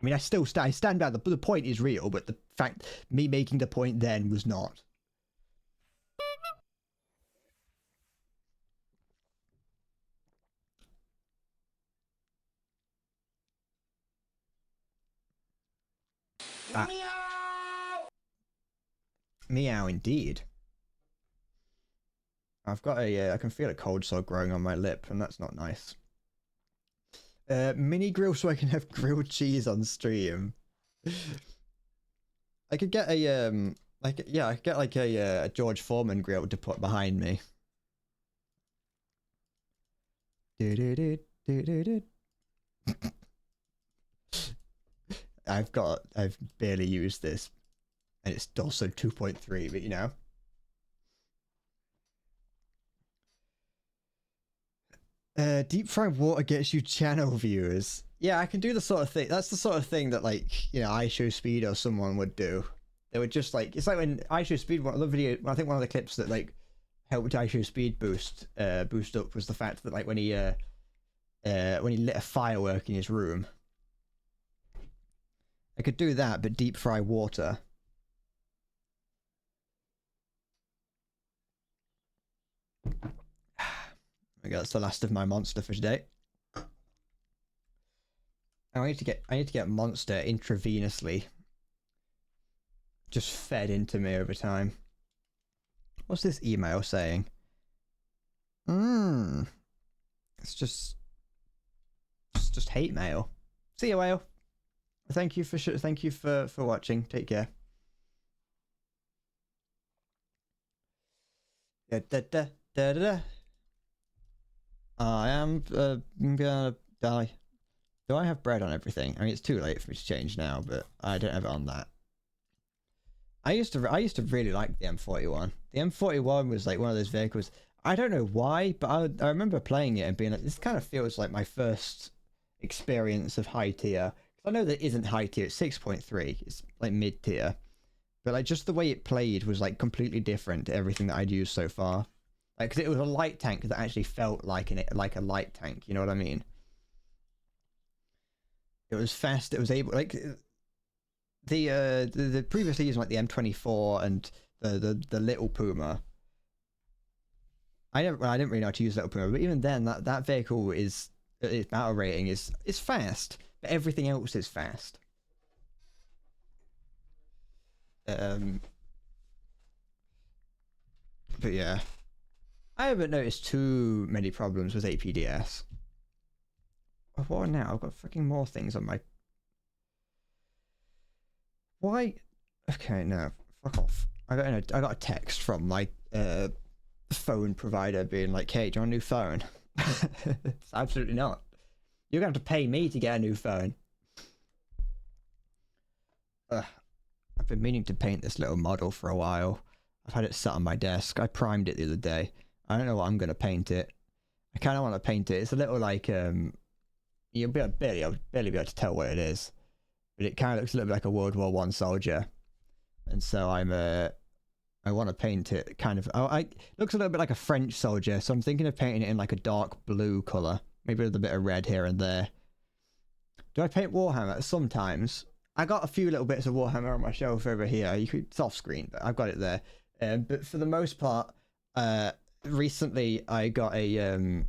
I mean, I stand by the point is real, but the fact me making the point then was not. Meow indeed. I've got I can feel a cold sore growing on my lip, and that's not nice. Mini grill so I can have grilled cheese on stream. I could get a I could get like a George Foreman grill to put behind me. I've barely used this, and it's also 2.3, but you know. Deep fried water gets you channel viewers. Yeah, I can do the sort of thing. That's the sort of thing that, like, you know, iShowSpeed or someone would do. They would just like, it's like when iShowSpeed, one of the video, I think one of the clips that like helped iShowSpeed boost up was the fact that like when he lit a firework in his room. I could do that, but deep fry water. Okay, that's the last of my monster for today. I need to get monster intravenously just fed into me over time. What's this email saying? It's just hate mail. See you, whale. Thank you for watching. Take care. I am gonna die. Do I have bread on everything? I mean, it's too late for me to change now, but I don't have it on that. I used to really like the M41. The M41 was like one of those vehicles. I don't know why, but I remember playing it and being like, this kind of feels like my first experience of high tier. I know that isn't high tier. It's 6.3. It's like mid tier, but like just the way it played was like completely different to everything that I'd used so far. Like, because it was a light tank that actually felt like a light tank. You know what I mean? It was fast. It was able, like, the previously used like the M24 and the Little Puma. I didn't really know how to use Little Puma, but even then, that vehicle its battle rating is fast, but everything else is fast. But yeah. I haven't noticed too many problems with APDS. What now? I've got freaking more things on my... Why? Okay, no. Fuck off. I got a text from my phone provider being like, hey, do you want a new phone? It's absolutely not. You're going to have to pay me to get a new phone. I've been meaning to paint this little model for a while. I've had it sat on my desk. I primed it the other day. I don't know what I'm going to paint it. I kind of want to paint it. It's a little like, you'll barely be able to tell what it is. But it kind of looks a little bit like a World War I soldier. And so I want to paint it kind of, it looks a little bit like a French soldier. So I'm thinking of painting it in like a dark blue colour. Maybe with a bit of red here and there. Do I paint Warhammer? Sometimes. I got a few little bits of Warhammer on my shelf over here. It's off screen, but I've got it there. But for the most part, recently I got a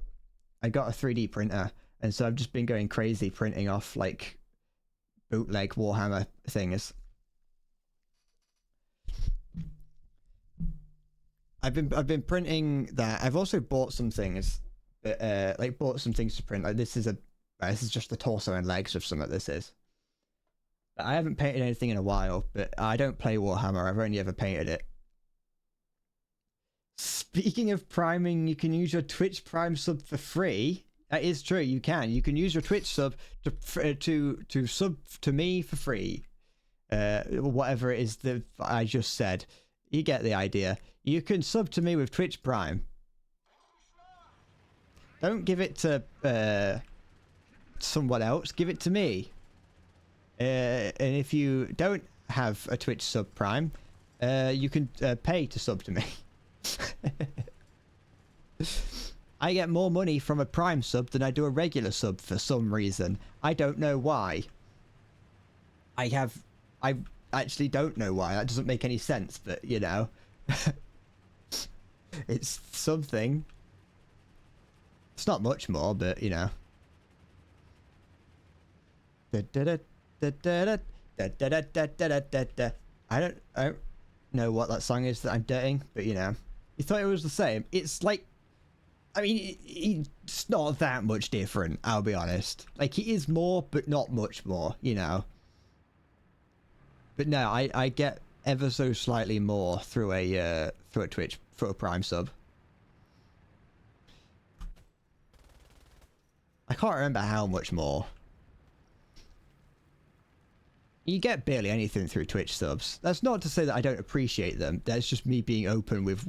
3D printer, and so I've just been going crazy printing off like bootleg Warhammer things. I've been printing that. I've also bought some things, but bought some things to print. Like this is just the torso and legs of some of this is. I haven't painted anything in a while, but I don't play Warhammer. I've only ever painted it. Speaking of priming, you can use your Twitch Prime sub for free. That is true. You can. You can use your Twitch sub to sub to me for free. Whatever it is that I just said. You get the idea. You can sub to me with Twitch Prime. Don't give it to someone else, give it to me. And if you don't have a Twitch sub Prime, you can pay to sub to me. I get more money from a Prime sub than I do a regular sub for some reason. I don't know why. I actually don't know why. That doesn't make any sense, but you know. It's something. It's not much more, but you know. I don't know what that song is that I'm doing, but you know. You thought it was the same. It's like, I mean, it's not that much different, I'll be honest. Like, it is more, but not much more, you know. But no, I get ever so slightly more through a Twitch, through a Prime sub. I can't remember how much more. You get barely anything through Twitch subs. That's not to say that I don't appreciate them. That's just me being open with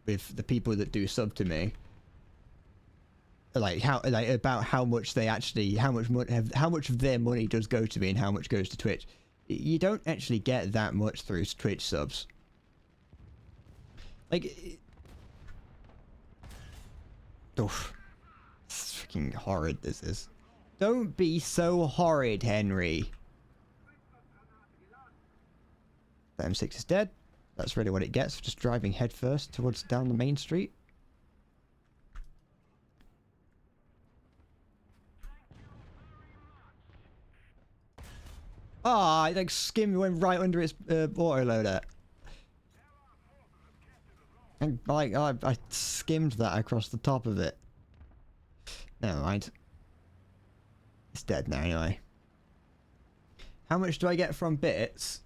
the people that do sub to me. Like about how much they actually, how much of their money does go to me and how much goes to Twitch. You don't actually get that much through Twitch subs. Like, oof, it's freaking horrid. This is. Don't be so horrid, Henry. The M6 is dead. That's really what it gets for just driving headfirst towards down the main street. Ah, I like skimmed, went right under its autoloader. And like I skimmed that across the top of it. Never mind. It's dead now anyway. How much do I get from bits?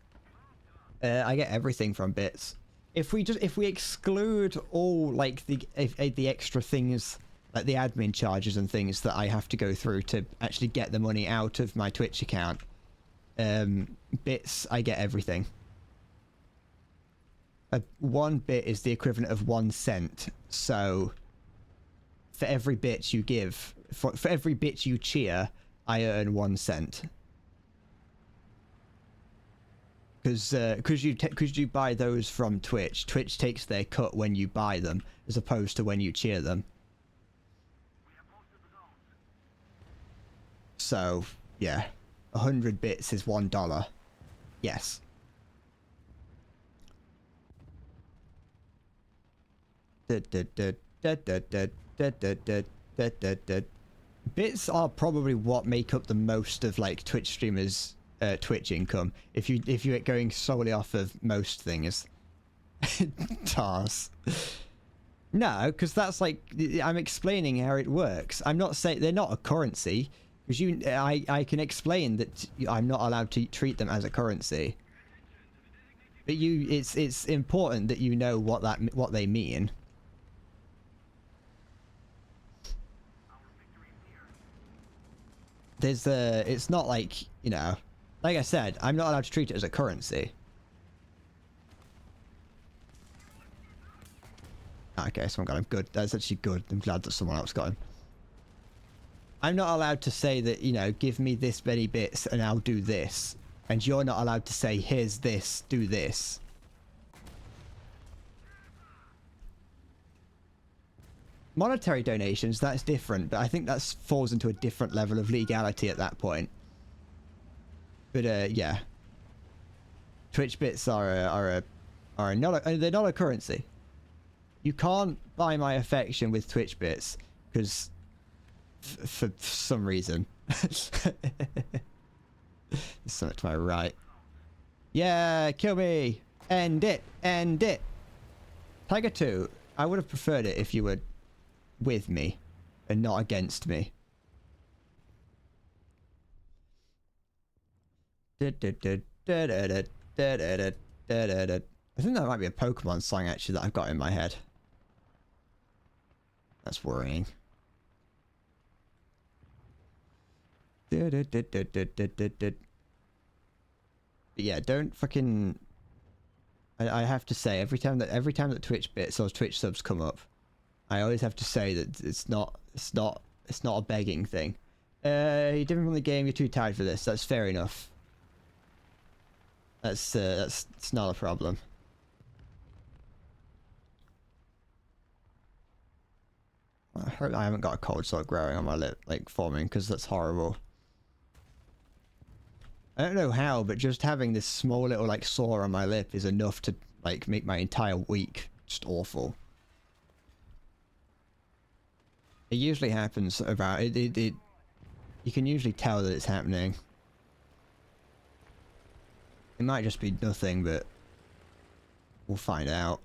I get everything from bits. If we exclude all like the extra things, like the admin charges and things that I have to go through to actually get the money out of my Twitch account, bits, I get everything. 1 bit is the equivalent of 1 cent. So for every bit you give, for every bit you cheer, I earn 1 cent. Because you buy those from Twitch. Twitch takes their cut when you buy them, as opposed to when you cheer them. So yeah, 100 bits is $1. Yes. Bits are probably what make up the most of like Twitch streamers' Twitch income. If you're going solely off of most things. TARS. No, because that's like, I'm explaining how it works. I'm not saying they're not a currency, because I can explain that I'm not allowed to treat them as a currency. But it's important that you know what they mean. It's not like, you know, like I said, I'm not allowed to treat it as a currency. Okay, someone got him. Good. That's actually good. I'm glad that someone else got him. I'm not allowed to say that, you know, give me this many bits and I'll do this. And you're not allowed to say, here's this, do this. Monetary donations, that's different, but I think that falls into a different level of legality at that point. But yeah, Twitch bits are not they're not a currency. You can't buy my affection with Twitch bits because for some reason. There's something to my right. Yeah, kill me. End it. End it. Tiger 2, I would have preferred it if you were with me and not against me. I think that might be a Pokemon song actually that I've got in my head. That's worrying. But yeah, don't fucking. I have to say every time that Twitch bits or Twitch subs come up, I always have to say that it's not a begging thing. You're different from the game. You're too tired for this. That's fair enough. That's it's not a problem. I hope I haven't got a cold sore growing on my lip, like forming, because that's horrible. I don't know how, but just having this small little like sore on my lip is enough to like make my entire week just awful. It usually happens about it. You can usually tell that it's happening. It might just be nothing, but we'll find out.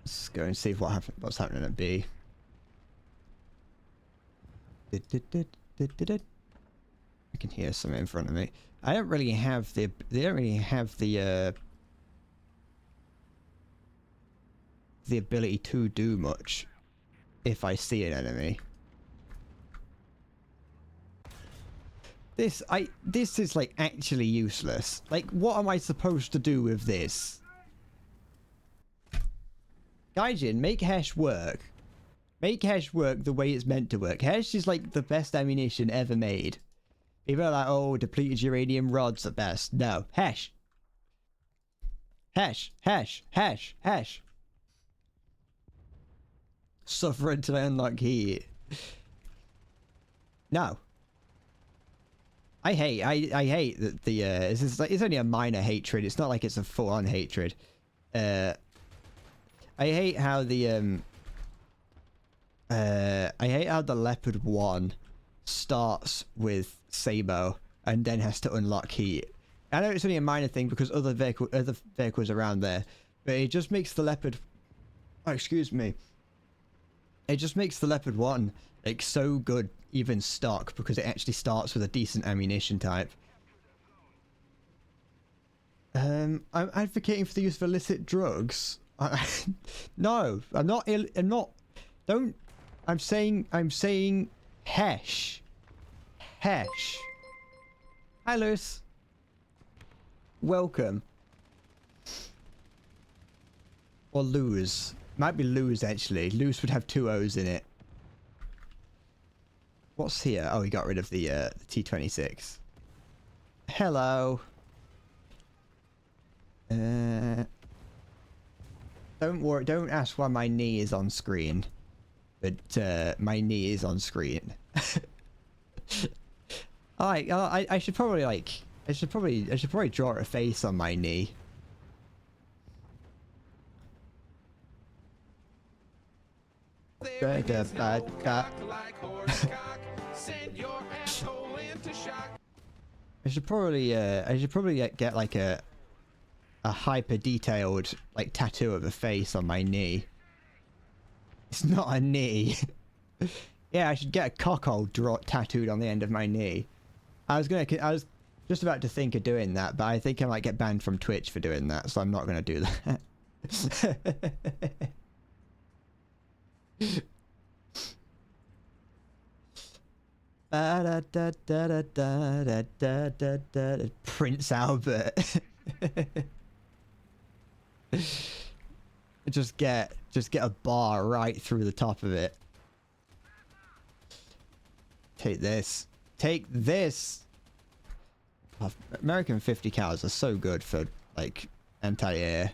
Let's go and see what's happening at B. I can hear something in front of me. I don't really have the. They don't really have the ability to do much if I see an enemy. This is like actually useless. Like, what am I supposed to do with this? Gaijin, make Hesh work. Make Hesh work the way it's meant to work. Hesh is like the best ammunition ever made. People are like, oh, depleted uranium rods at best. No. Hesh. Hesh. Hesh. Hesh. Hesh. Suffer until I unlock heat. No. I hate that the it's only a minor hatred. It's not like it's a full-on hatred. I hate how the Leopard 1 starts with Sabo and then has to unlock heat. I know it's only a minor thing because other vehicles around there, but it just makes the Leopard, oh, excuse me, it just makes the Leopard 1 like so good even stock because it actually starts with a decent ammunition type. I'm advocating for the use of illicit drugs. No, I'm not. I'm not. Don't. I'm saying Hesh. Hesh. Hi, Lewis. Welcome. Or lose. Might be lose actually. Lose would have 2 O's in it. What's here? Oh, he got rid of the T-26. Hello. Don't worry. Don't ask why my knee is on screen. But my knee is on screen. Alright. I should probably like. I should probably draw a face on my knee. There is no cock like horse cock. Send your asshole into shock. I should probably get like a hyper detailed like tattoo of a face on my knee. It's not a knee. Yeah, I should get a cockhole tattooed on the end of my knee. I was just about to think of doing that, but I think I might get banned from Twitch for doing that, so I'm not going to do that. Prince Albert. just get a bar right through the top of it. Take this. Take this. Oh, American 50 cals are so good for like anti-air.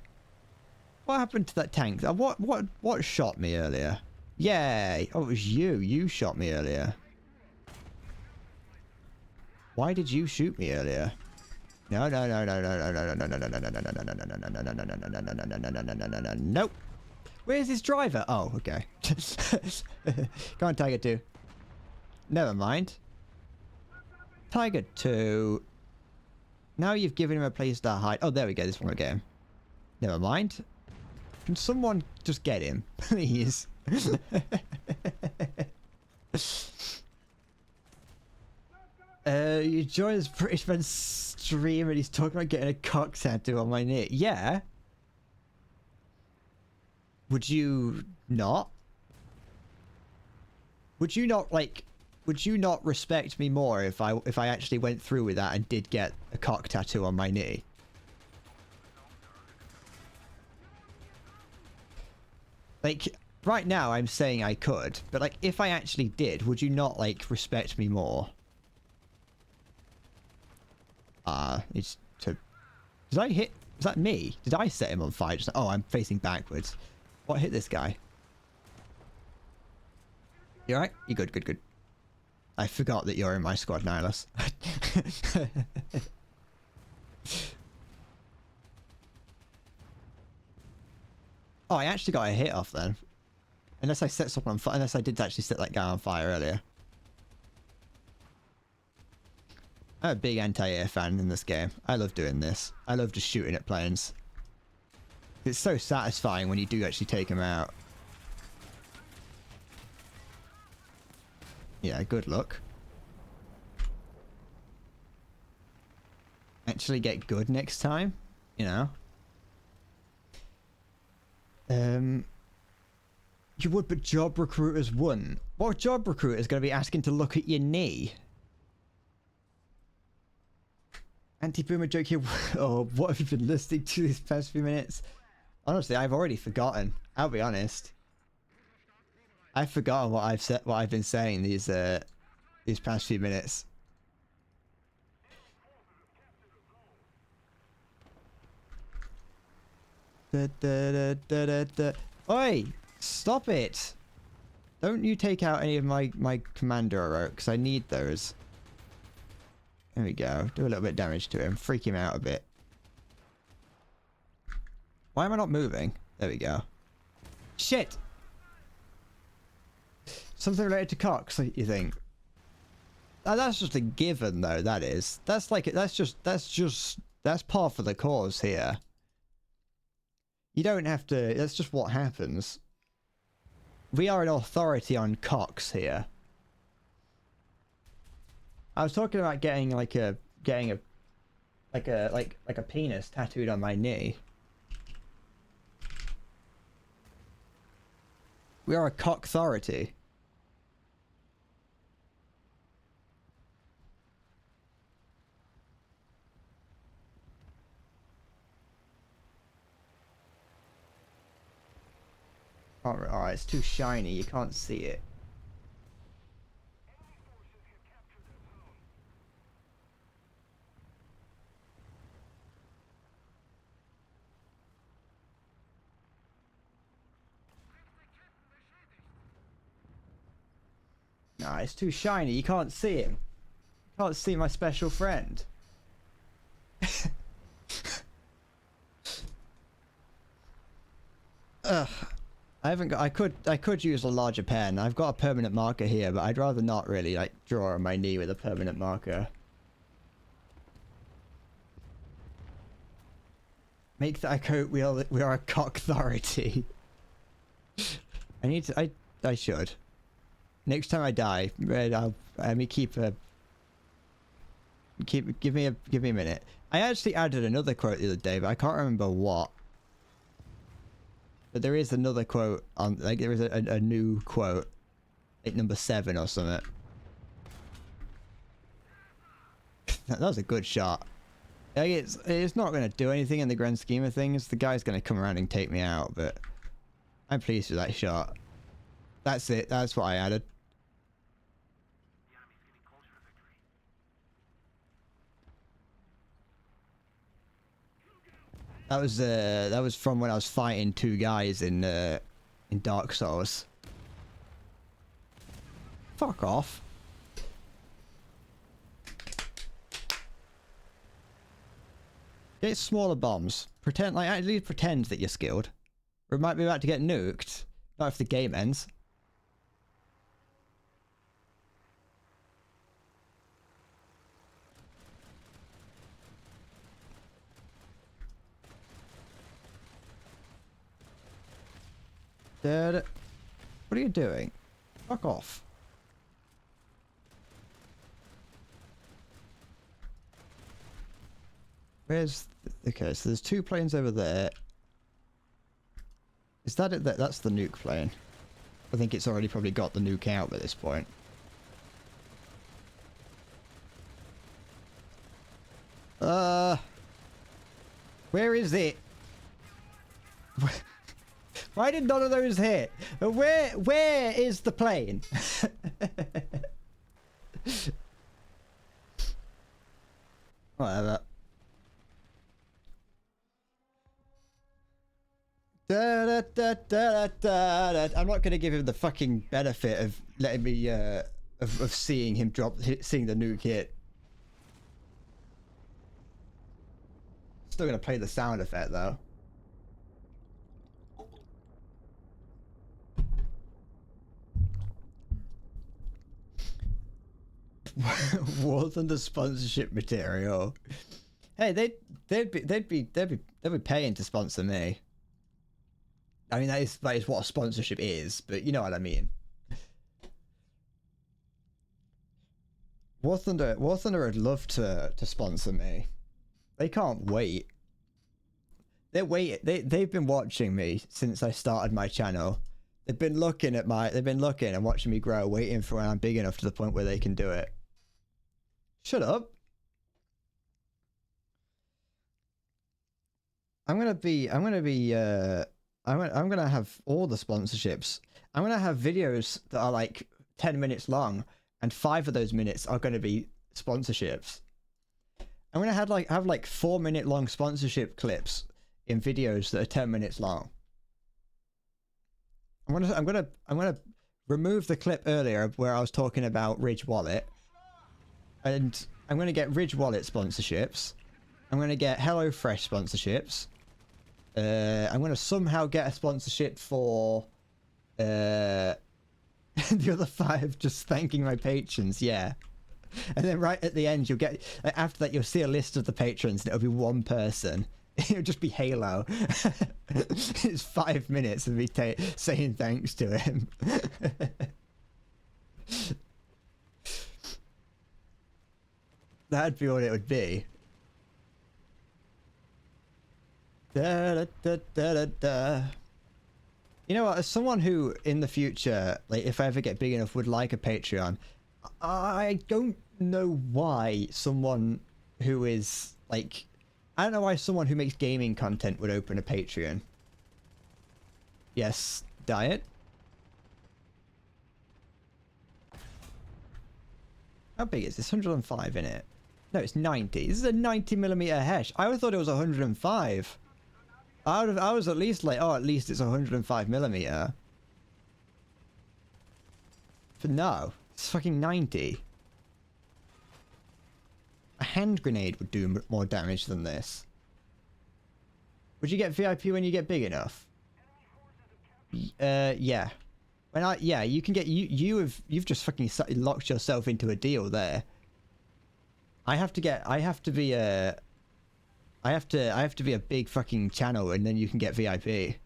What happened to that tank? What shot me earlier? Yay! Oh, it was you. You shot me earlier. Why did you shoot me earlier? No. Nope. Where's his driver? Oh, okay. Go on, Tiger 2. Never mind. Tiger 2. Now you've given him a place to hide. Oh, there we go. This one will get him. Never mind. Can someone just get him, please? You joined this British man's stream and he's talking about getting a cock tattoo on my knee. Yeah. Would you not? Would you not like? Would you not respect me more if I actually went through with that and did get a cock tattoo on my knee? Like, right now I'm saying I could, but like if I actually did, would you not like respect me more? It's to... Did I hit... Was that me? Did I set him on fire? Just, oh, I'm facing backwards. What hit this guy? You alright? You good, good, good. I forgot that you're in my squad, Nihilus. Oh, I actually got a hit off then. Unless I set someone on fire. Unless I did actually set that guy on fire earlier. I'm a big anti-air fan in this game. I love doing this. I love just shooting at planes. It's so satisfying when you do actually take them out. Yeah, good luck. Actually get good next time, you know. You would, but job recruiters wouldn't. What job recruiter is going to be asking to look at your knee? Anti-boomer joke here. Oh, what have you been listening to these past few minutes? Honestly, I've already forgotten. I'll be honest. I've forgotten what I've said, what I've been saying these past few minutes. Oi! Stop it! Don't you take out any of my commander because I need those. There we go. Do a little bit of damage to him. Freak him out a bit. Why am I not moving? There we go. Shit! Something related to Cox, you think? That's just a given, though. That is. That's like that's par for the course here. You don't have to. That's just what happens. We are an authority on Cox here. I was talking about getting a penis tattooed on my knee. We are a cock authority. Alright, it's too shiny, you can't see it. Nah, it's too shiny, you can't see him. You can't see my special friend. Ugh. I haven't got. I could use a larger pen. I've got a permanent marker here, but I'd rather not really like draw on my knee with a permanent marker. Make that a coat. We are a cock authority. I need to. I should. Next time I die, I'll let me keep a. Give me a minute. I actually added another quote the other day, but I can't remember what. But there is another quote on, like there is a new quote, like number 7 or something. That was a good shot. Like it's not going to do anything in the grand scheme of things. The guy's going to come around and take me out, but I'm pleased with that shot. That's it. That's what I added. That was from when I was fighting 2 guys in Dark Souls. Fuck off. Get smaller bombs. Pretend, like, at least pretend that you're skilled. We might be about to get nuked. Not if the game ends. Dad, what are you doing? Fuck off. Where's... Okay, so there's 2 planes over there. Is that it? That's the nuke plane. I think it's already probably got the nuke out at this point. Where is it? Why did none of those hit? Where is the plane? Whatever. I'm not gonna give him the fucking benefit of letting me of seeing him seeing the nuke hit. Still gonna play the sound effect though. War Thunder sponsorship material. Hey, they'd be paying to sponsor me. I mean that is what a sponsorship is, but you know what I mean. War Thunder would love to sponsor me. They can't wait. They've been watching me since I started my channel. They've been looking and watching me grow, waiting for when I'm big enough to the point where they can do it. Shut up. I'm gonna have all the sponsorships. I'm gonna have videos that are like 10 minutes long, and 5 of those minutes are gonna be sponsorships. I'm gonna have like 4-minute long sponsorship clips in videos that are 10 minutes long. I'm gonna remove the clip earlier where I was talking about Ridge Wallet, and I'm gonna get Ridge Wallet sponsorships. I'm gonna get HelloFresh sponsorships. I'm gonna somehow get a sponsorship for the other 5 just thanking my patrons, yeah. And then right at the end you'll get, after that you'll see a list of the patrons and it'll be one person. It'll just be Halo. It's 5 minutes of me saying thanks to him. That'd be what it would be. Da, da, da, da, da. You know what, as someone who in the future, like if I ever get big enough, would like a Patreon, I don't know why someone who is like, I don't know why someone who makes gaming content would open a Patreon. Yes, Diet. How big is this? 105 in it. No, it's 90. This is a 90mm Hesh. I always thought it was 105. I was at least like, oh, at least it's 105mm. But no, it's fucking 90. A hand grenade would do more damage than this. Would you get VIP when you get big enough? Yeah. You can get you've just fucking locked yourself into a deal there. I have to be a big fucking channel and then you can get VIP.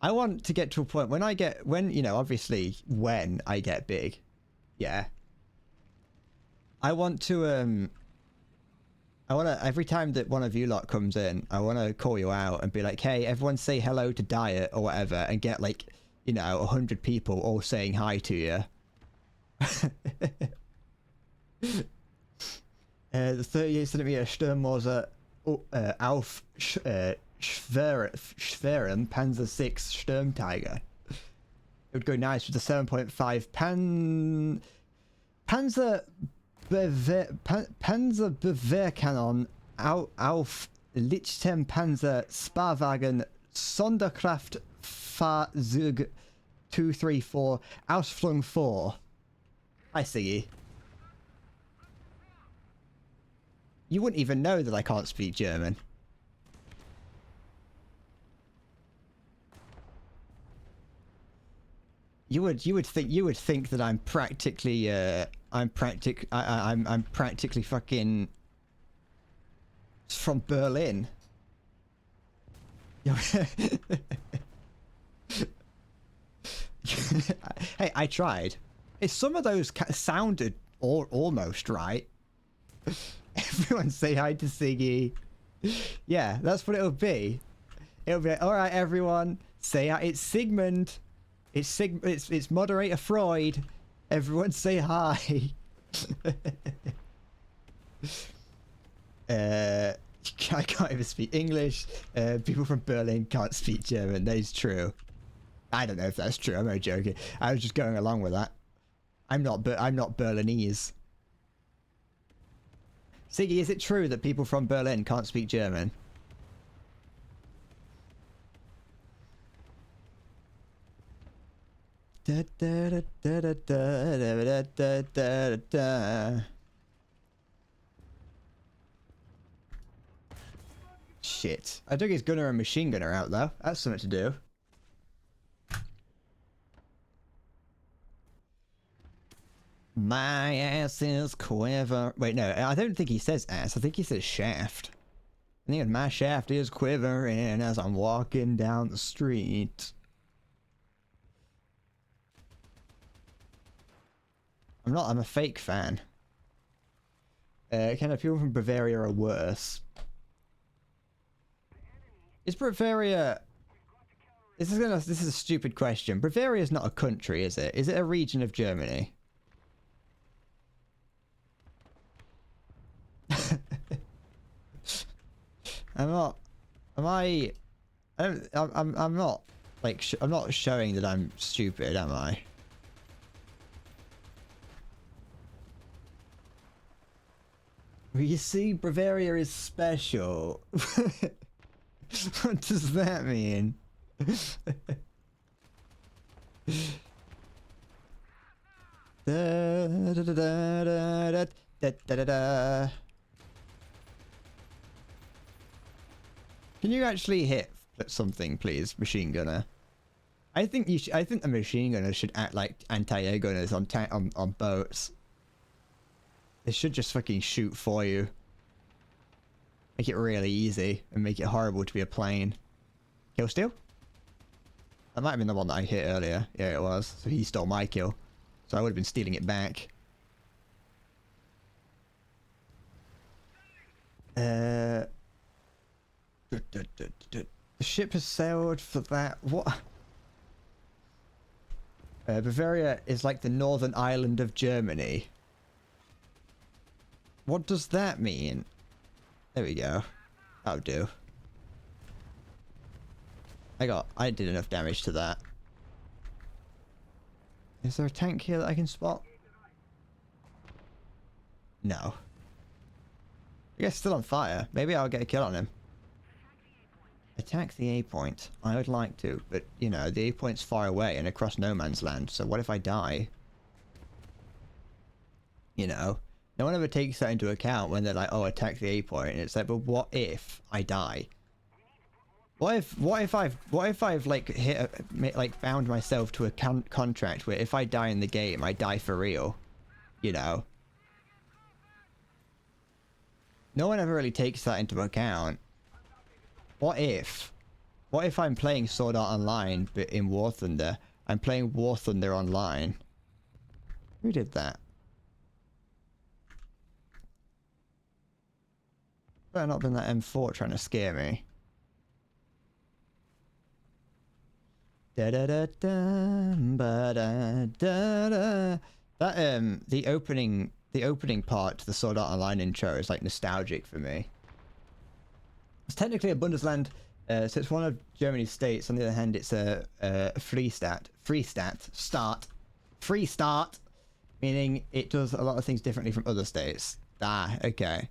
I want to get to a point when I get big. Yeah. I want to every time that one of you lot comes in, I want to call you out and be like, hey, everyone say hello to Diet or whatever, and get like, 100 people all saying hi to you. The 38cm Sturmmoser Auf Schweren Panzer 6 Sturmtiger. It would go nice with the 7.5 Panzerbewehrkanone auf Lichtenpanzer Sparwagen Sonderkraftfahrzeug 234 Ausflung 4. I see you. You wouldn't even know that I can't speak German. You would think that I'm practically I'm practically fucking from Berlin. Hey, I tried. Some of those sounded almost right. Everyone say hi to Siggy. Yeah, that's what it'll be. It'll be like, all right, everyone, say hi. It's Sigmund. It's moderator Freud. Everyone say hi. I can't even speak English. People from Berlin can't speak German. That is true. I don't know if that's true. I'm only joking. I was just going along with that. I'm not Berlinese. Siggy, is it true that people from Berlin can't speak German? Da, da, da, da, da, da, da, da, da, da. Shit. I took his gunner and machine gunner out though. That's something to do. My ass is quiver. Wait, no, I don't think he says ass. I think he says shaft. I think my shaft is quivering as I'm walking down the street. I'm a fake fan. Kind of people from Bavaria are worse. Is Bavaria... This is a stupid question. Bavaria is not a country, is it? Is it a region of Germany? I'm not like I'm not showing that I'm stupid, am I? Well, you see, Bavaria is special. What does that mean? Da, da, da, da, da, da, da, da, da. Can you actually hit something, please, machine gunner? I think you I think the machine gunner should act like anti-air gunners on boats. They should just fucking shoot for you. Make it really easy and make it horrible to be a plane. Kill steal? That might have been the one that I hit earlier. Yeah, it was. So he stole my kill. So I would have been stealing it back. The ship has sailed for that. What? Bavaria is like the northern island of Germany. What does that mean? There we go. That'll do. I did enough damage to that. Is there a tank here that I can spot? No. I guess still on fire. Maybe I'll get a kill on him. Attack the A point. I would like to, but you know, the A point's far away and across no man's land, so what if I die? You know? No one ever takes that into account when they're like, oh, attack the A point, and it's like, but what if I die? What if I've like bound myself to a contract where if I die in the game, I die for real? You know? No one ever really takes that into account. What if I'm playing Sword Art Online, but in War Thunder, I'm playing War Thunder Online? Who did that? Better not been that M4 trying to scare me. Da da da da ba da da da. That the opening part to the Sword Art Online intro is like nostalgic for me. It's technically a Bundesland, so it's one of Germany's states. On the other hand, it's a free start, meaning it does a lot of things differently from other states. Ah, okay.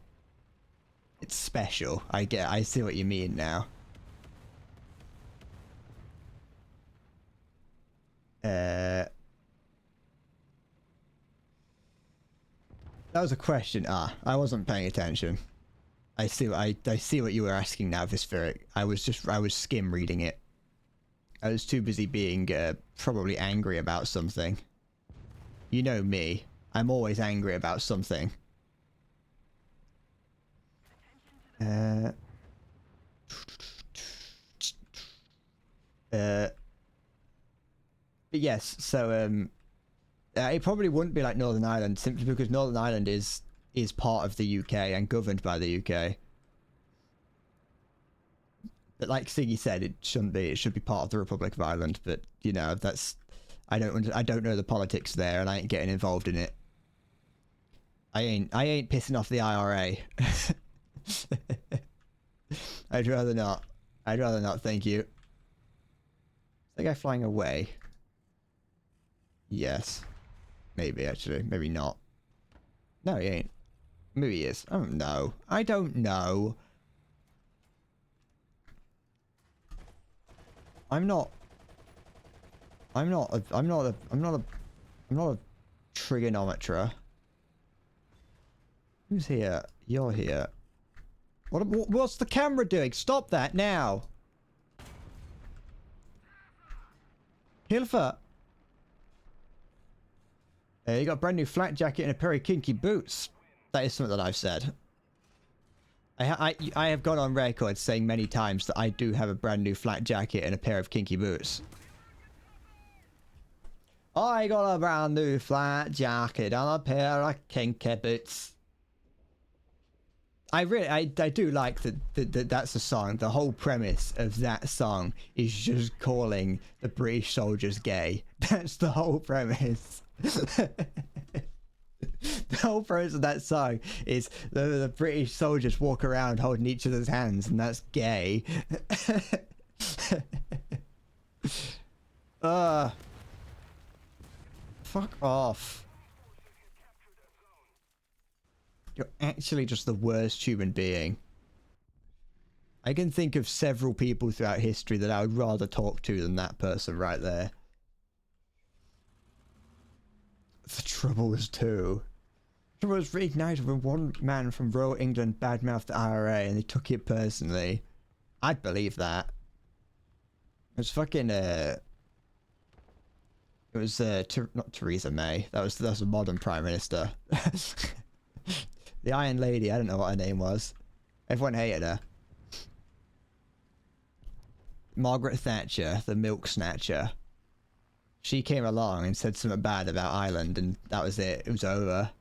It's special. I see what you mean now. That was a question. Ah, I wasn't paying attention. I see what you were asking now, Vispheric. I was skim reading it. I was too busy being probably angry about something. You know me. I'm always angry about something. But yes, so it probably wouldn't be like Northern Ireland simply because Northern Ireland is part of the UK and governed by the UK. But like Siggy said, it shouldn't be. It should be part of the Republic of Ireland. But you know, that's I don't know the politics there, and I ain't getting involved in it. I ain't pissing off the IRA. I'd rather not. I'd rather not, thank you. Is the guy flying away? Yes. Maybe, actually. Maybe not. No, he ain't. Maybe he is. I don't know. I don't know. I'm not a trigonometer. Who's here? You're here. What's the camera doing? Stop that now. Hilfer. You got a brand new flat jacket and a pair of kinky boots. That is something that I've said. I have gone on record saying many times that I do have a brand new flat jacket and a pair of kinky boots. I got a brand new flat jacket and a pair of kinky boots. I do like that that's a song. The whole premise of that song is just calling the British soldiers gay. That's the whole premise. The whole premise of that song is the British soldiers walk around holding each other's hands, and that's gay. Fuck off. You're actually just the worst human being. I can think of several people throughout history that I would rather talk to than that person right there. The trouble was two. The trouble was reignited when one man from rural England badmouthed the IRA and they took it personally. I'd believe that. It was fucking, it was, not Theresa May. That was a modern Prime Minister. The Iron Lady, I don't know what her name was. Everyone hated her. Margaret Thatcher, the milk snatcher. She came along and said something bad about Ireland, and that was it. It was over.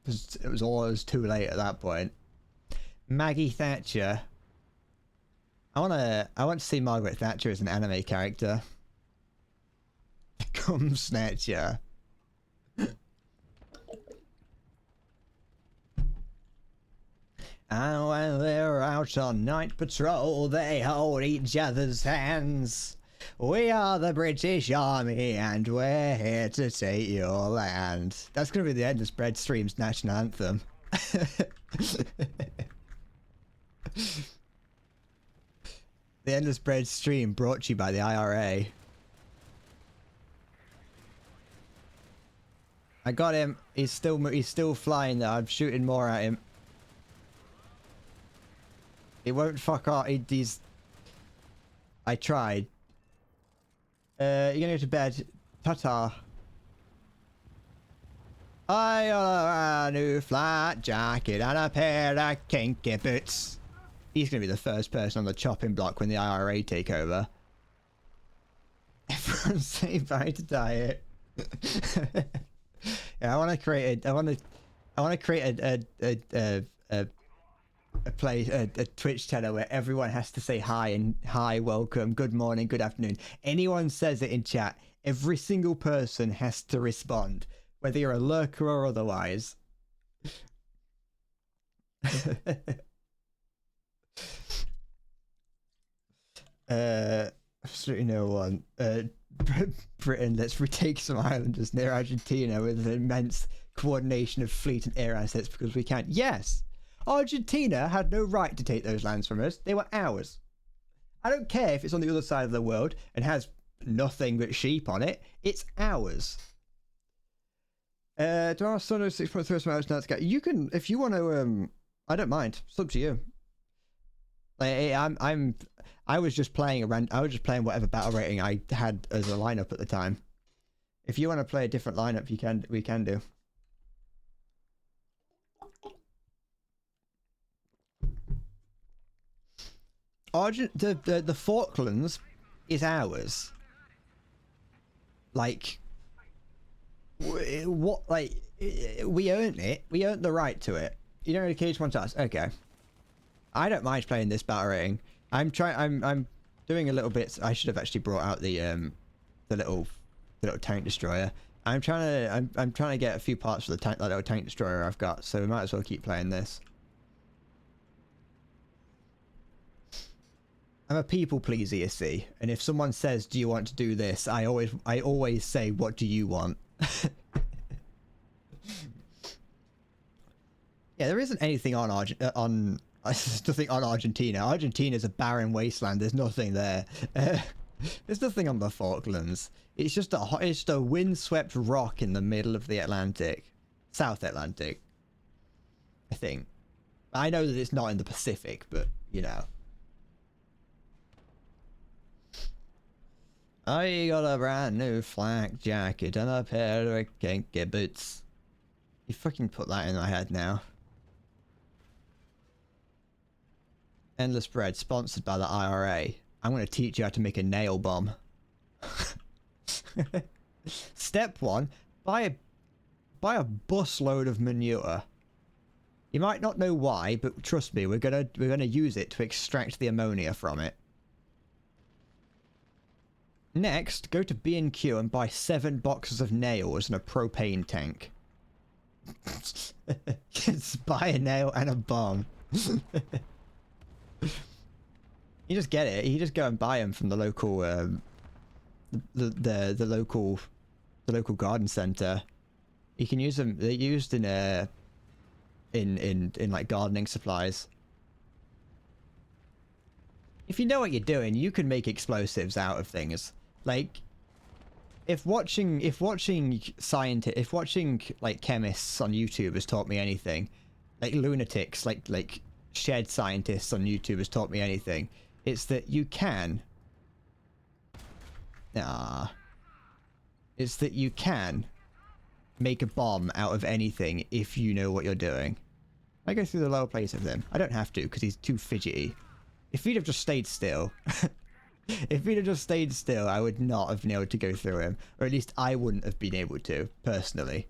It was too late at that point. Maggie Thatcher. I want to see Margaret Thatcher as an anime character. Cum snatcher. And when they're out on night patrol, they hold each other's hands. We are the British Army, and we're here to take your land. That's going to be the Endless Bread stream's national anthem. The Endless Bread stream brought to you by the IRA. I got him. He's still flying though. I'm shooting more at him. He won't fuck off. He's... I tried. You're gonna go to bed. Ta-ta. I got a new flat jacket and a pair of kinky boots. He's gonna be the first person on the chopping block when the IRA take over. Everyone say bye to Diet. Yeah, I want to create a Twitch channel where everyone has to say hi and hi, welcome, good morning, good afternoon. Anyone says it in chat, every single person has to respond, whether you're a lurker or otherwise. Absolutely no one. Britain, let's retake some islanders near Argentina with an immense coordination of fleet and air assets because we can. Yes! Argentina had no right to take those lands from us. They were ours. I don't care if it's on the other side of the world and has nothing but sheep on it. It's ours. Do our son 6.3 miles now to get? You can, if you want to. I don't mind. It's up to you. I was just playing whatever battle rating I had as a lineup at the time. If you want to play a different lineup, we can do. The Falklands is ours. Like, what? Like, we earned it. We earned the right to it. You don't occasionally want us. Okay. I don't mind playing this battle rating. I'm doing a little bit. I should have actually brought out the little tank destroyer. I'm trying to get a few parts for that little tank destroyer I've got. So we might as well keep playing this. I'm a people pleaser, you see, and if someone says, "Do you want to do this?" I always say, "What do you want?" Yeah, there isn't anything on there's nothing on Argentina. Argentina's a barren wasteland. There's nothing there. There's nothing on the Falklands. It's just a windswept rock in the middle of the Atlantic, South Atlantic. I think. I know that it's not in the Pacific, but you know. I got a brand new flak jacket and a pair of kinky boots. You fucking put that in my head now. Endless Bread, sponsored by the IRA. I'm going to teach you how to make a nail bomb. Step 1, buy a busload of manure. You might not know why, but trust me, we're gonna use it to extract the ammonia from it. Next, go to B&Q and buy 7 boxes of nails and a propane tank. Just buy a nail and a bomb. You just get it. You just go and buy them from the local, the local garden center. You can use them. They're used in like gardening supplies. If you know what you're doing, you can make explosives out of things. Like, if watching like chemists on YouTube has taught me anything, like lunatics, like shed scientists on YouTube has taught me anything, it's that you can. It's that you can make a bomb out of anything if you know what you're doing. I go through the lower place of him. I don't have to because he's too fidgety. If he'd have just stayed still, I would not have been able to go through him. Or at least I wouldn't have been able to, personally.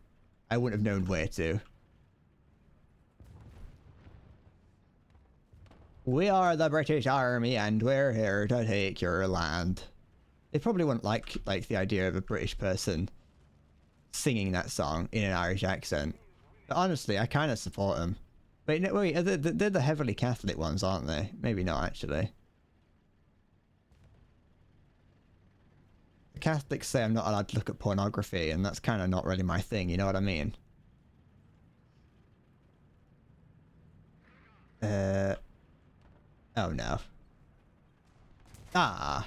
I wouldn't have known where to. We are the British Army and we're here to take your land. They probably wouldn't like the idea of a British person singing that song in an Irish accent. But honestly, I kind of support them. Wait, no, wait, they're the heavily Catholic ones, aren't they? Maybe not, actually. The Catholics say I'm not allowed to look at pornography, and that's kind of not really my thing, you know what I mean? Oh no. But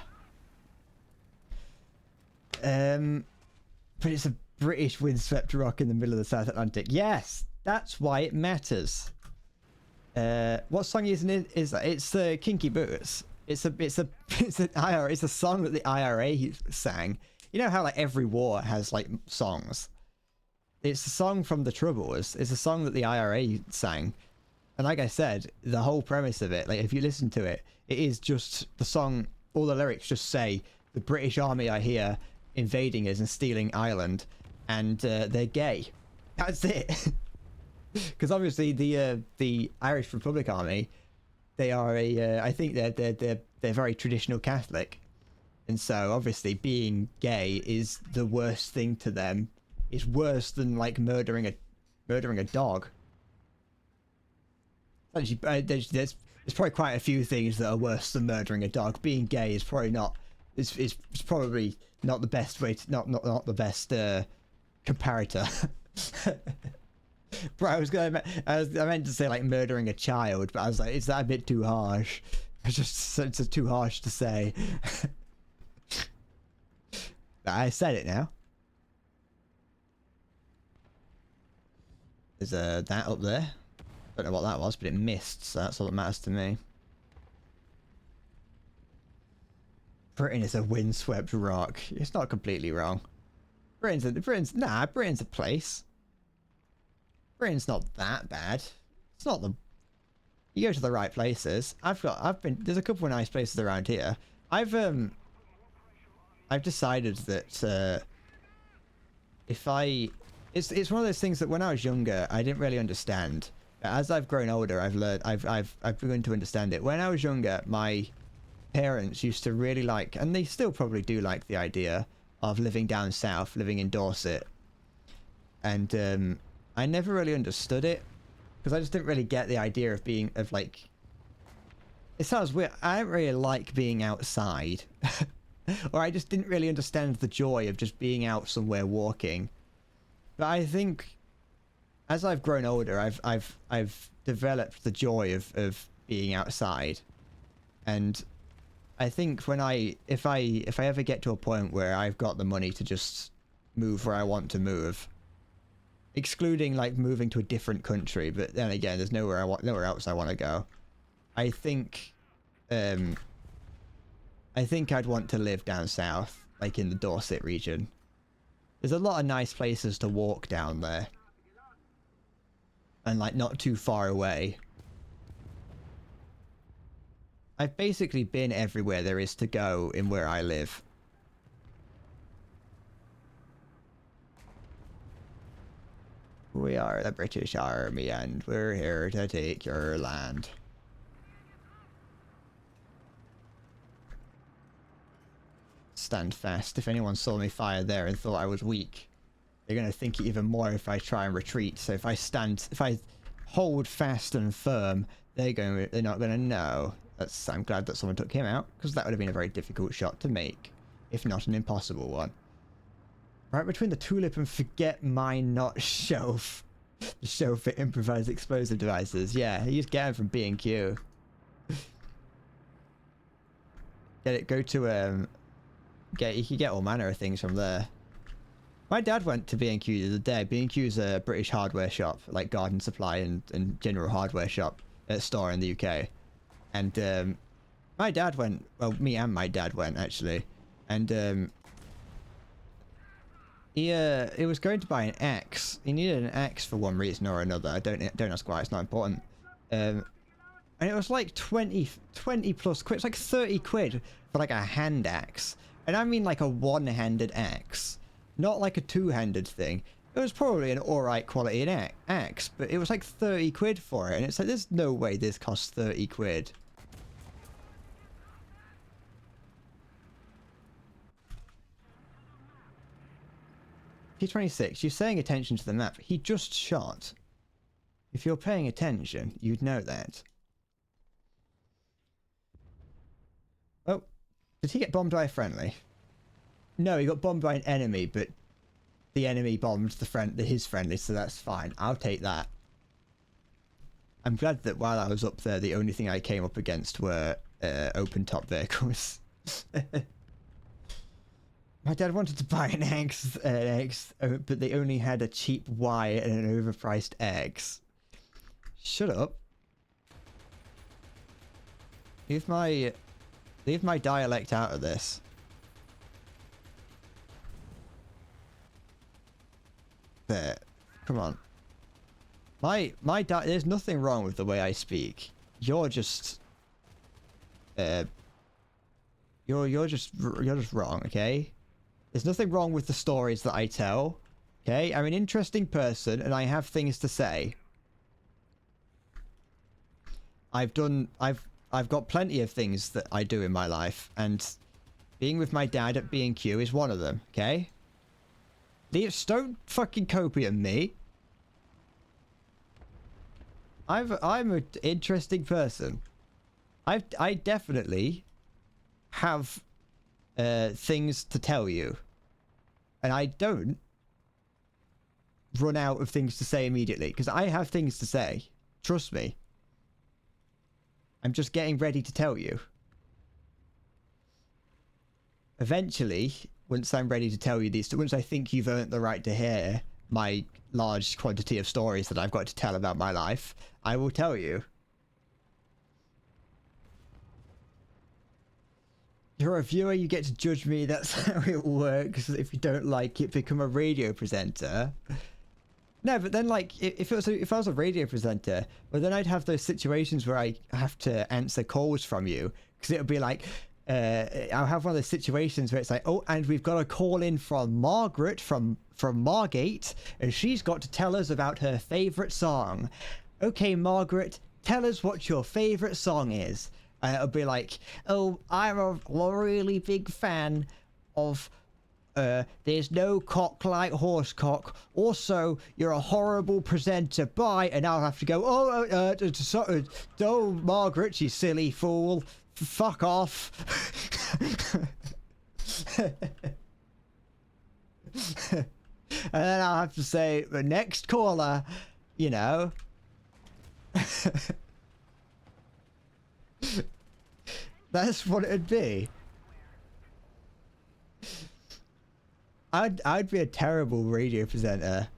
it's a British windswept rock in the middle of the South Atlantic. Yes, that's why it matters. What song is that? It's the Kinky Boots. It's a song that the IRA sang. You know how like every war has like songs. It's a song from the Troubles. It's a song that the IRA sang. And like I said, the whole premise of it, like if you listen to it, it is just the song, all the lyrics just say, the British Army are here invading us and stealing Ireland, and they're gay. That's it. Because obviously the Irish Republic Army, they are I think they're very traditional Catholic. And so obviously being gay is the worst thing to them. It's worse than like murdering a dog. Actually, there's probably quite a few things that are worse than murdering a dog. Being gay is probably not. It's probably not the best way to not the best comparator. Bro, I meant to say like murdering a child, but I was like, is that a bit too harsh? It's too harsh to say. But I said it now. There's that up there. Don't know what that was, but it missed, so that's all that matters to me. Britain is a windswept rock. It's not completely wrong. Britain's a place. Britain's not that bad. It's not the. You go to the right places. There's a couple of nice places around here. I've decided that it's one of those things that when I was younger I didn't really understand. As I've grown older, I've begun to understand it. When I was younger, my parents used to really like, and they still probably do like, the idea of living down south, living in Dorset. And I never really understood it because I just didn't really get the idea of It sounds weird. I don't really like being outside. Or I just didn't really understand the joy of just being out somewhere walking. But I think as I've grown older, I've developed the joy of being outside. And I think if I ever get to a point where I've got the money to just move where I want to move, excluding like moving to a different country, but then again, there's nowhere else I want to go. I think I'd want to live down south, like in the Dorset region. There's a lot of nice places to walk down there. And like not too far away. I've basically been everywhere there is to go in where I live. We are the British Army and we're here to take your land. Stand fast. If anyone saw me fire there and thought I was weak, they're going to think it even more if I try and retreat. So if I hold fast and firm, they're not going to know. I'm glad that someone took him out, because that would have been a very difficult shot to make, if not an impossible one. Right between the tulip and forget mine not shelf. The shelf for improvised explosive devices. Yeah, you just get them from B&Q. Go to you can get all manner of things from there. My dad went to B&Q the other day. B&Q is a British hardware shop, like garden supply and general hardware shop store in the UK. And my dad went, well, me and my dad went actually, and he was going to buy an axe. He needed an axe for one reason or another. Don't ask why, it's not important. And it was like 20 plus quid. It's like 30 quid for like a hand axe. And I mean like a one-handed axe, not like a two-handed thing. It was probably an alright quality axe, but it was like 30 quid for it. And it's like, there's no way this costs 30 quid. T26, you're saying attention to the map. He just shot. If you're paying attention, you'd know that. Oh, did he get bombed by a friendly? No, he got bombed by an enemy, but the enemy bombed his friendly, so that's fine. I'll take that. I'm glad that while I was up there, the only thing I came up against were open top vehicles. My dad wanted to buy an X, but they only had a cheap Y and an overpriced X. Shut up. Leave my dialect out of this. There. Come on. There's nothing wrong with the way I speak. You're just you're just wrong, okay? There's nothing wrong with the stories that I tell. Okay? I'm an interesting person and I have things to say. I've got plenty of things that I do in my life, and being with my dad at B&Q is one of them, okay? Don't fucking copy at me. I'm an interesting person. I definitely have things to tell you, and I don't run out of things to say immediately, because I have things to say. Trust me. I'm just getting ready to tell you. Eventually, once I'm ready to tell you these, once I think you've earned the right to hear my large quantity of stories that I've got to tell about my life, I will tell you. You're a viewer, you get to judge me, that's how it works. If you don't like it, become a radio presenter. No, but then, like, if I was a radio presenter, well, then I'd have those situations where I have to answer calls from you, because it'll be like, I'll have one of those situations where it's like, oh, and we've got a call in from Margaret from Margate, and she's got to tell us about her favourite song. Okay, Margaret, tell us what your favourite song is. And it'll be like, oh, I'm a really big fan of there's no cock like horse cock. Also, you're a horrible presenter. Bye. And I'll have to go, oh, Margaret, you silly fool. Fuck off. And then I'll have to say, the next caller, you know. That's what it'd be. I'd be a terrible radio presenter.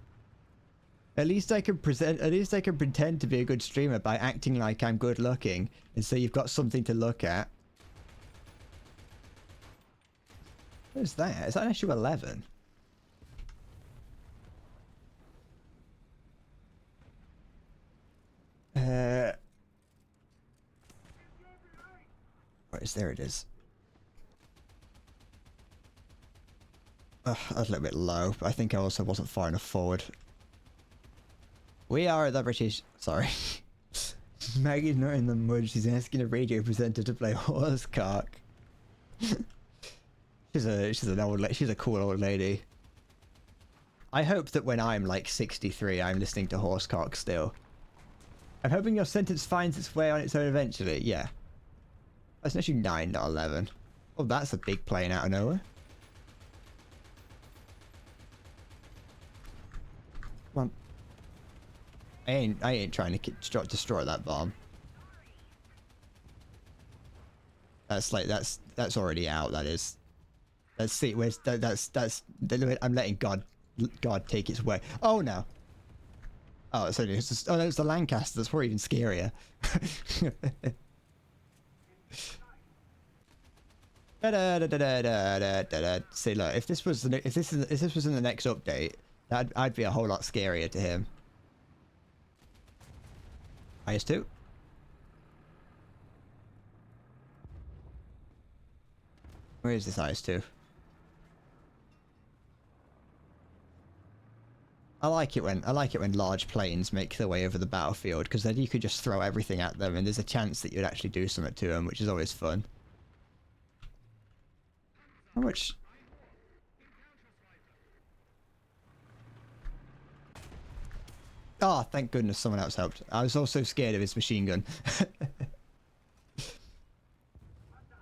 At least I can pretend to be a good streamer by acting like I'm good looking, and so you've got something to look at. What is that? Is that an issue 11? Where is there? It is. Ugh, that was a little bit low, but I think I also wasn't far enough forward. We are the British. Sorry. Maggie's not in the mood. She's asking a radio presenter to play horsecock. She's an old. She's a cool old lady. I hope that when I'm like 63, I'm listening to horsecock still. I'm hoping your sentence finds its way on its own eventually. Yeah. That's an issue 9, not 11. Oh, that's a big plane out of nowhere. Come on. I ain't trying to destroy that bomb. That's like that's already out. That is. Let's see. Where's that's. I'm letting God take its way. Oh no. Oh, it's only. Oh no, it's the Lancaster. That's probably even scarier. See, look. If this was in the next update, I'd be a whole lot scarier to him. IS-2. Where is this IS-2? I like it when large planes make their way over the battlefield, because then you could just throw everything at them and there's a chance that you'd actually do something to them, which is always fun. How much? Oh, thank goodness someone else helped. I was also scared of his machine gun.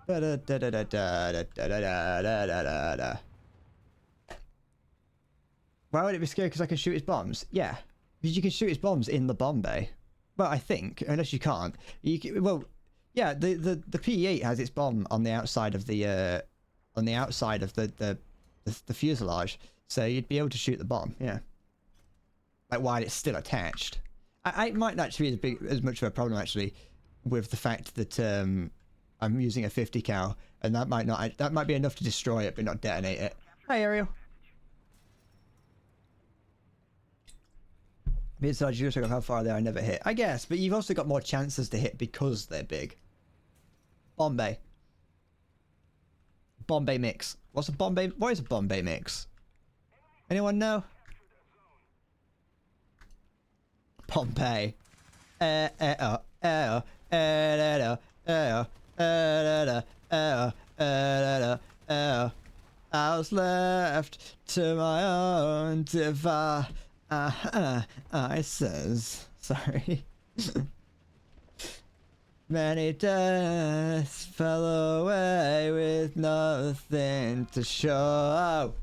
Why would it be scary? Because I can shoot his bombs? Yeah. Because you can shoot his bombs in the bomb bay. Well, I think, unless you can't. Well, yeah, the P-8 has its bomb on the outside of the fuselage, so you'd be able to shoot the bomb, yeah. Like while it's still attached. I might not actually be as much of a problem actually with the fact that I'm using a 50 cal, and that might be enough to destroy it but not detonate it. Hi Ariel. Besides, you also got how far they are, I never hit. I guess, but you've also got more chances to hit because they're big. Bombay. Bombay mix. What is a Bombay mix? Anyone know? Bombay. I was left to my own devices. Sorry. Many deaths fell away with nothing to show.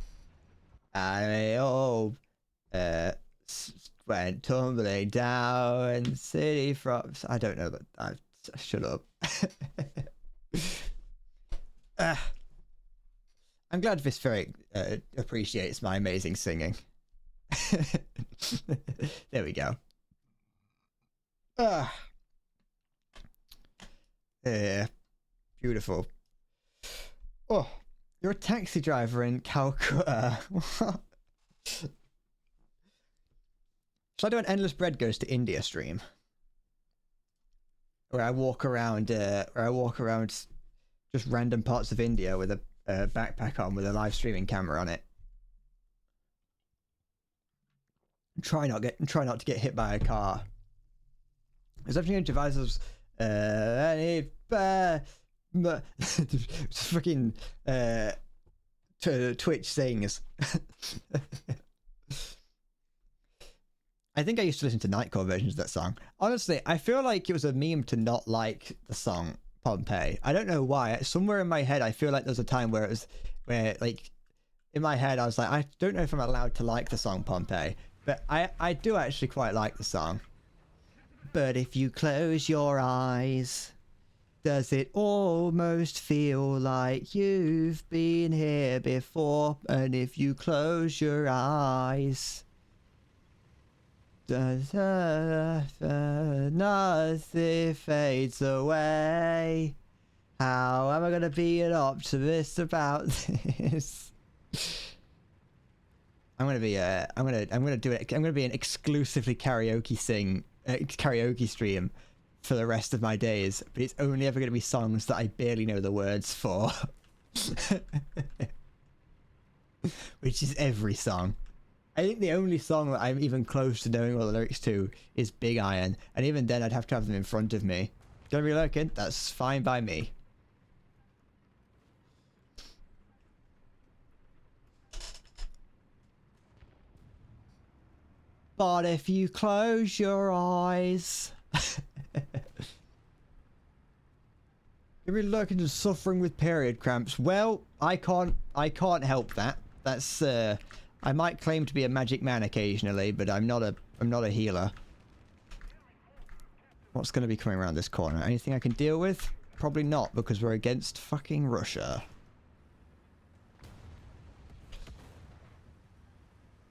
I hope went tumbling down in the city from. I don't know, but shut up. I'm glad Visferic appreciates my amazing singing. There we go. Beautiful. Oh, you're a taxi driver in Calcutta. Should I do an Endless Bread Goes to India stream? Where I walk around just random parts of India with a backpack on with a live streaming camera on it. Try not to get hit by a car. Is everything on devices? Fucking Twitch sings. I think I used to listen to Nightcore versions of that song. Honestly, I feel like it was a meme to not like the song Pompeii. I don't know why. Somewhere in my head, I feel like there was a time where like in my head, I was like, I don't know if I'm allowed to like the song Pompeii, but I do actually quite like the song. But if you close your eyes, does it almost feel like you've been here before? And if you close your eyes, nothing fades away. How am I gonna be an optimist about this? I'm gonna be an exclusively karaoke stream for the rest of my days, but it's only ever gonna be songs that I barely know the words for. Which is every song. I think the only song that I'm even close to knowing all the lyrics to is Big Iron, and even then I'd have to have them in front of me. Don't be looking, that's fine by me. But if you close your eyes... You'll be looking and suffering with period cramps. Well, I can't help that. That's I might claim to be a magic man occasionally, but I'm not a healer. What's going to be coming around this corner? Anything I can deal with? Probably not, because we're against fucking Russia.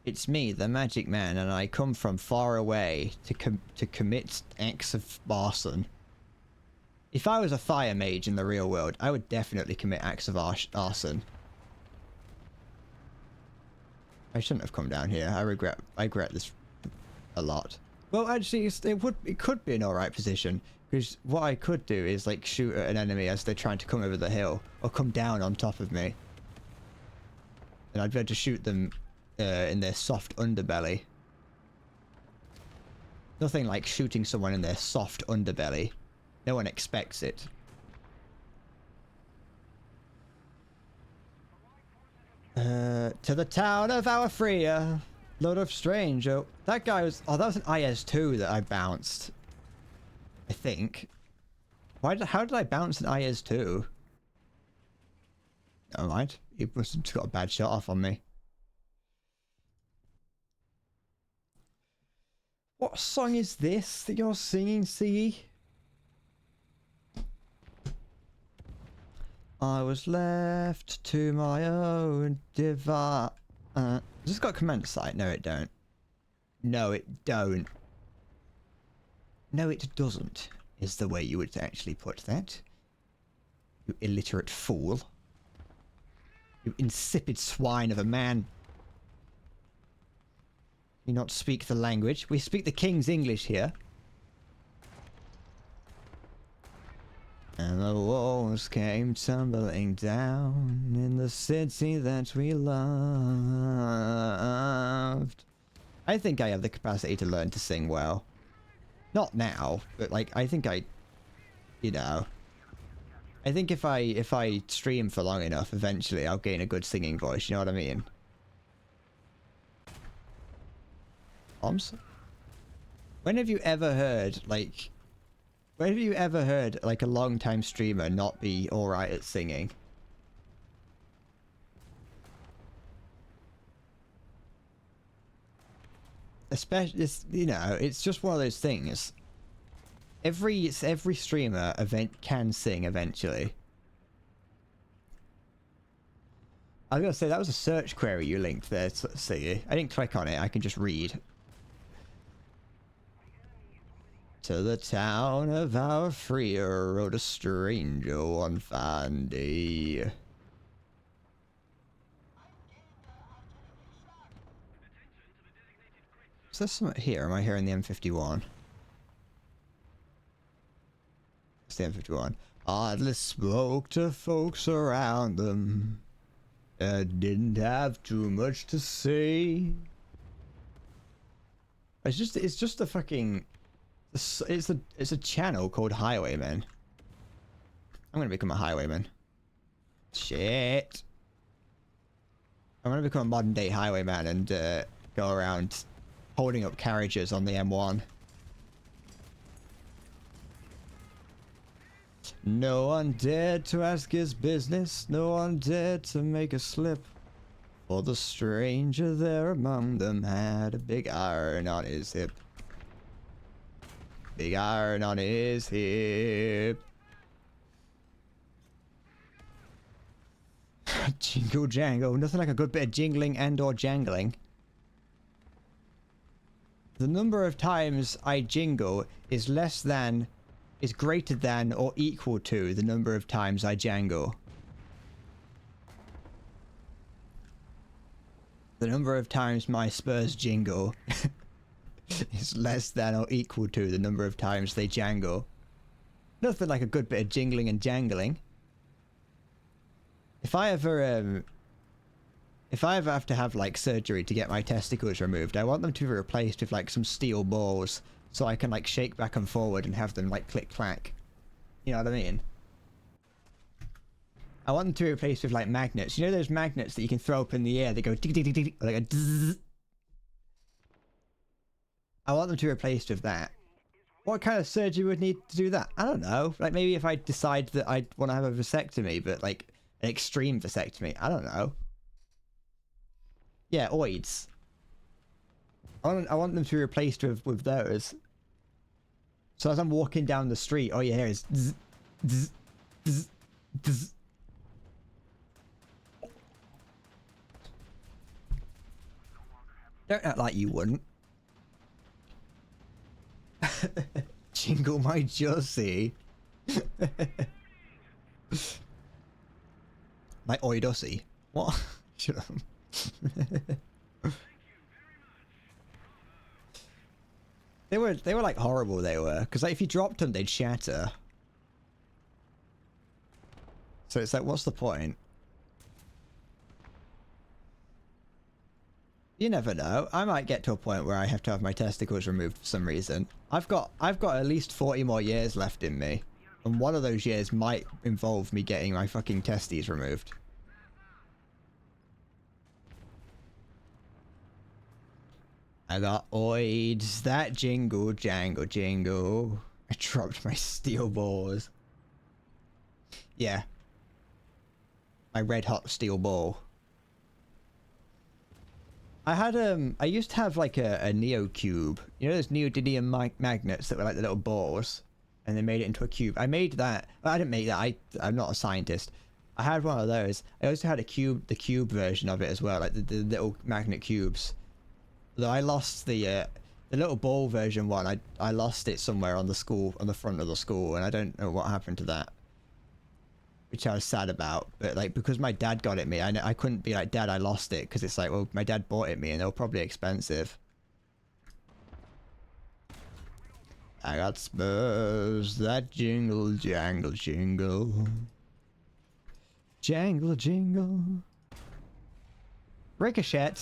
It's me, the magic man, and I come from far away to commit acts of arson. If I was a fire mage in the real world, I would definitely commit acts of arson. I shouldn't have come down here. I regret this a lot. Well, actually, it could be an alright position, because what I could do is like shoot at an enemy as they're trying to come over the hill or come down on top of me, and I'd be able to shoot them in their soft underbelly. Nothing like shooting someone in their soft underbelly. No one expects it. To the town of our freer, Lord of Strange. Oh, that guy was... Oh, that was an IS-2 that I bounced. I think. How did I bounce an IS-2? Never mind. He must have just got a bad shot off on me. What song is this that you're singing, Siggy? I was left to my own device. Has this got command sight? No, it don't. No, it don't. No, it doesn't, is the way you would actually put that. You illiterate fool. You insipid swine of a man. You not speak the language? We speak the King's English here. And the walls came tumbling down in the city that we loved. I think I have the capacity to learn to sing well. Not now, but like I think you know. I think if I stream for long enough, eventually I'll gain a good singing voice, you know what I mean? Bombs? When have you ever heard like a long-time streamer not be alright at singing? Especially, you know, it's just one of those things. Every streamer can sing eventually. I was gonna say, that was a search query you linked there, see. I didn't click on it, I can just read. To the town of our freer rode a stranger one fine day. Is there something here? Am I hearing the M51? It's the M51. Hardly spoke to folks around them. I didn't have too much to say. It's just a fucking... It's a channel called Highwayman. I'm gonna become a highwayman. Shit. I'm gonna become a modern day highwayman and go around holding up carriages on the M1. No one dared to ask his business, no one dared to make a slip. For the stranger there among them had a big iron on his hip. Big iron on his hip. Jingle jangle, nothing like a good bit of jingling and or jangling. The number of times I jingle is greater than or equal to the number of times I jangle. The number of times my spurs jingle is less than or equal to the number of times they jangle. Nothing like a good bit of jingling and jangling. If I ever have to have like surgery to get my testicles removed, I want them to be replaced with like some steel balls so I can like shake back and forward and have them like click clack. You know what I mean? I want them to be replaced with like magnets. You know those magnets that you can throw up in the air? They go tick tick tick tick, like a zzz. I want them to be replaced with that. What kind of surgery would need to do that? I don't know. Like maybe if I decide that I want to have a vasectomy, but like an extreme vasectomy. I don't know. Yeah, oids. I want them to be replaced with those. So as I'm walking down the street, all you hear is zzz, zzz, zzz, zzz. Don't act like you wouldn't. Jingle my Jussie. My oidossie. What? Shut up. They were like horrible, they were. Because like if you dropped them, they'd shatter. So it's like, what's the point? You never know. I might get to a point where I have to have my testicles removed for some reason. I've got at least 40 more years left in me. And one of those years might involve me getting my fucking testes removed. I got oids. That jingle, jangle, jingle. I dropped my steel balls. Yeah. My red hot steel ball. I used to have like a Neo cube. You know those neodymium magnets that were like the little balls? And they made it into a cube. I made that. Well, I didn't make that. I'm not a scientist. I had one of those. I also had the cube version of it as well, like the little magnet cubes. Though I lost the little ball version one. I lost it somewhere on the front of the school, and I don't know what happened to that. Which I was sad about, but like because my dad got it me, I couldn't be like, Dad, I lost it, because it's like, well, my dad bought it me, and they were probably expensive. I got spurs that jingle, jangle, jingle, jangle, jingle. Ricochet.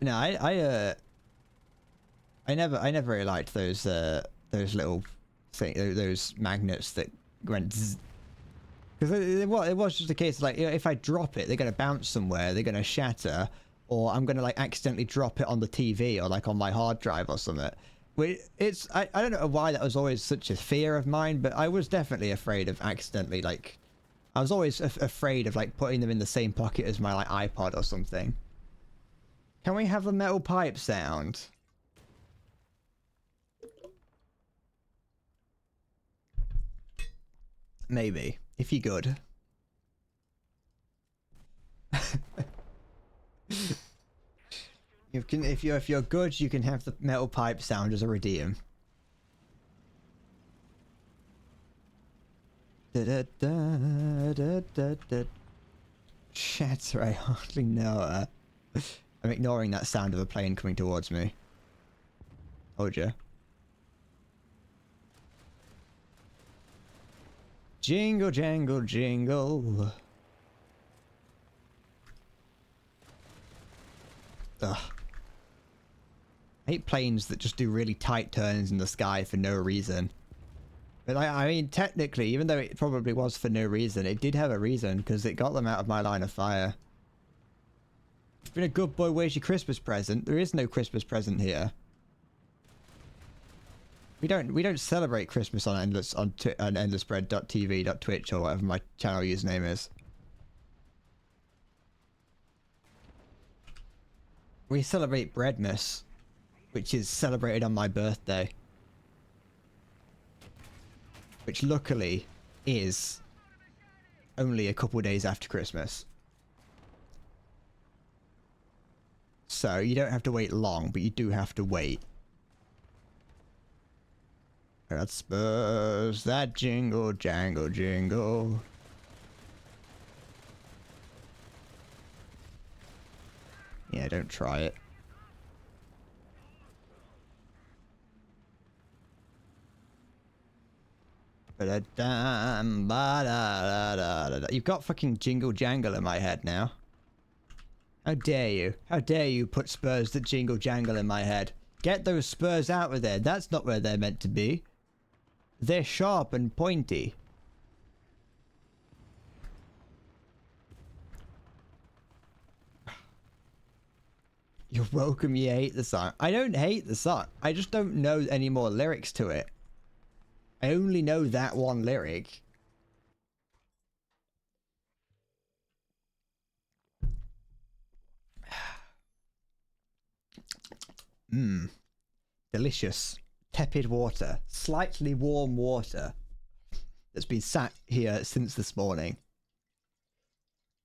No, I never really liked those little those magnets that went zzz. Because it was just a case of like, you know, if I drop it, they're gonna bounce somewhere, they're gonna shatter, or I'm gonna like accidentally drop it on the TV or like on my hard drive or something. I don't know why that was always such a fear of mine, but I was definitely afraid of accidentally like, I was always afraid of like putting them in the same pocket as my like iPod or something. Can we have a metal pipe sound? Maybe, if you're good. If you're good, you can have the metal pipe sound as a redeem. Da da da da da da. Shatter, I hardly know her. I'm ignoring that sound of a plane coming towards me. Told ya. Jingle, jangle, jingle. Ugh. I hate planes that just do really tight turns in the sky for no reason. But I mean, technically, even though it probably was for no reason, it did have a reason, because it got them out of my line of fire. It's been a good boy, where's your Christmas present? There is no Christmas present here. We don't celebrate Christmas on endlessbread.tv.twitch or whatever my channel username is. We celebrate Breadmas, which is celebrated on my birthday. Which luckily is only a couple days after Christmas. So you don't have to wait long, but you do have to wait. Got Spurs, that jingle, jangle, jingle. Yeah, don't try it. Ba-da-dam, ba-da-da-da-da-da. You've got fucking jingle jangle in my head now. How dare you? How dare you put Spurs that jingle jangle in my head? Get those Spurs out of there. That's not where they're meant to be. They're sharp and pointy. You're welcome, you hate the song. I don't hate the song. I just don't know any more lyrics to it. I only know that one lyric. Mmm. Delicious. Tepid water. Slightly warm water. That's been sat here since this morning.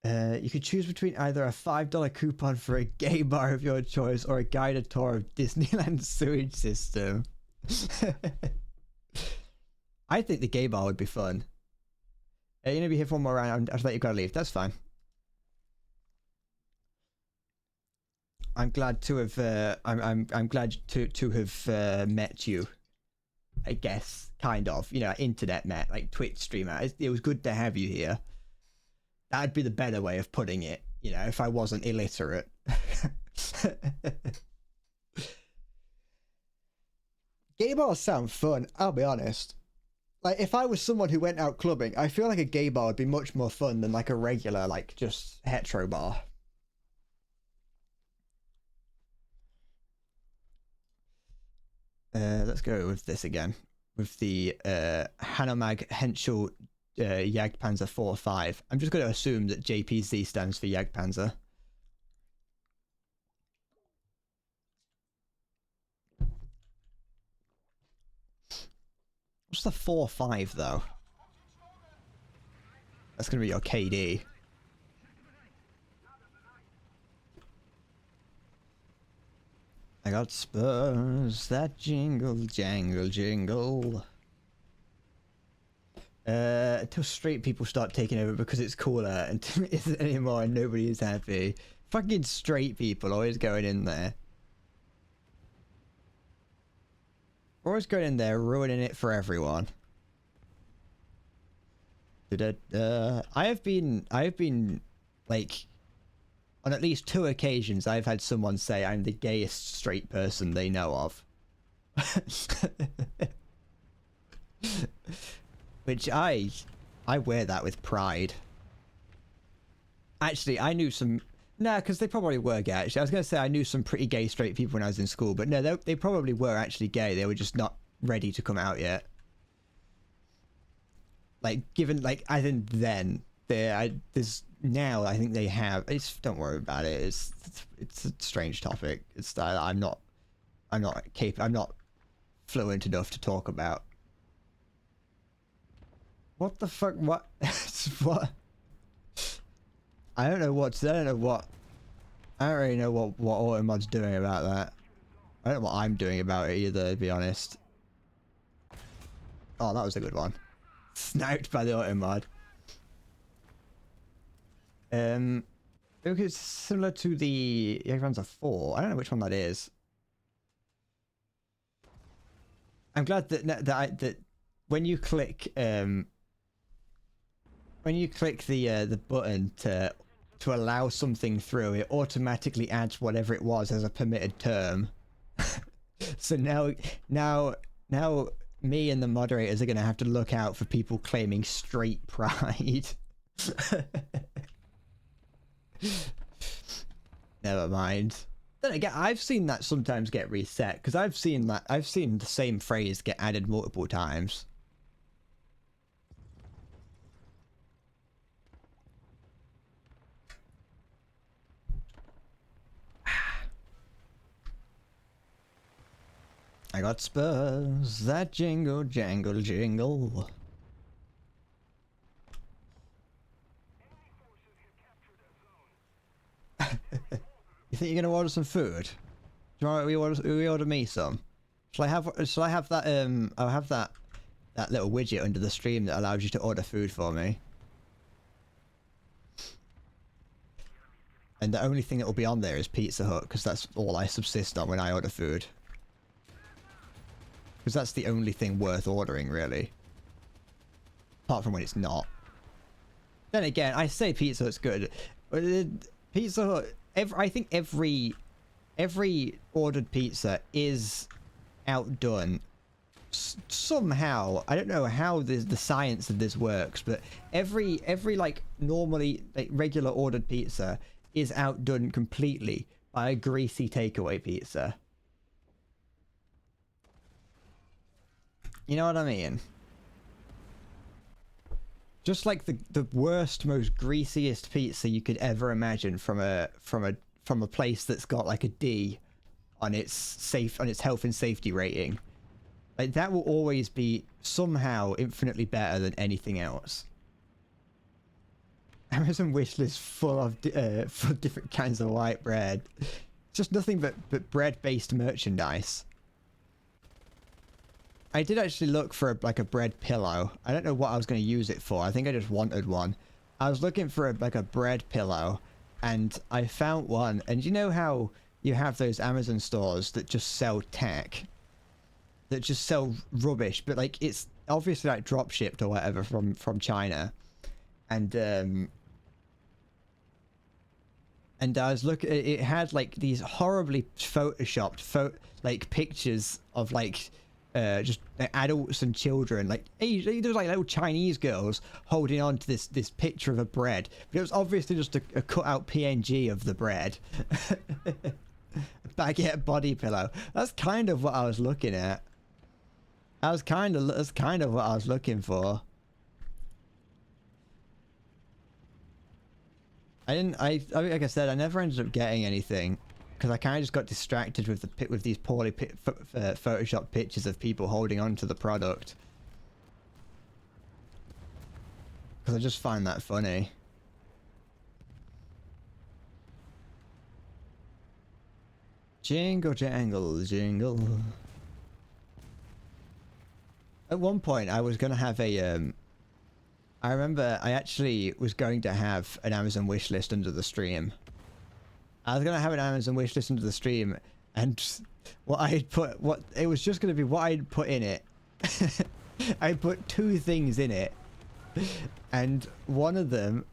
You could choose between either a $5 coupon for a gay bar of your choice or a guided tour of Disneyland sewage system. I think the gay bar would be fun. You're gonna be here for one more round after that. You've got to leave. That's fine. I'm glad to have. I'm glad to have met you. I guess, kind of. You know, internet met, like Twitch streamer. It was good to have you here. That'd be the better way of putting it. You know, if I wasn't illiterate. Gay bars sound fun. I'll be honest. Like, if I was someone who went out clubbing, I feel like a gay bar would be much more fun than like a regular, like, just hetero bar. Let's go with this again. With the Hanomag Henschel Jagdpanzer 4-5. I'm just going to assume that JPZ stands for Jagdpanzer. What's the 4-5 though? That's going to be your KD. I got Spurs that jingle, jangle, jingle. Until straight people start taking over because it's cooler and it isn't anymore and nobody is happy. Fucking straight people always going in there. Always going in there, ruining it for everyone. I have been like, on at least 2 occasions, I've had someone say I'm the gayest straight person they know of. Which I wear that with pride. Actually, I knew some... Nah, because they probably were gay, actually. I was going to say I knew some pretty gay straight people when I was in school, but no, they probably were actually gay. They were just not ready to come out yet. Like, given, like, as in then, there's... Now, I think they have... Don't worry about it. It's a strange topic. It's I'm not fluent enough to talk about. What the fuck? What? What? I don't know what. I don't really know what Automod's doing about that. I don't know what I'm doing about it either, to be honest. Oh, that was a good one. Sniped by the Automod. It's similar to the Jagdpanzer 4. I don't know which one that is. I'm glad that when you click the button to allow something through, it automatically adds whatever it was as a permitted term. So now me and the moderators are gonna have to look out for people claiming straight pride. Never mind. Then again, I've seen that sometimes get reset because I've seen the same phrase get added multiple times. I got spurs that jingle, jangle, jingle. You think you're gonna order some food? Do you want we order me some? Shall I have that I'll have that little widget under the stream that allows you to order food for me. And the only thing that will be on there is Pizza Hut, because that's all I subsist on when I order food. Because that's the only thing worth ordering, really. Apart from when it's not. Then again, I say Pizza Hut's good. But Pizza Hut, I think every ordered pizza is outdone somehow. I don't know how the science of this works, but every like normally like regular ordered pizza is outdone completely by a greasy takeaway pizza. You know what I mean? Just like the worst, most greasiest pizza you could ever imagine from a place that's got like a D on its health and safety rating. Like that will always be somehow infinitely better than anything else. Amazon wishlist full of different kinds of white bread. Just nothing but bread-based merchandise. I did actually look for a bread pillow. I don't know what I was going to use it for. I think I just wanted one. I was looking for a bread pillow, and I found one. And you know how you have those Amazon stores that just sell tech, that just sell rubbish, but like it's obviously like drop shipped or whatever from China, and I was looking. It had like these horribly photoshopped like pictures of like. Just adults and children, like there was like little Chinese girls holding on to this picture of a bread, but it was obviously just a cut out PNG of the bread. Baguette body pillow. That's kind of what I was looking at. That's kind of what I was looking for. Like I said, I never ended up getting anything. Because I kind of just got distracted with these poorly photoshopped pictures of people holding on to the product. Because I just find that funny. Jingle, jangle, jingle. At one point, I was going to have a... I remember I actually was going to have an Amazon wishlist under the stream. I was going to have an Amazon wishlist into the stream, and it was just going to be what I'd put in it. I put two things in it, and one of them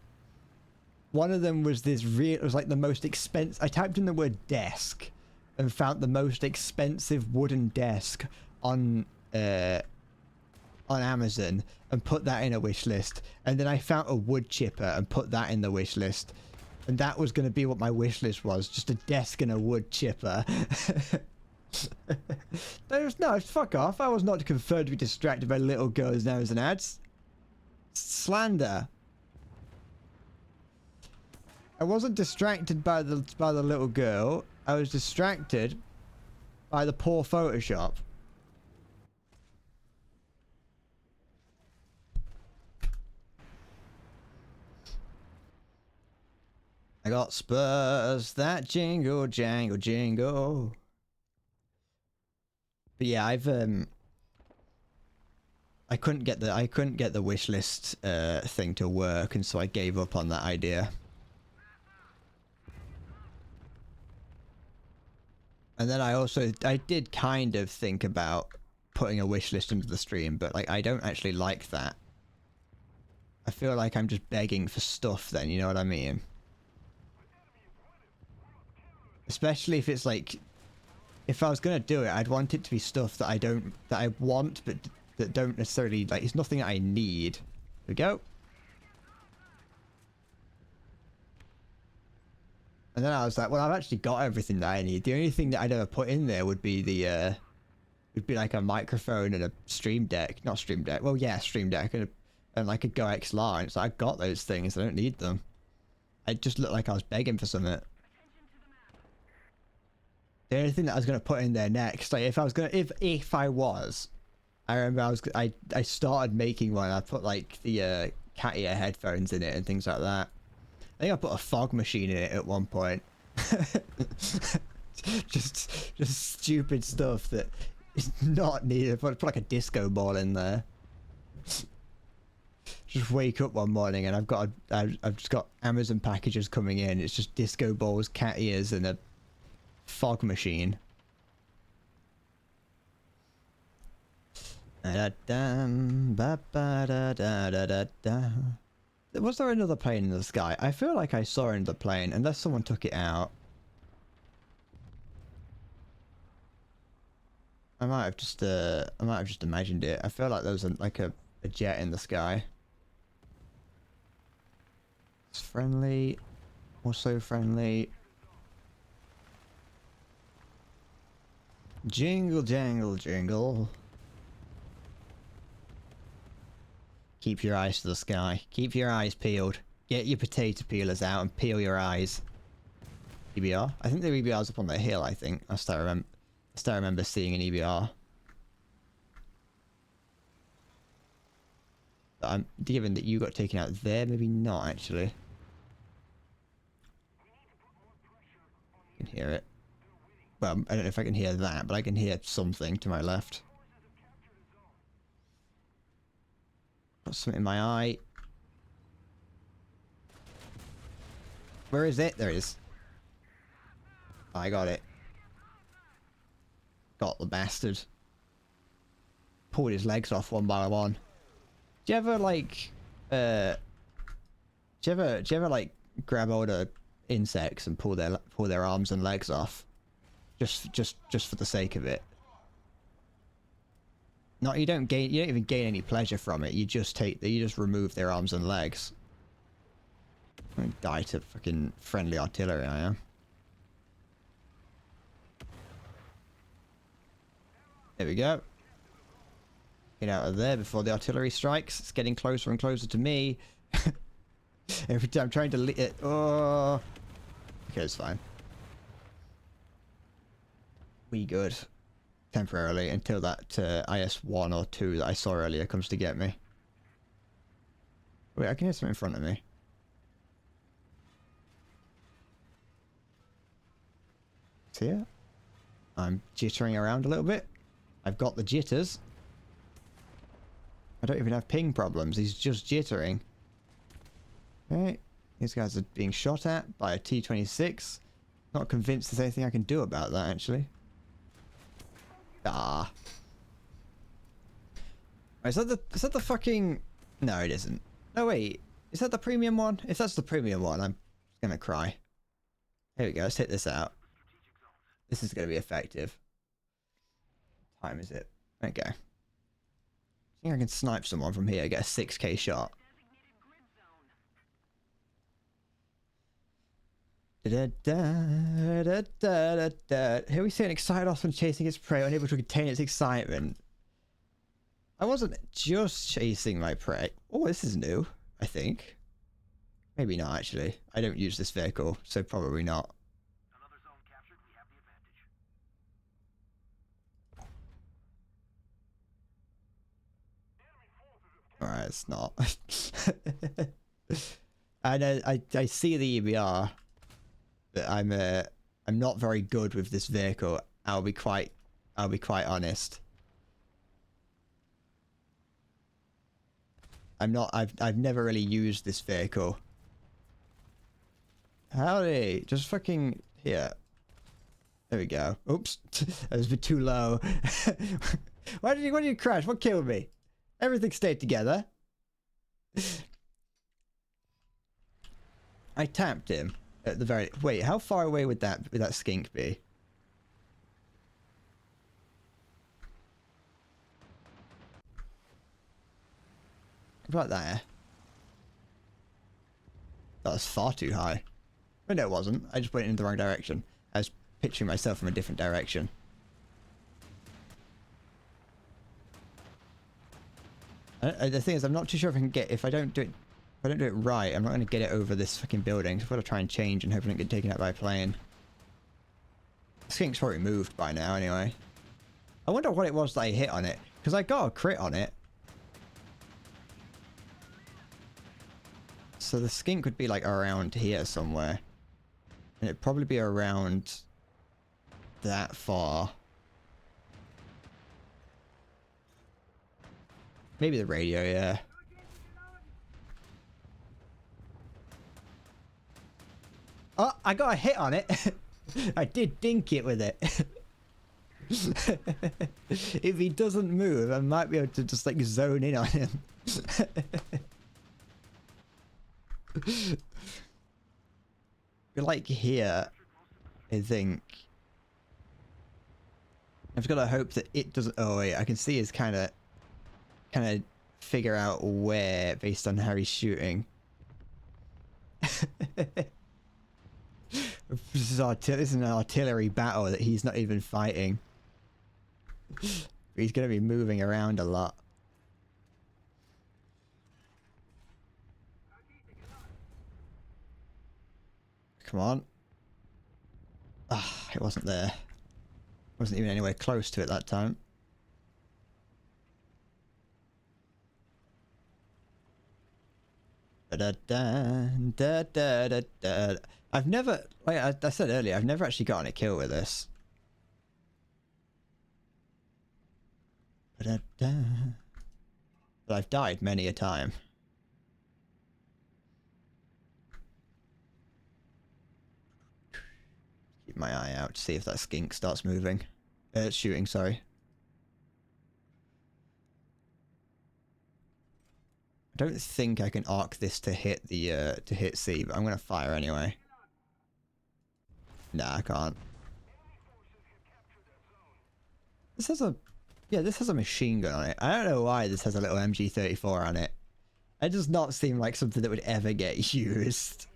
was it was like the most expensive. I typed in the word desk and found the most expensive wooden desk on Amazon and put that in a wish list. And then I found a wood chipper and put that in the wish list. And that was going to be what my wish list was, just a desk and a wood chipper. No, fuck off. I was not confirmed to be distracted by little girls' nose and ads. Slander. I wasn't distracted by the little girl. I was distracted by the poor Photoshop. I got spurs that jingle, jangle, jingle. But yeah, I couldn't get the wish list thing to work, and so I gave up on that idea. And then I did kind of think about putting a wish list into the stream, but like I don't actually like that. I feel like I'm just begging for stuff then, you know what I mean? Especially if it's like if I was gonna do it, I'd want it to be stuff that I want, but that don't necessarily, like, it's nothing I need. Here we go. And then I was like, well, I've actually got everything that I need. The only thing that I'd ever put in there would be would be like a microphone and a Stream Deck. Not Stream Deck. Well, yeah, Stream Deck and like a Go XLR. And so I got those things. I don't need them. It just looked like I was begging for something. The only thing that I was gonna put in there next, like if I was, I remember I started making one. I put like the cat ear headphones in it and things like that. I think I put a fog machine in it at one point. just stupid stuff that is not needed. Put like a disco ball in there. Just wake up one morning and I've just got Amazon packages coming in. It's just disco balls, cat ears, and a fog machine. Was there another plane in the sky? I feel like I saw another plane, unless someone took it out. I might have just imagined it. I feel like there was like a jet in the sky. It's friendly. Also friendly. Jingle, jangle, jingle. Keep your eyes to the sky. Keep your eyes peeled. Get your potato peelers out and peel your eyes. EBR? I think the EBR's up on the hill, I think. I still remember seeing an EBR. But I'm given that you got taken out there, maybe not actually. I can hear it. Well, I don't know if I can hear that, but I can hear something to my left. Got something in my eye. Where is it? There it is. I got it. Got the bastard. Pulled his legs off one by one. Do you ever like do you ever like grab older insects and pull their arms and legs off? Just for the sake of it. You don't even gain any pleasure from it. You just remove their arms and legs. I'm gonna die to fucking friendly artillery, I am. There we go. Get out of there before the artillery strikes. It's getting closer and closer to me. Every time I'm trying to it. Oh. Okay, it's fine. We good. Temporarily, until that IS-1 or 2 that I saw earlier comes to get me. Wait, I can hear something in front of me. It's here. I'm jittering around a little bit. I've got the jitters. I don't even have ping problems. He's just jittering. Okay. These guys are being shot at by a T-26. Not convinced there's anything I can do about that, actually. Ah. Is that the fucking... No, it isn't. No, wait. Is that the premium one? If that's the premium one, I'm gonna cry. Here we go. Let's hit this out. This is gonna be effective. What time is it? Okay. I think I can snipe someone from here, get a 6k shot. Here we see an excited ostrich chasing its prey, unable to contain its excitement. I wasn't just chasing my prey. Oh, this is new, I think. Maybe not, actually. I don't use this vehicle, so probably not. Another zone captured, we have the advantage. Alright, it's not. I see the EBR, but I'm not very good with this vehicle. I'll be quite honest. I've never really used this vehicle. Howdy, just fucking here. There we go. Oops, that was a bit too low. Why did you crash? What killed me? Everything stayed together. I tapped him at the very... Wait, how far away would that skink be? Right there. That was far too high. Oh, no, it wasn't. I just went in the wrong direction. I was picturing myself from a different direction. The thing is, I'm not too sure if I can get... If I don't do it right, I'm not going to get it over this fucking building. So I've got to try and change and hope I don't get taken out by a plane. Skink's probably moved by now, anyway. I wonder what it was that I hit on it. Because I got a crit on it. So the skink would be like around here somewhere. And it'd probably be around that far. Maybe the radio, yeah. Oh, I got a hit on it. I did dink it with it. If he doesn't move, I might be able to just like zone in on him. But like here, I think. I've got to hope that it doesn't. Oh wait, I can see his kind of figure out where based on how he's shooting. This is an artillery battle that he's not even fighting. He's going to be moving around a lot. Come on. Ah, it wasn't there. Wasn't even anywhere close to it that time. Da da da da da da. I've never, like I said earlier, I've never actually gotten a kill with this. Da da. But I've died many a time. Keep my eye out to see if that skink starts moving. Shooting, sorry. I don't think I can arc this to hit the to hit C, but I'm gonna fire anyway. Nah, I can't. This has a, yeah, this has a machine gun on it. I don't know why this has a little MG34 on it. It does not seem like something that would ever get used.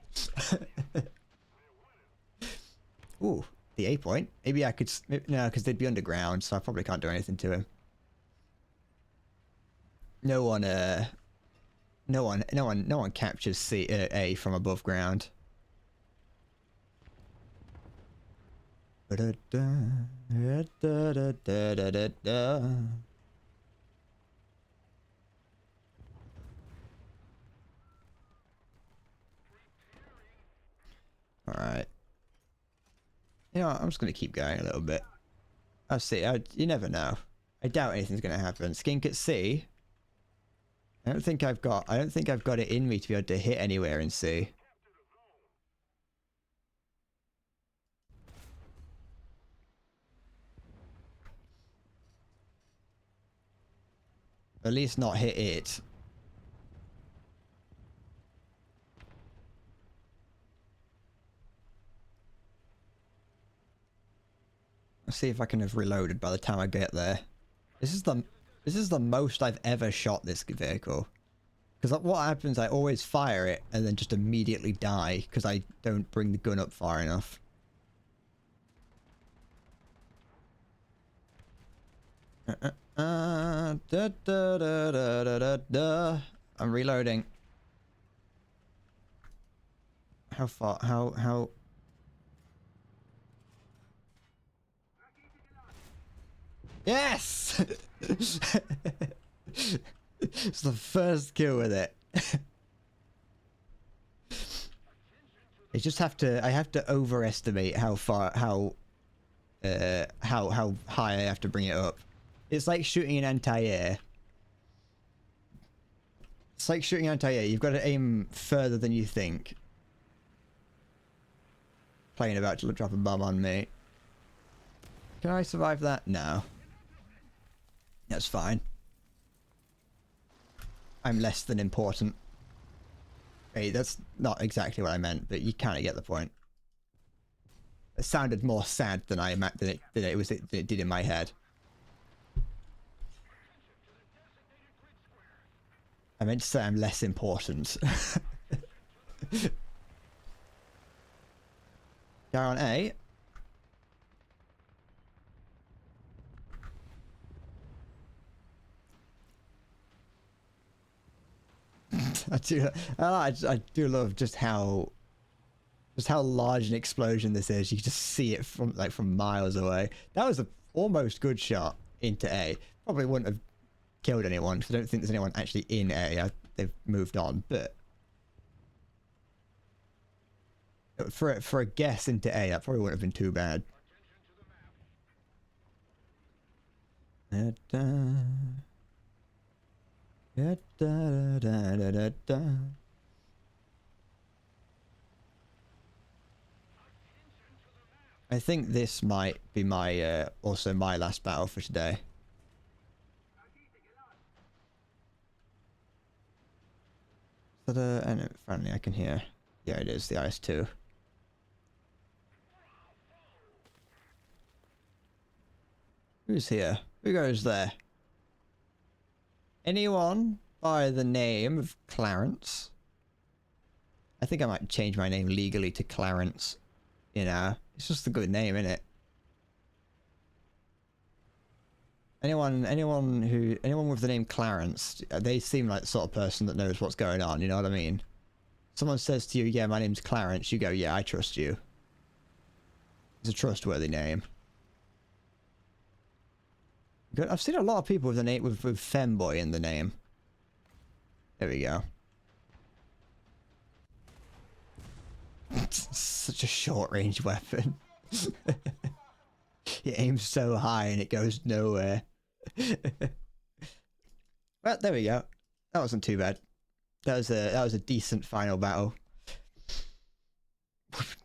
Ooh, the A point. Maybe I could, no, because they'd be underground, so I probably can't do anything to him. No one captures C, A from above ground. Alright. You know what, I'm just gonna keep going a little bit. I'll see. You never know. I doubt anything's gonna happen. Skink at C. I don't think I've got it in me to be able to hit anywhere in C. At least not hit it. Let's see if I can have reloaded by the time I get there. This is the most I've ever shot this vehicle. Because what happens, I always fire it and then just immediately die because I don't bring the gun up far enough. I'm reloading. How far? How? Yes! It's the first kill with it. I just have to. I have to overestimate how far, how high I have to bring it up. It's like shooting an anti-air. It's like shooting anti-air. You've got to aim further than you think. Plane about to drop a bomb on me. Can I survive that? No. That's fine. I'm less than important. Hey, that's not exactly what I meant, but you kind of get the point. It sounded more sad than it did in my head. I meant to say I'm less important. They're on A. I do love just how large an explosion this is. You can just see it from miles away. That was a almost good shot into A. Probably wouldn't have killed anyone because I don't think there's anyone actually in A. They've moved on, but for a guess into A, that probably wouldn't have been too bad. I think this might be my also my last battle for today. Is that a friendly I can hear? Yeah, it is the IS-2. Who's here? Who goes there? Anyone by the name of Clarence? I think I might change my name legally to Clarence. You know, it's just a good name, isn't it? Anyone with the name Clarence, they seem like the sort of person that knows what's going on, you know what I mean? Someone says to you, yeah, my name's Clarence, you go, yeah, I trust you. It's a trustworthy name. Good. I've seen a lot of people with the name with femboy in the name. There we go. Such a short-range weapon. It aims so high and it goes nowhere. Well, there we go. That wasn't too bad. That was a decent final battle.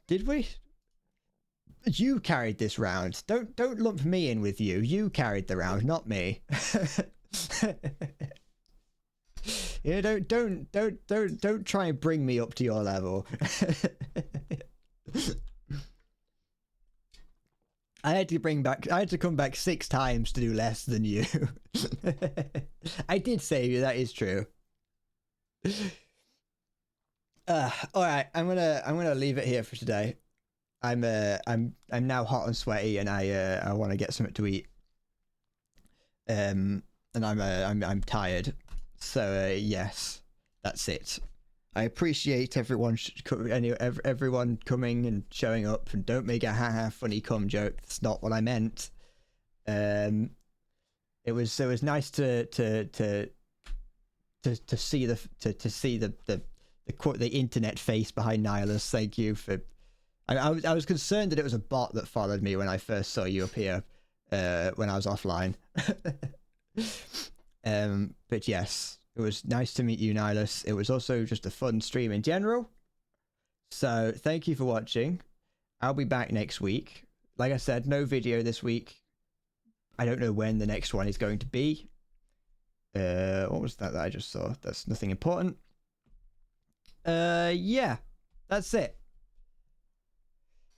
Did we? You carried this round. Don't lump me in with you. You carried the round, not me. Yeah, don't try and bring me up to your level. I had to come back 6 times to do less than you. I did save you, that is true. Alright, I'm gonna leave it here for today. I'm now hot and sweaty and I want to get something to eat. And I'm tired. So yes, that's it. I appreciate everyone everyone coming and showing up, and don't make a haha funny cum joke. That's not what I meant. It was nice to see the internet face behind Nihilus. Thank you for. I was concerned that it was a bot that followed me when I first saw you appear when I was offline. But yes, it was nice to meet you, Nihilus. It was also just a fun stream in general. So thank you for watching. I'll be back next week. Like I said, no video this week. I don't know when the next one is going to be. What was that I just saw? That's nothing important. Yeah, that's it.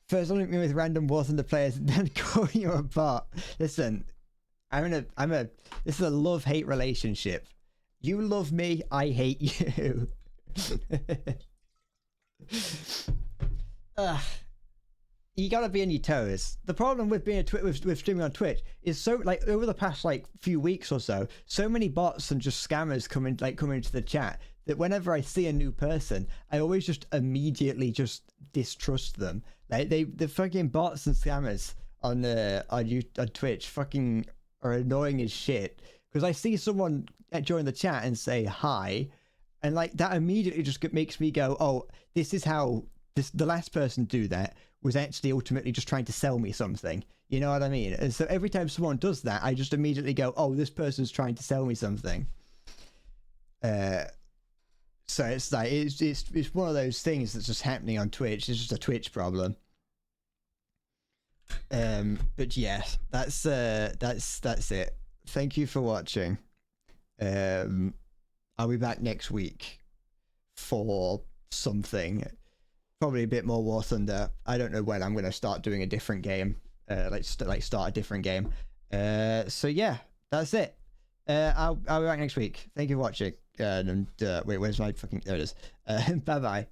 First link me with random War-Thunder players and then calling you a bot. Listen, this is a love-hate relationship. You love me, I hate you. You gotta be on your toes. The problem with being with streaming on Twitch is so, like, over the past like few weeks or so many bots and just scammers come into the chat that whenever I see a new person, I always just immediately just distrust them. Like the fucking bots and scammers on Twitch fucking are annoying as shit, because I see someone join the chat and say hi, and like that immediately just makes me go, oh, this is how the last person to do that was actually ultimately just trying to sell me something. You know what I mean? And so every time someone does that, I just immediately go, oh, this person's trying to sell me something. So it's like it's one of those things that's just happening on Twitch. It's just a Twitch problem. But yeah, that's it. Thank you for watching. I'll be back next week for something, probably a bit more War Thunder. I don't know when I'm gonna start doing a different game, like start a different game. So yeah, that's it. I'll be back next week. Thank you for watching. And wait, where's my fucking? There it is. Bye bye.